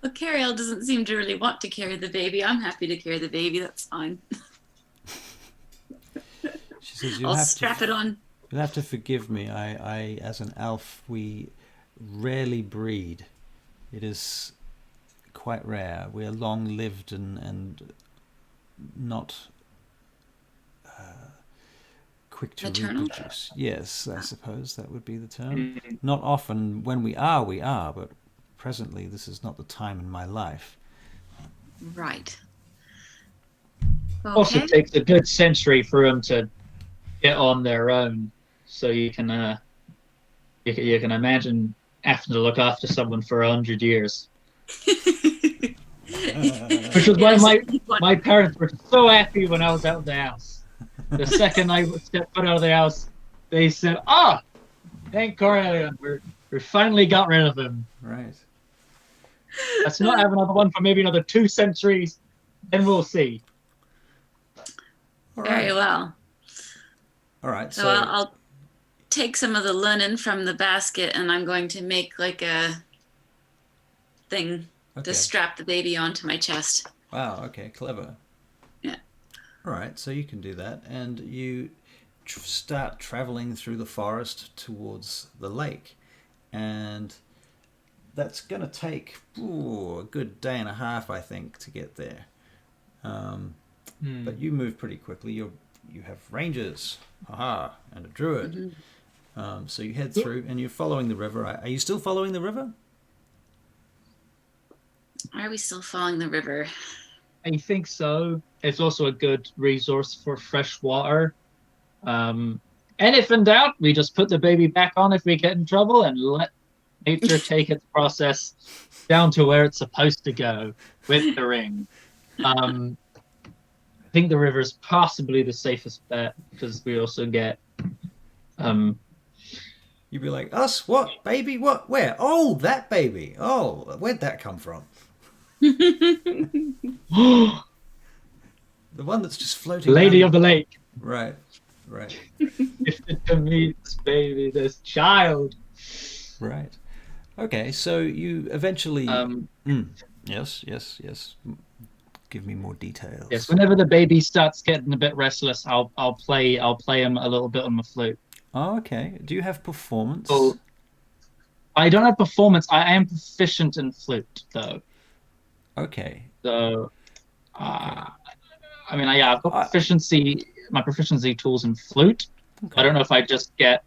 Well, Carol doesn't seem to really want to carry the baby. I'm happy to carry the baby. That's fine. She says, I'll strap it on. You'll have to forgive me. I, as an elf, we rarely breed. It is quite rare. We are long-lived and not quick to Maternal? reproduce. Yes, I suppose that would be the term. Not often. When we are, but presently this is not the time in my life. Right. Also, Okay. it takes a good century for them to get on their own. So you can imagine having to look after someone for 100 years. Which was why my parents were so happy when I was out of the house. The second I stepped foot out of the house, they said, "Ah, thank Corellian, we finally got rid of him. Right. Let's not have another one for maybe another 2 centuries, then we'll see." All Very right. well. All right. So I'll take some of the linen from the basket and I'm going to make like a thing to strap the baby onto my chest. Wow. Okay. Clever. Yeah. All right. So you can do that, and you start traveling through the forest towards the lake, and that's going to take a good day and a half, I think, to get there. But you move pretty quickly. You have rangers, and a druid. So you head through, and you're following the river. Are you still following the river? Are we still following the river? I think so. It's also a good resource for fresh water. And if in doubt, we just put the baby back on if we get in trouble and let nature take its process down to where it's supposed to go with the ring. I think the river is possibly the safest bet because we also get. You'd be like, us? What? Baby? What? Where? Oh, that baby. Oh, where'd that come from? The one that's just floating Lady down. of the Lake. Right. Right. Gifted to me, this baby, this child. Right. Okay, so you eventually... Yes. Give me more details. Yes, whenever the baby starts getting a bit restless, I'll play him a little bit on the flute. Oh, okay. Do you have performance? So, I don't have performance. I am proficient in flute, though. Okay. So, I mean, I've got proficiency. My proficiency tools in flute. Okay. I don't know if I just get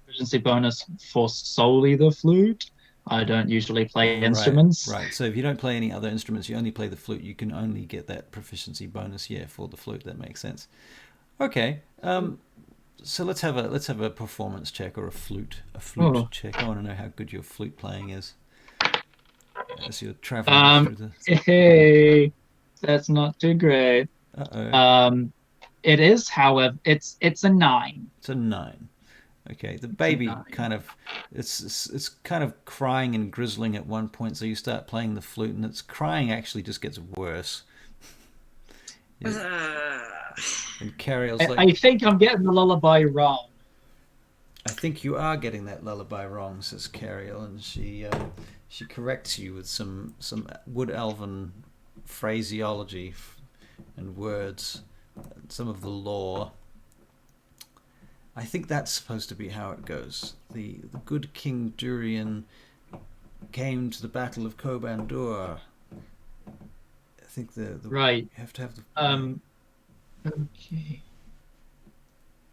proficiency bonus for solely the flute. I don't usually play instruments. Right. So if you don't play any other instruments, you only play the flute. You can only get that proficiency bonus, for the flute. That makes sense. Okay. So let's have a performance check or a flute check. I want to know how good your flute playing is as you're traveling through the. Hey, that's not too great. Uh-oh. It is, however, it's a 9. It's a 9. Okay, the baby kind of it's kind of crying and grizzling at one point, so you start playing the flute, and its crying actually just gets worse. And Cariel's like, I think I'm getting the lullaby wrong. I think you are getting that lullaby wrong, says Cariel, and she corrects you with some wood elven phraseology and words, some of the lore. I think that's supposed to be how it goes. The good King Durian came to the Battle of Kobandur. I think the right. You have to have the okay.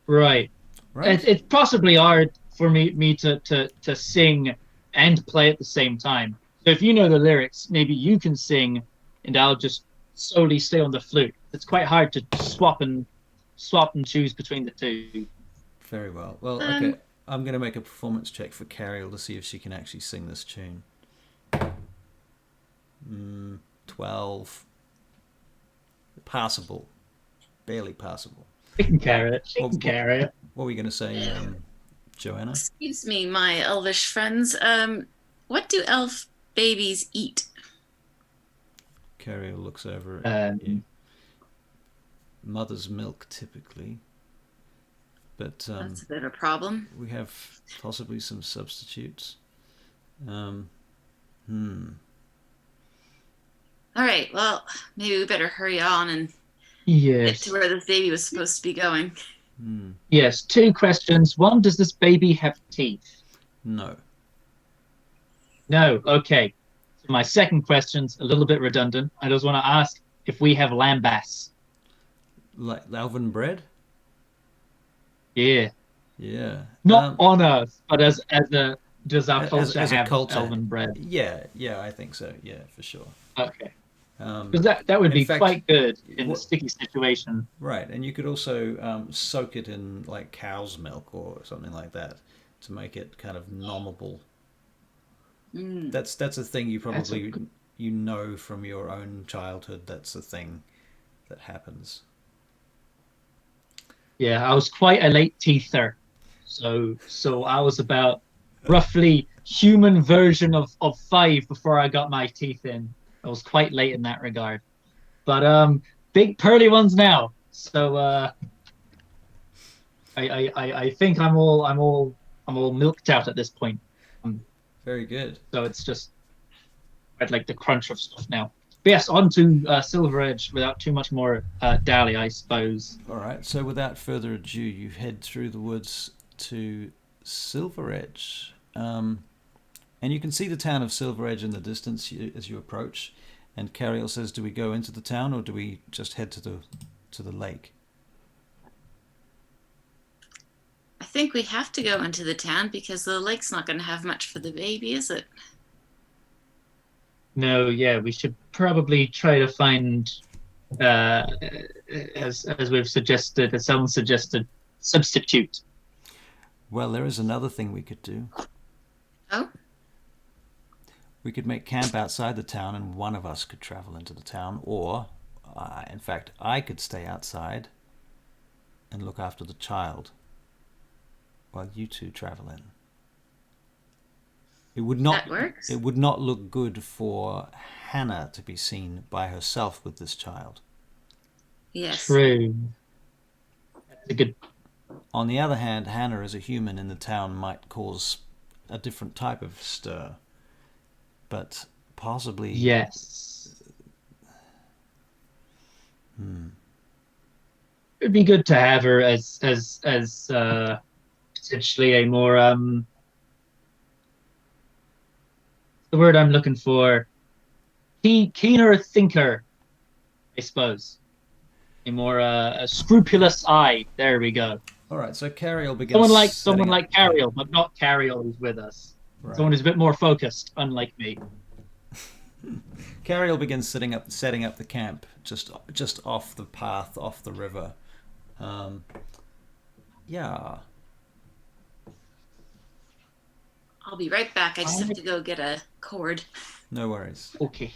Right. It's possibly hard for me to sing and play at the same time. So if you know the lyrics, maybe you can sing, and I'll just solely stay on the flute. It's quite hard to swap and choose between the two. Very well. Well, okay. I'm going to make a performance check for Cariel to see if she can actually sing this tune. 12. Passable. Barely passable. She can carry it. She can carry it. What were you going to say, Johanna? Excuse me, my elvish friends. What do elf babies eat? Cariel looks over at you. Mother's milk, typically. But that's a bit of a problem. We have possibly some substitutes. All right. Well, maybe we better hurry on and get to Yes. where this baby was supposed to be going. Yes. 2 questions. One, does this baby have teeth? No. No. Okay. So my second question's a little bit redundant. I just want to ask if we have lambas. Like elven bread? Yeah. Yeah. Not on Earth, but as a does our as culture as a have culture. elven bread? Yeah, I think so. Yeah, for sure. Okay. Um, Because that would in be fact, quite good in a what, sticky situation. right, and you could also soak it in like cow's milk or something like that to make it kind of nommable. Mm. That's a thing you That's a probably good- you know from your own childhood. That's a thing that happens. Yeah, I was quite a late teether. So I was about roughly human version of 5 before I got my teeth in. I was quite late in that regard. But big pearly ones now. So I think I'm all milked out at this point. Um, Very good. so it's just I'd like the crunch of stuff now. But yes, on to Silver Edge without too much more dally, I suppose. All right. So without further ado, you head through the woods to Silver Edge, and you can see the town of Silver Edge in the distance as you approach. And Cariel says, "Do we go into the town or do we just head to the lake?" I think we have to go into the town because the lake's not going to have much for the baby, is it? No, yeah, we should probably try to find, uh, as we've suggested, as someone suggested, substitute. Well, there is another thing we could do. Oh, We could make camp outside the town, and one of us could travel into the town, or, in fact, I could stay outside and look after the child while you two travel in. It would not. that works. It would not look good for Hannah to be seen by herself with this child. Yes. True. That's a good. On the other hand, Hannah as a human in the town might cause a different type of stir, but possibly. Yes. It'd be good to have her as potentially a more the word I'm looking for, keener thinker, I suppose. A more a scrupulous eye. There we go. All right, so Cariel begins. Someone like setting Cariel, up- but not Cariel who's with us. Right. Someone who's a bit more focused, unlike me. Cariel begins setting up the camp just off the path, off the river. Yeah. I'll be right back. I just have to go get a cord. No worries. Okay.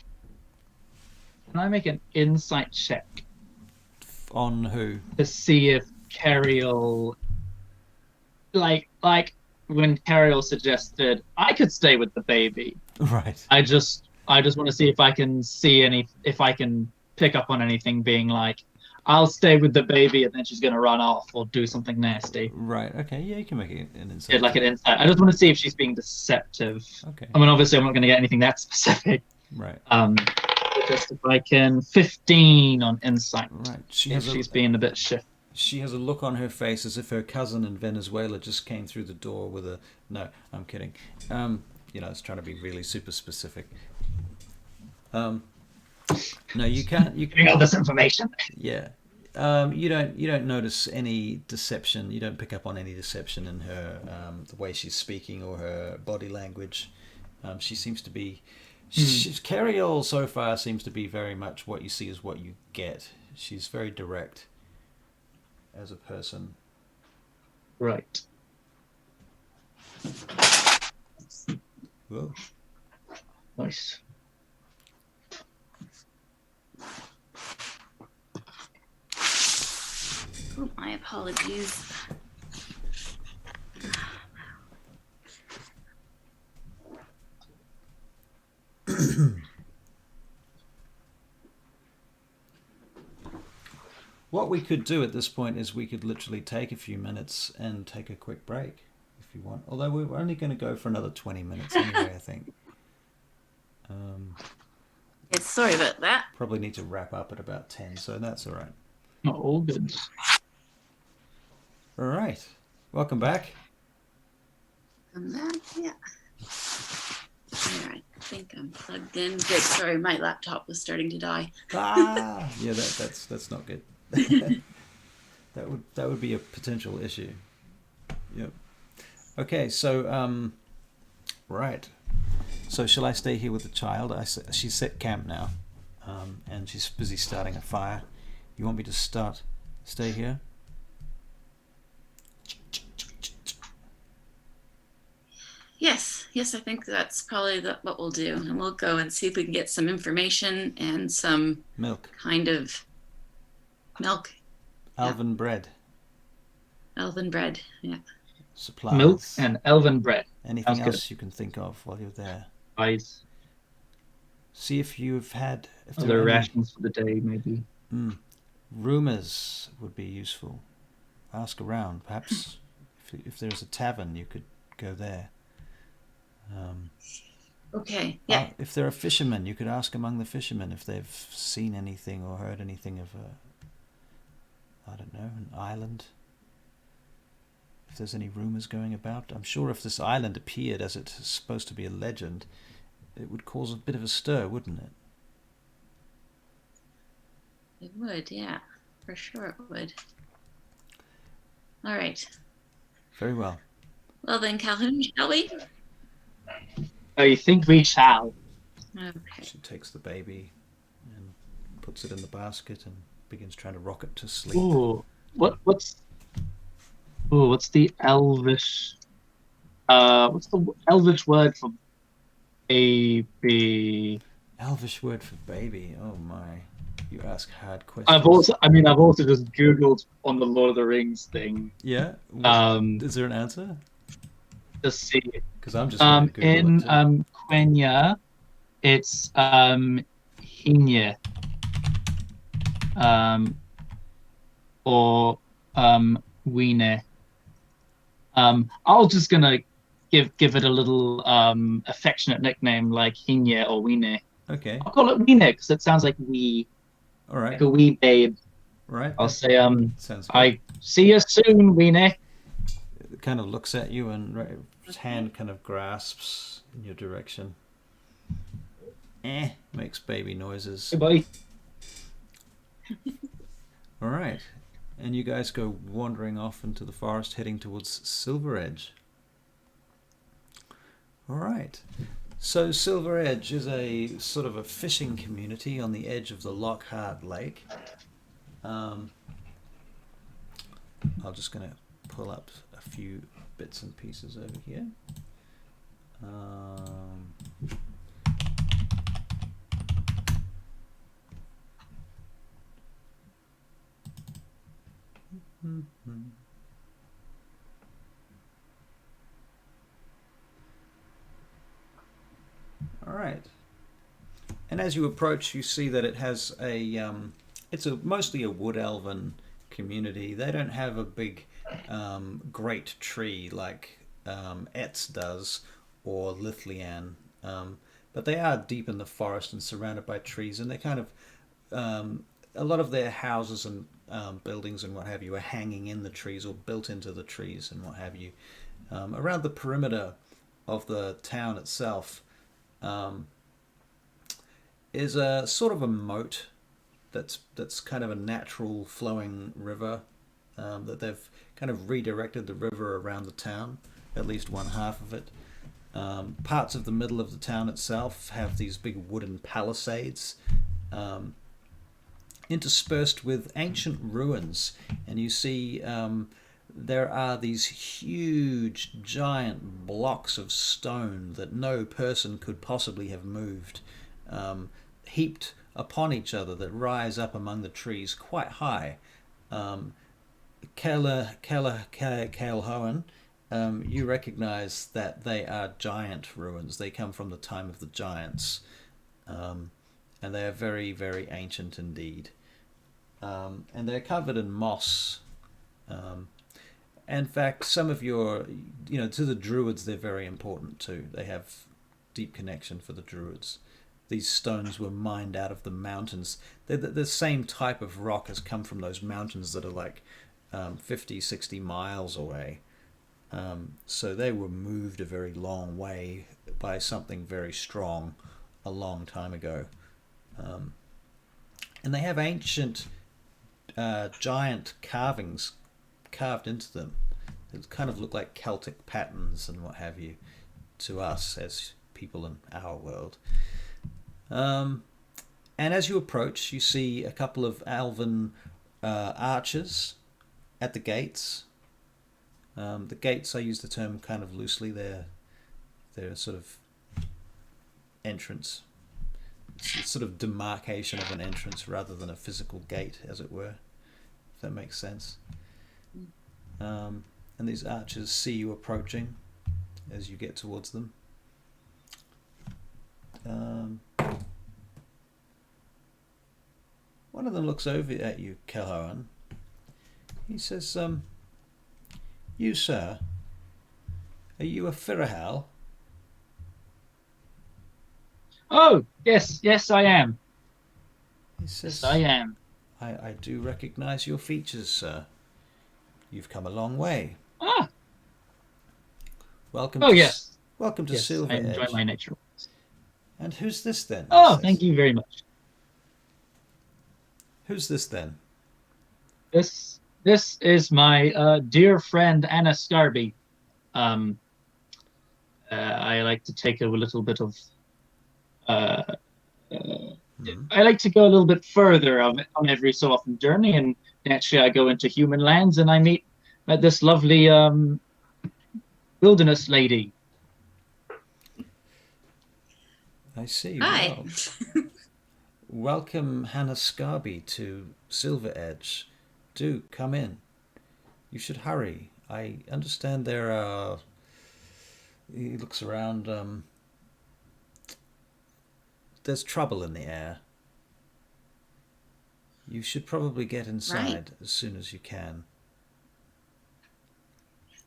Can I make an insight check On who? to see if Cariel, like when Cariel suggested I could stay with the baby? Right. I just want to see if I can if I can pick up on anything being like, I'll stay with the baby and then she's gonna run off or do something nasty. Right. Okay. Yeah, you can make it an insight. Get like an insight. I just want to see if she's being deceptive. Okay. I mean, obviously, I'm not going to get anything that specific. Right. But just if I can, 15 on insight. Right. She's being a bit shifty. She has a look on her face as if her cousin in Venezuela just came through the door with a. No, I'm kidding. It's trying to be really super specific. No, you can't. You Giving all this information. Yeah. You don't notice any deception. You don't pick up on any deception in her, the way she's speaking or her body language. She seems to be. Cariel so far seems to be very much what you see is what you get. She's very direct as a person. Right. Whoa. Nice. Oh, my apologies. What we could do at this point is we could literally take a few minutes and take a quick break if you want. Although we're only going to go for another 20 minutes anyway, I think. Sorry about that. Probably need to wrap up at about 10, so that's all right. Not all good. All right. Welcome back. Come back. Yeah. All right. I think I'm plugged in. Good. Sorry, my laptop was starting to die. Yeah, that's not good. That would be a potential issue. Yep. Okay, so right. So shall I stay here with the child? She's set camp now, and she's busy starting a fire. You want me to stay here? Yes. Yes, I think that's probably what we'll do. And we'll go and see if we can get some information and some Milk. kind of milk. Elven bread. Elven bread. Yeah. Supplies. Milk and elven bread. Anything Sounds else you can think of while you're there. Ice. See if you've had... If there Other are any rations for the day, maybe. rumors would be useful. Ask around. Perhaps if there's a tavern, you could go there. Okay. Yeah. If there are fishermen, you could ask among the fishermen if they've seen anything or heard anything of I don't know, an island. If there's any rumors going about. I'm sure if this island appeared as it's supposed to be a legend, it would cause a bit of a stir, wouldn't it? It would. Yeah. For sure it would. All right. Very well. Well then, Calhoun, shall we? I think we shall. Okay. She takes the baby and puts it in the basket and begins trying to rock it to sleep. Ooh, what's the Elvish? What's the Elvish word for baby? Elvish word for baby. Oh my! You ask hard questions. I've also just Googled on the Lord of the Rings thing. Yeah. Is there an answer? Just see. Because I'm just going to Google In it too. Quenya, it's Hinya. Or Weene. I'll just gonna give it a little affectionate nickname like Hinya or Weene. Okay. I'll call it Weene because it sounds like wee, All right. like a wee babe. Right. I'll say Sounds good. I see you soon, Weene. It kind of looks at you and his hand kind of grasps in your direction. Makes baby noises. Goodbye. All right. And you guys go wandering off into the forest, heading towards Silver Edge. All right. So Silver Edge is a sort of a fishing community on the edge of the Lockhart Lake. I'm just going to pull up a few bits and pieces over here. All right. And as you approach, you see that it has it's mostly a wood elven community. They don't have a big great tree like Etz does or Lithlian, but they are deep in the forest and surrounded by trees, and they kind of a lot of their houses and buildings and what have you are hanging in the trees or built into the trees and what have you. Around the perimeter of the town itself is a sort of a moat that's kind of a natural flowing river that they've kind of redirected the river around the town, at least one half of it. Parts of the middle of the town itself have these big wooden palisades interspersed with ancient ruins, and you see there are these huge giant blocks of stone that no person could possibly have moved, heaped upon each other, that rise up among the trees quite high. Kaelhoen, you recognize that they are giant ruins. They come from the time of the giants, and they are very, very ancient indeed. And they're covered in moss. In fact, some of your, to the druids, they're very important too. They have deep connection for the druids. these stones were mined out of the mountains. They're the same type of rock has come from those mountains that are like 50, 60 miles away. So they were moved a very long way by something very strong a long time ago. And they have ancient giant carvings carved into them. It kind of look like Celtic patterns and what have you to us as people in our world. And as you approach, you see a couple of elven archers at the gates. The gates, I use the term kind of loosely. They're sort of entrance. It's sort of demarcation of an entrance rather than a physical gate, as it were. If that makes sense. And these archers see you approaching as you get towards them. One of them looks over at you, Kelhoan. He says, "You, sir, are you a Firahal?" Oh, yes, I am. He says, Yes, I am. I do recognize your features, sir. You've come a long way. Ah, Welcome. oh yes. Welcome to Yes, Silver I enjoy Edge. my nature. And who's this then? Oh, He says. thank you very much. Who's this then? This is my dear friend Anna Scarby. I like to take a little bit of. I like to go a little bit further on every so often journey, and naturally I go into human lands and I meet this lovely wilderness lady. I see. Hi. Well, welcome, Hannah Scarby, to Silver Edge. Do come in. You should hurry. I understand there are. He looks around. There's trouble in the air. You should probably get inside as soon as you can.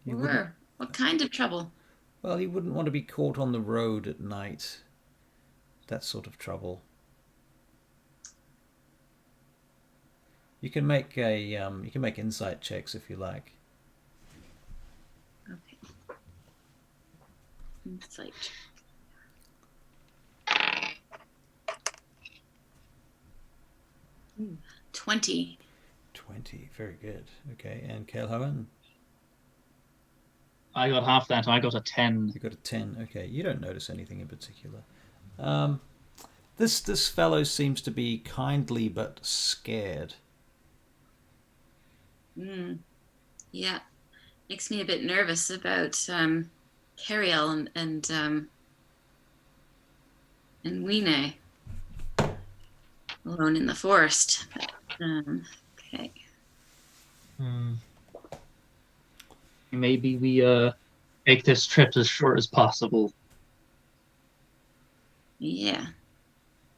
What kind of trouble? Well, you wouldn't want to be caught on the road at night. That sort of trouble. You can make insight checks if you like. Okay. Insight. Ooh, 20. 20, very good. Okay, and Kelhoan? I got half that. I got a 10. You got a 10. Okay, you don't notice anything in particular. This fellow seems to be kindly but scared. Yeah, makes me a bit nervous about Cariel and Weene alone in the forest. But, okay. Maybe we make this trip as short as possible. Yeah,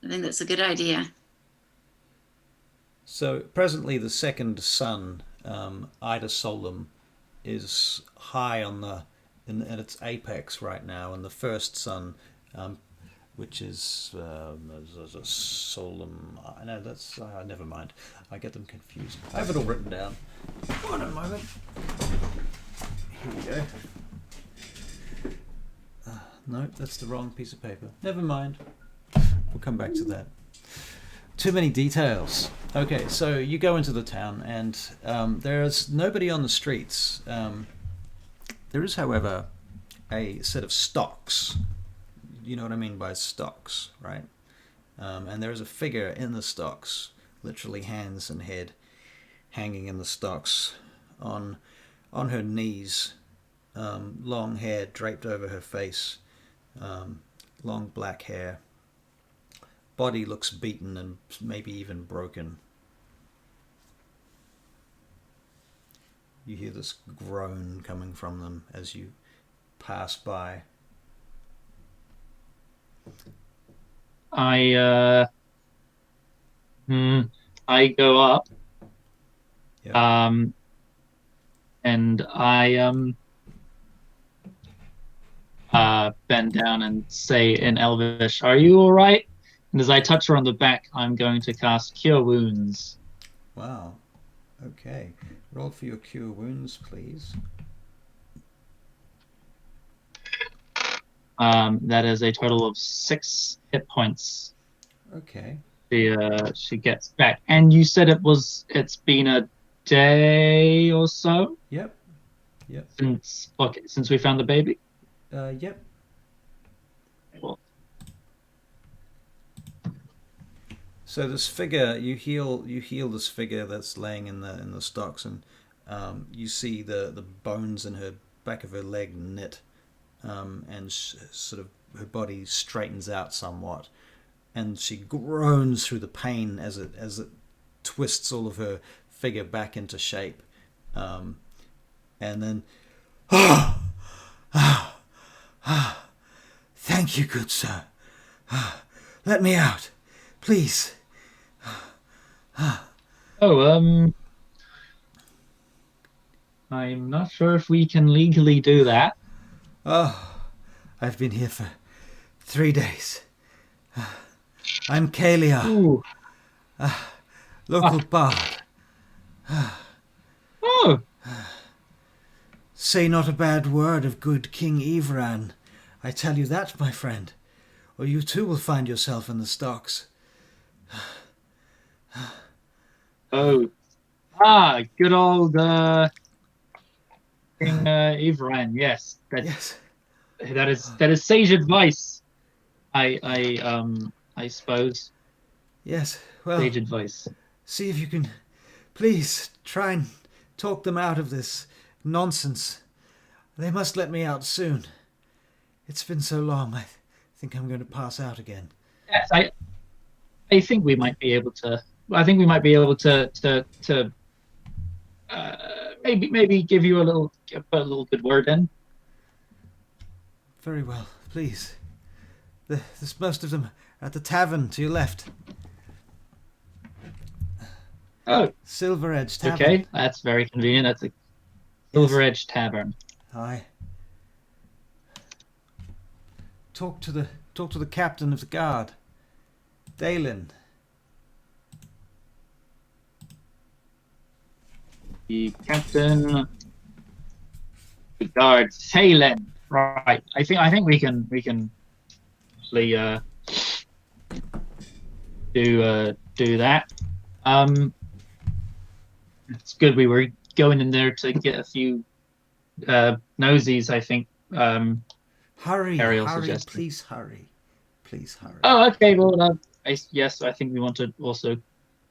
I think that's a good idea. So presently the second sun, Ida Solum, is high on at its apex right now, and the first sun, which is Solum. No, that's never mind. I get them confused. I have it all written down. One moment. Here we go. No, that's the wrong piece of paper. Never mind. We'll come back to that. Too many details. Okay, so you go into the town, and there's nobody on the streets. There is, however, a set of stocks. You know what I mean by stocks, right? And there is a figure in the stocks, literally hands and head, hanging in the stocks, on her knees, long hair draped over her face, long black hair. Body looks beaten and maybe even broken. You hear this groan coming from them as you pass by. I go up. Yep. And I bend down and say in Elvish, "Are you all right? And as I touch her on the back, I'm going to cast Cure Wounds. Wow. Okay. Roll for your cure wounds, please. That is a total of 6 hit points. Okay. She gets back. And you said it's been a day or so Yep. Yep. since we found the baby. Yep. Well, So this figure, you heal this figure that's laying in the stocks, and you see the bones in her back of her leg knit, and sort of her body straightens out somewhat, and she groans through the pain as it twists all of her figure back into shape, and then Thank you, good sir. Let me out, please. I'm not sure if we can legally do that. Oh, I've been here for 3 days. I'm Kalia, Ooh. local bard. Oh, Say not a bad word of good King Ivran. I tell you that, my friend, or you too will find yourself in the stocks. good old King Ivran. Yes, Yes, that is sage advice. I suppose yes. Well, sage advice. see if you can, please try and talk them out of this nonsense. They must let me out soon. It's been so long, I think I'm going to pass out again. Yes, I think we might be able to. I think we might be able to maybe give you put a little good word in. Very well, please. There's most of them at the tavern to your left. Oh, Silver Edge Tavern. okay, that's very convenient. That's a Silver Edge Tavern. Aye. Talk to the captain of the guard, Dalen. The captain, the guard, Thalen. Right. I think we can actually do that. It's good we were going in there to get a few nosies. I think. Hurry, Ariel hurry, suggested. please hurry. Please hurry. Oh, okay. Well, yes, I think we want to also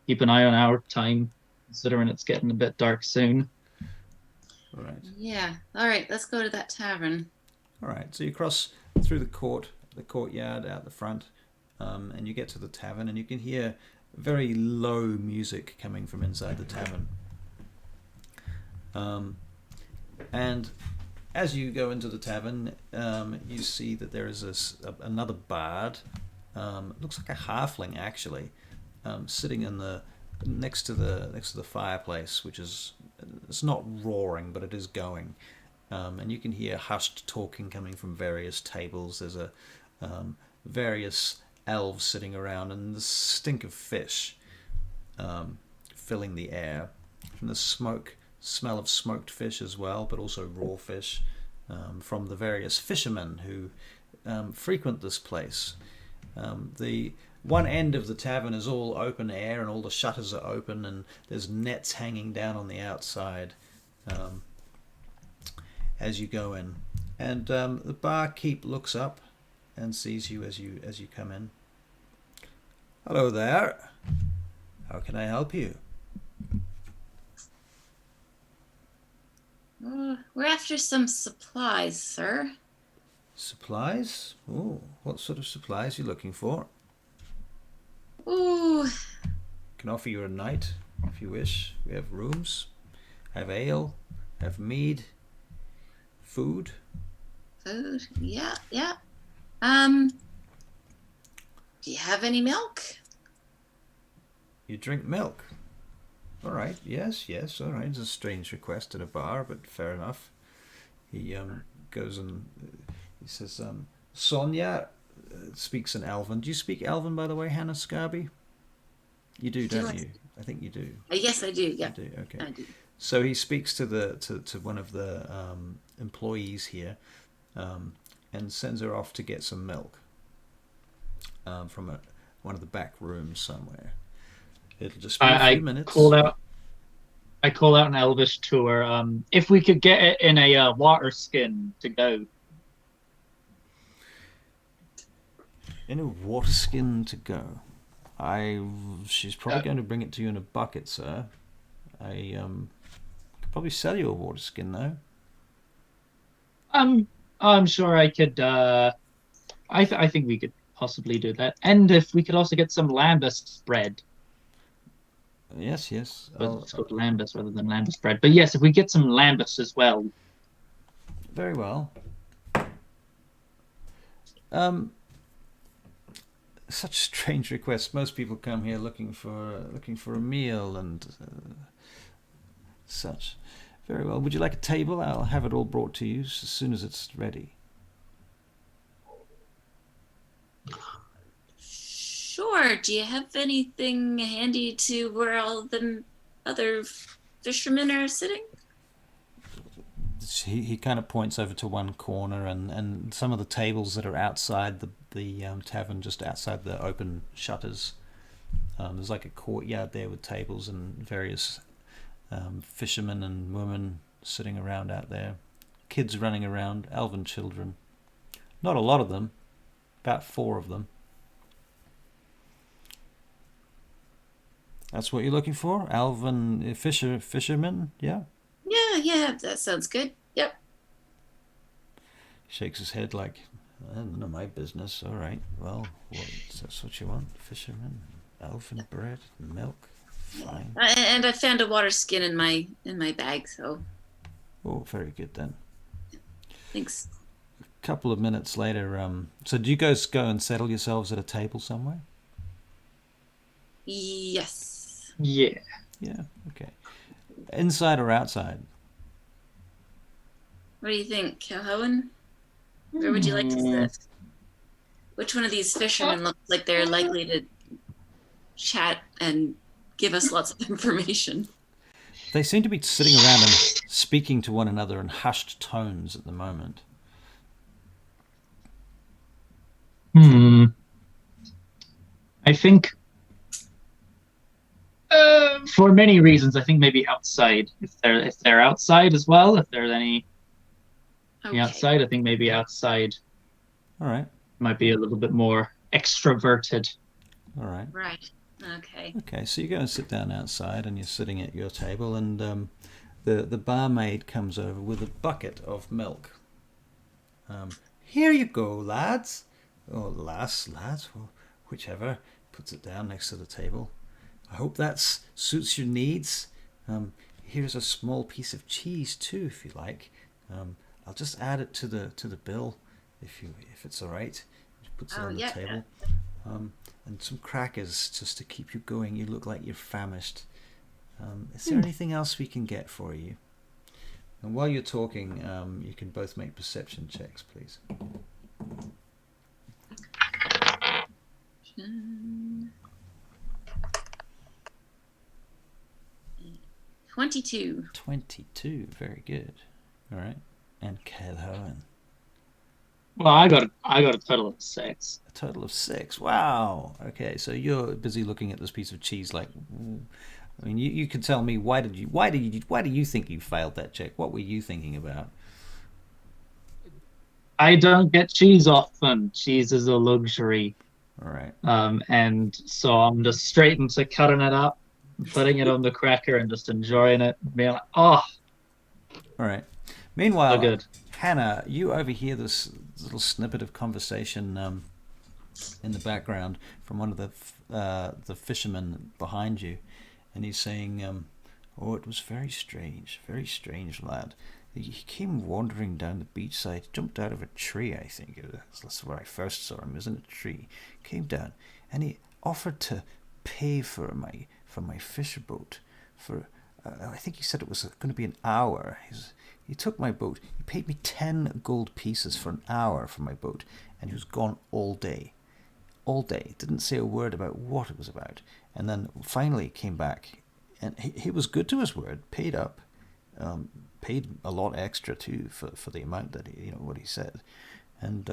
keep an eye on our time, considering it's getting a bit dark soon. all right. Yeah. All right. Let's go to that tavern. All right. So you cross through the courtyard out the front, and you get to the tavern, and you can hear very low music coming from inside the tavern. And as you go into the tavern, you see that there is another bard. Looks like a halfling actually, sitting in the next to the fireplace, which is, it's not roaring, but it is going. And you can hear hushed talking coming from various tables. There's various elves sitting around, and the stink of fish filling the air, and the smell of smoked fish as well, but also raw fish from the various fishermen who frequent this place. The one end of the tavern is all open air, and all the shutters are open, and there's nets hanging down on the outside as you go in. And the barkeep looks up and sees you as you come in. Hello there. How can I help you? We're after some supplies, sir. Supplies? Oh, what sort of supplies are you looking for? Ooh. Can offer you a night if you wish. We have rooms, have ale, have mead, food. Food. Yeah. Yeah. Do you have any milk? You drink milk. All right. Yes. All right. It's a strange request at a bar, but fair enough. He goes and he says, Sonia, speaks in Elven. Do you speak Elven, by the way, Hannah Scarby? You do, don't you? I think you do. Yes, I do. Yeah. You do. Okay. I do. So he speaks to one of the employees here, and sends her off to get some milk from one of the back rooms somewhere. It'll just be a few minutes. I call out in Elvish to her. If we could get it in a water skin to go. In a water skin to go. She's probably going to bring it to you in a bucket, sir. I could probably sell you a water skin, though. I'm sure I could. I think we could possibly do that, and if we could also get some lambus bread. Yes. It's called lambus rather than lambus bread, but yes, if we get some lambus as well. Very well. Such strange requests. Most people come here looking for a meal and such. Very well. Would you like a table? I'll have it all brought to you as soon as it's ready. Sure. Do you have anything handy to where all the other fishermen are sitting? He kind of points over to one corner, and some of the tables that are outside the tavern, just outside the open shutters. There's like a courtyard there with tables and various fishermen and women sitting around out there. Kids running around, elven children. Not a lot of them, about 4 of them. That's what you're looking for? Elven fishermen, yeah? Yeah, that sounds good. Yep. Shakes his head like, none of my business. All right, well, that's what you want? Fishermen, elven bread, milk, fine. And I found a water skin in my bag, so. Oh, very good then. Thanks. A couple of minutes later, so do you guys go and settle yourselves at a table somewhere? Yes. Yeah. Yeah, okay. Inside or outside? What do you think, Calhoun? Where would you like to sit? Which one of these fishermen looks like they're likely to chat and give us lots of information? They seem to be sitting around and speaking to one another in hushed tones at the moment. I think, for many reasons, I think maybe outside. If they're outside as well, if there's any outside, I think maybe outside. All right. Might be a little bit more extroverted. All right. Right. Okay. Okay, so you go and sit down outside, and you're sitting at your table, and the barmaid comes over with a bucket of milk. Here you go, lads. Or lads, or whichever. Puts it down next to the table. I hope that suits your needs. Here's a small piece of cheese too, if you like. I'll just add it to the bill, if it's all right. She puts it on the table. And some crackers just to keep you going. You look like you're famished. Is there anything else we can get for you? And while you're talking, you can both make perception checks, please. 22. 22, very good. All right. And Calhoun. Well, I got a total of 6. A total of 6. Wow. Okay, so you're busy looking at this piece of cheese like, I mean, you could tell me why do you think you failed that check? What were you thinking about? I don't get cheese often. Cheese is a luxury. All right. And so I'm just straight into cutting it up, putting it on the cracker, and just enjoying it. Being like, oh. All right. Meanwhile, So good. Hannah, you overhear this little snippet of conversation in the background from one of the fishermen behind you, and he's saying, "Oh, it was very strange, lad. He came wandering down the beachside, jumped out of a tree, I think. That's where I first saw him, isn't it? A tree. Came down, and he offered to pay for my fisher boat for I think he said it was going to be an hour. He took my boat. He paid me 10 gold pieces for an hour for my boat, and he was gone all day. All day. Didn't say a word about what it was about. And then finally came back, and he was good to his word, paid up, paid a lot extra too for the amount that what he said, and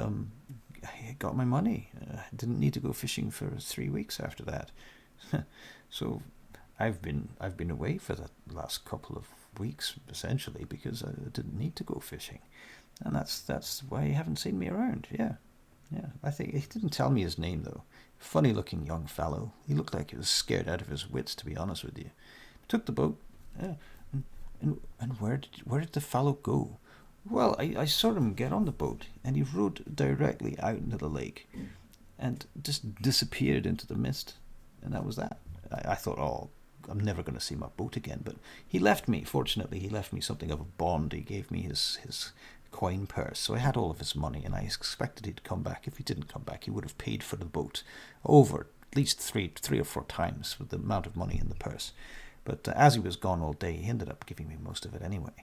I got my money. I didn't need to go fishing for 3 weeks after that. So I've been away for the last couple of weeks essentially because I didn't need to go fishing, and that's why you haven't seen me around. Yeah. I think he didn't tell me his name though. Funny looking young fellow. He looked like he was scared out of his wits, to be honest with you. Took the boat. Yeah. And where did the fellow go? Well, I saw him get on the boat, and he rowed directly out into the lake, and just disappeared into the mist, and that was that. I thought, oh, I'm never going to see my boat again. But he left me. Fortunately, he left me something of a bond. He gave me his coin purse, so I had all of his money, and I expected he'd come back. If he didn't come back, he would have paid for the boat over at least three or four times with the amount of money in the purse. But as he was gone all day, he ended up giving me most of it anyway.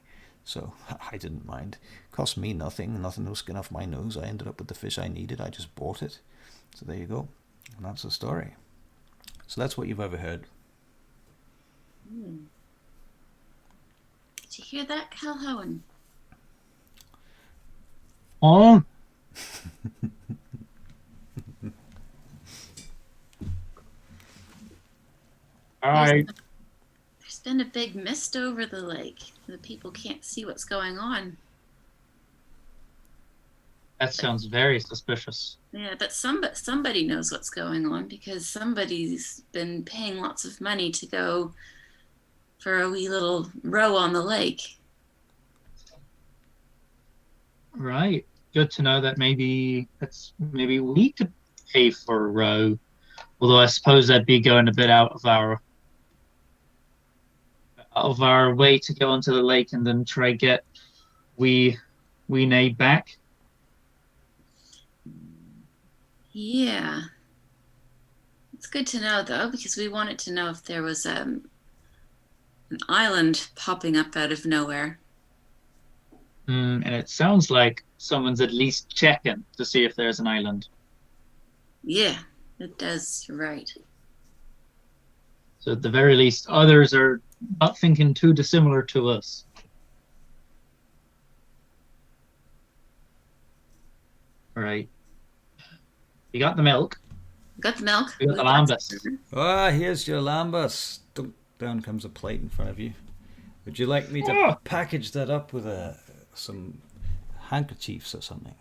So I didn't mind. Cost me nothing no skin off my nose. I ended up with the fish I needed. I just bought it. So there you go. And that's the story. So that's what you've ever heard. Did you hear that, Calhoun? Oh. There's been a big mist over the lake. The people can't see what's going on. That sounds very suspicious. Yeah, but somebody knows what's going on because somebody's been paying lots of money to go for a wee little row on the lake. Right. Good to know that maybe we could pay for a row. Although I suppose that'd be going a bit out of our way to go onto the lake and then try get we Nade back. Yeah. It's good to know, though, because we wanted to know if there was an island popping up out of nowhere. And it sounds like someone's at least checking to see if there's an island. Yeah, it does. You're right. So at the very least, others are not thinking too dissimilar to us. Right. You got the milk. Got the milk. We got the lambus. Ah, here's your lambus. Down comes a plate in front of you. Would you like me to package that up with some handkerchiefs or something?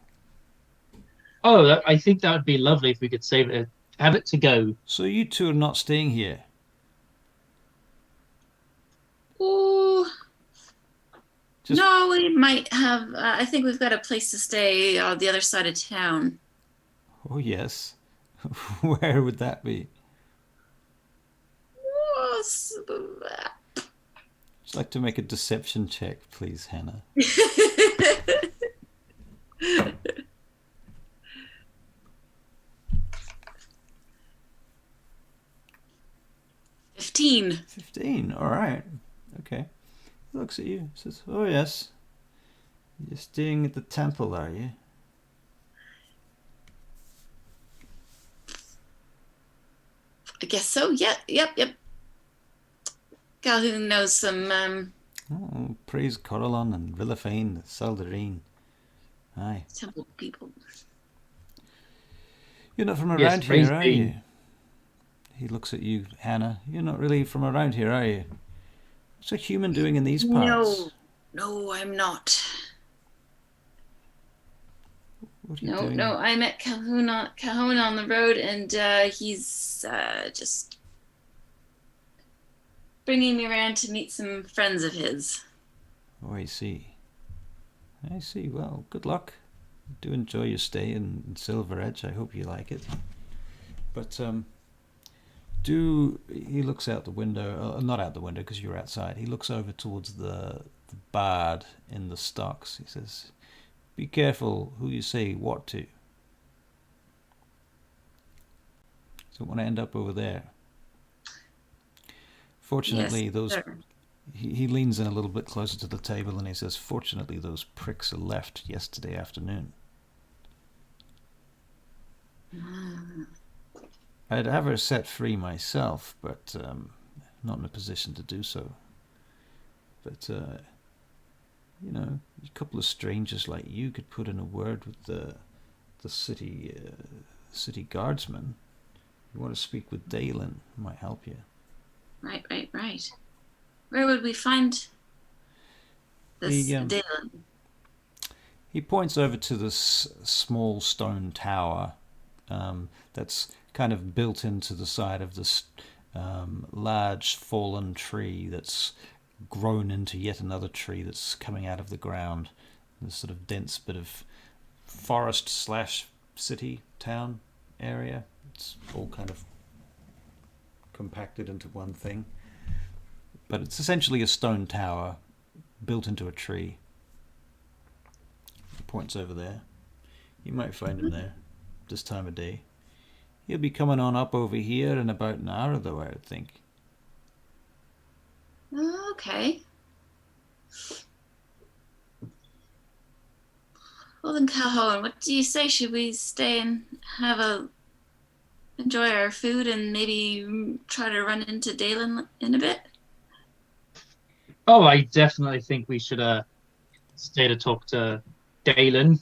Oh, I think that would be lovely if we could save it, have it to go. So you two are not staying here? Oh, no, we might have. I think we've got a place to stay on the other side of town. Oh, yes. Where would that be? Would you like to make a deception check, please, Hannah? 15. All right. Okay. He looks at you. Says, "Oh yes. You're staying at the temple, are you?" I guess so. Yep. Calhoun knows some. Oh, praise Corellon and Villafane, Saldarine. Aye. Temple people. You're not from around here, are you? He looks at you, Hannah. You're not really from around here, are you? What's a human doing in these parts? No, I'm not. What are you doing? No, I met Calhoun on the road, and he's just bringing me around to meet some friends of his. Oh, I see. Well, good luck. Do enjoy your stay in Silver Edge. I hope you like it. But he looks out the window, not out the window because you're outside. He looks over towards the bard in the stocks. He says, "Be careful who you say what to. Don't want to end up over there." Fortunately, yes, those sir. He leans in a little bit closer to the table and he says, "Fortunately, those pricks left yesterday afternoon. I'd have her set free myself, but not in a position to do so. But, you know, a couple of strangers like you could put in a word with the city guardsman. You want to speak with Dalen, might help you." Right. Where would we find this Dalen? He points over to this small stone tower that's kind of built into the side of this large fallen tree that's grown into yet another tree that's coming out of the ground. This sort of dense bit of forest / city town area. It's all kind of compacted into one thing. But it's essentially a stone tower built into a tree. He points over there. You might find him there this time of day. He'll be coming on up over here in about an hour, though, I would think. Okay. Well then, Calhoun, what do you say? Should we stay and enjoy our food and maybe try to run into Dalen in a bit? Oh, I definitely think we should stay to talk to Dalen,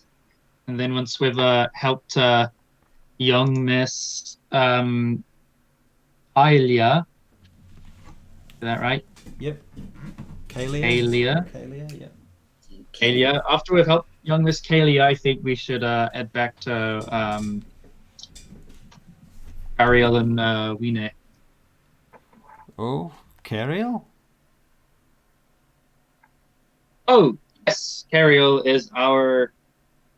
and then once we've helped young Miss Ilia, is that right? Yep. Kalia, yep. Kalia. After we've helped young Miss Kalia, I think we should head back to Ariel and Wiener. Oh, Cariel? Oh, yes, Cariel is our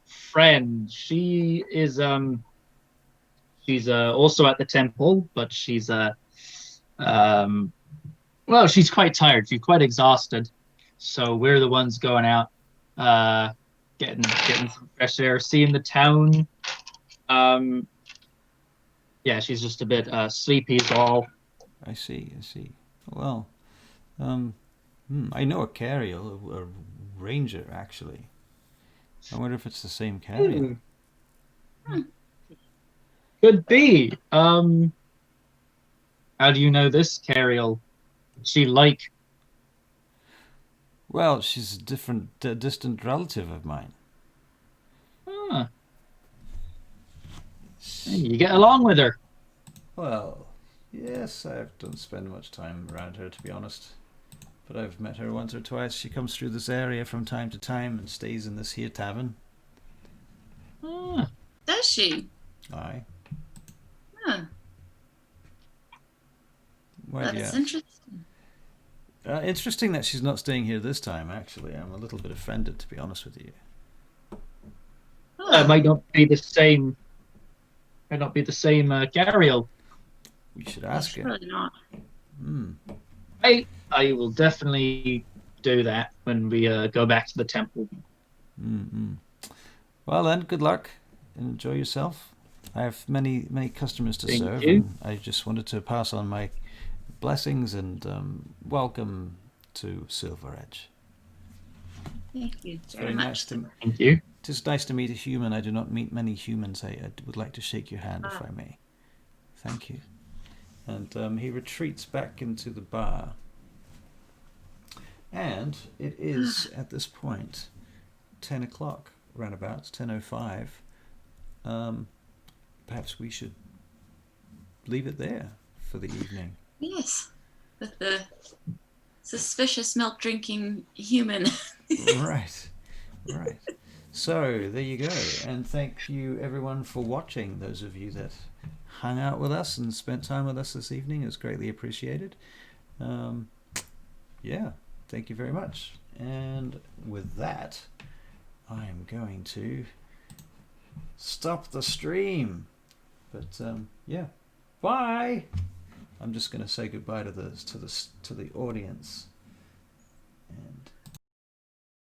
friend. She is she's also at the temple, but she's well, she's quite tired. She's quite exhausted. So we're the ones going out, getting some fresh air, seeing the town. Yeah, she's just a bit sleepy is all. I see. Well, I know a Cariel, a ranger, actually. I wonder if it's the same Cariel. Could be. How do you know this Cariel? She like? Well, she's a distant relative of mine. Huh. You get along with her. Well, yes, I don't spend much time around her, to be honest. But I've met her once or twice. She comes through this area from time to time and stays in this here tavern. Does she? Aye. Huh. Well, That's yeah. interesting. Interesting that she's not staying here this time, actually. I'm a little bit offended, to be honest with you. It might not be the same. Might not be the same Gariel. We should ask her. Surely not. I will definitely do that when we go back to the temple. Well then, good luck and enjoy yourself. I have many customers to Thank serve, you. and I just wanted to pass on my blessings and welcome to Silver Edge. Thank you It's very much. Thank you. It is nice to meet a human. I do not meet many humans. I would like to shake your hand if I may. Thank you. And he retreats back into the bar. And it is, at this point, 10 o'clock, roundabouts, 10:05. Perhaps we should leave it there for the evening. Yes, with the suspicious milk-drinking human. Right. So, there you go. And thank you, everyone, for watching. Those of you that hung out with us and spent time with us this evening is greatly appreciated. Yeah, thank you very much. And with that, I'm going to stop the stream. But yeah, bye. I'm just going to say goodbye to the audience.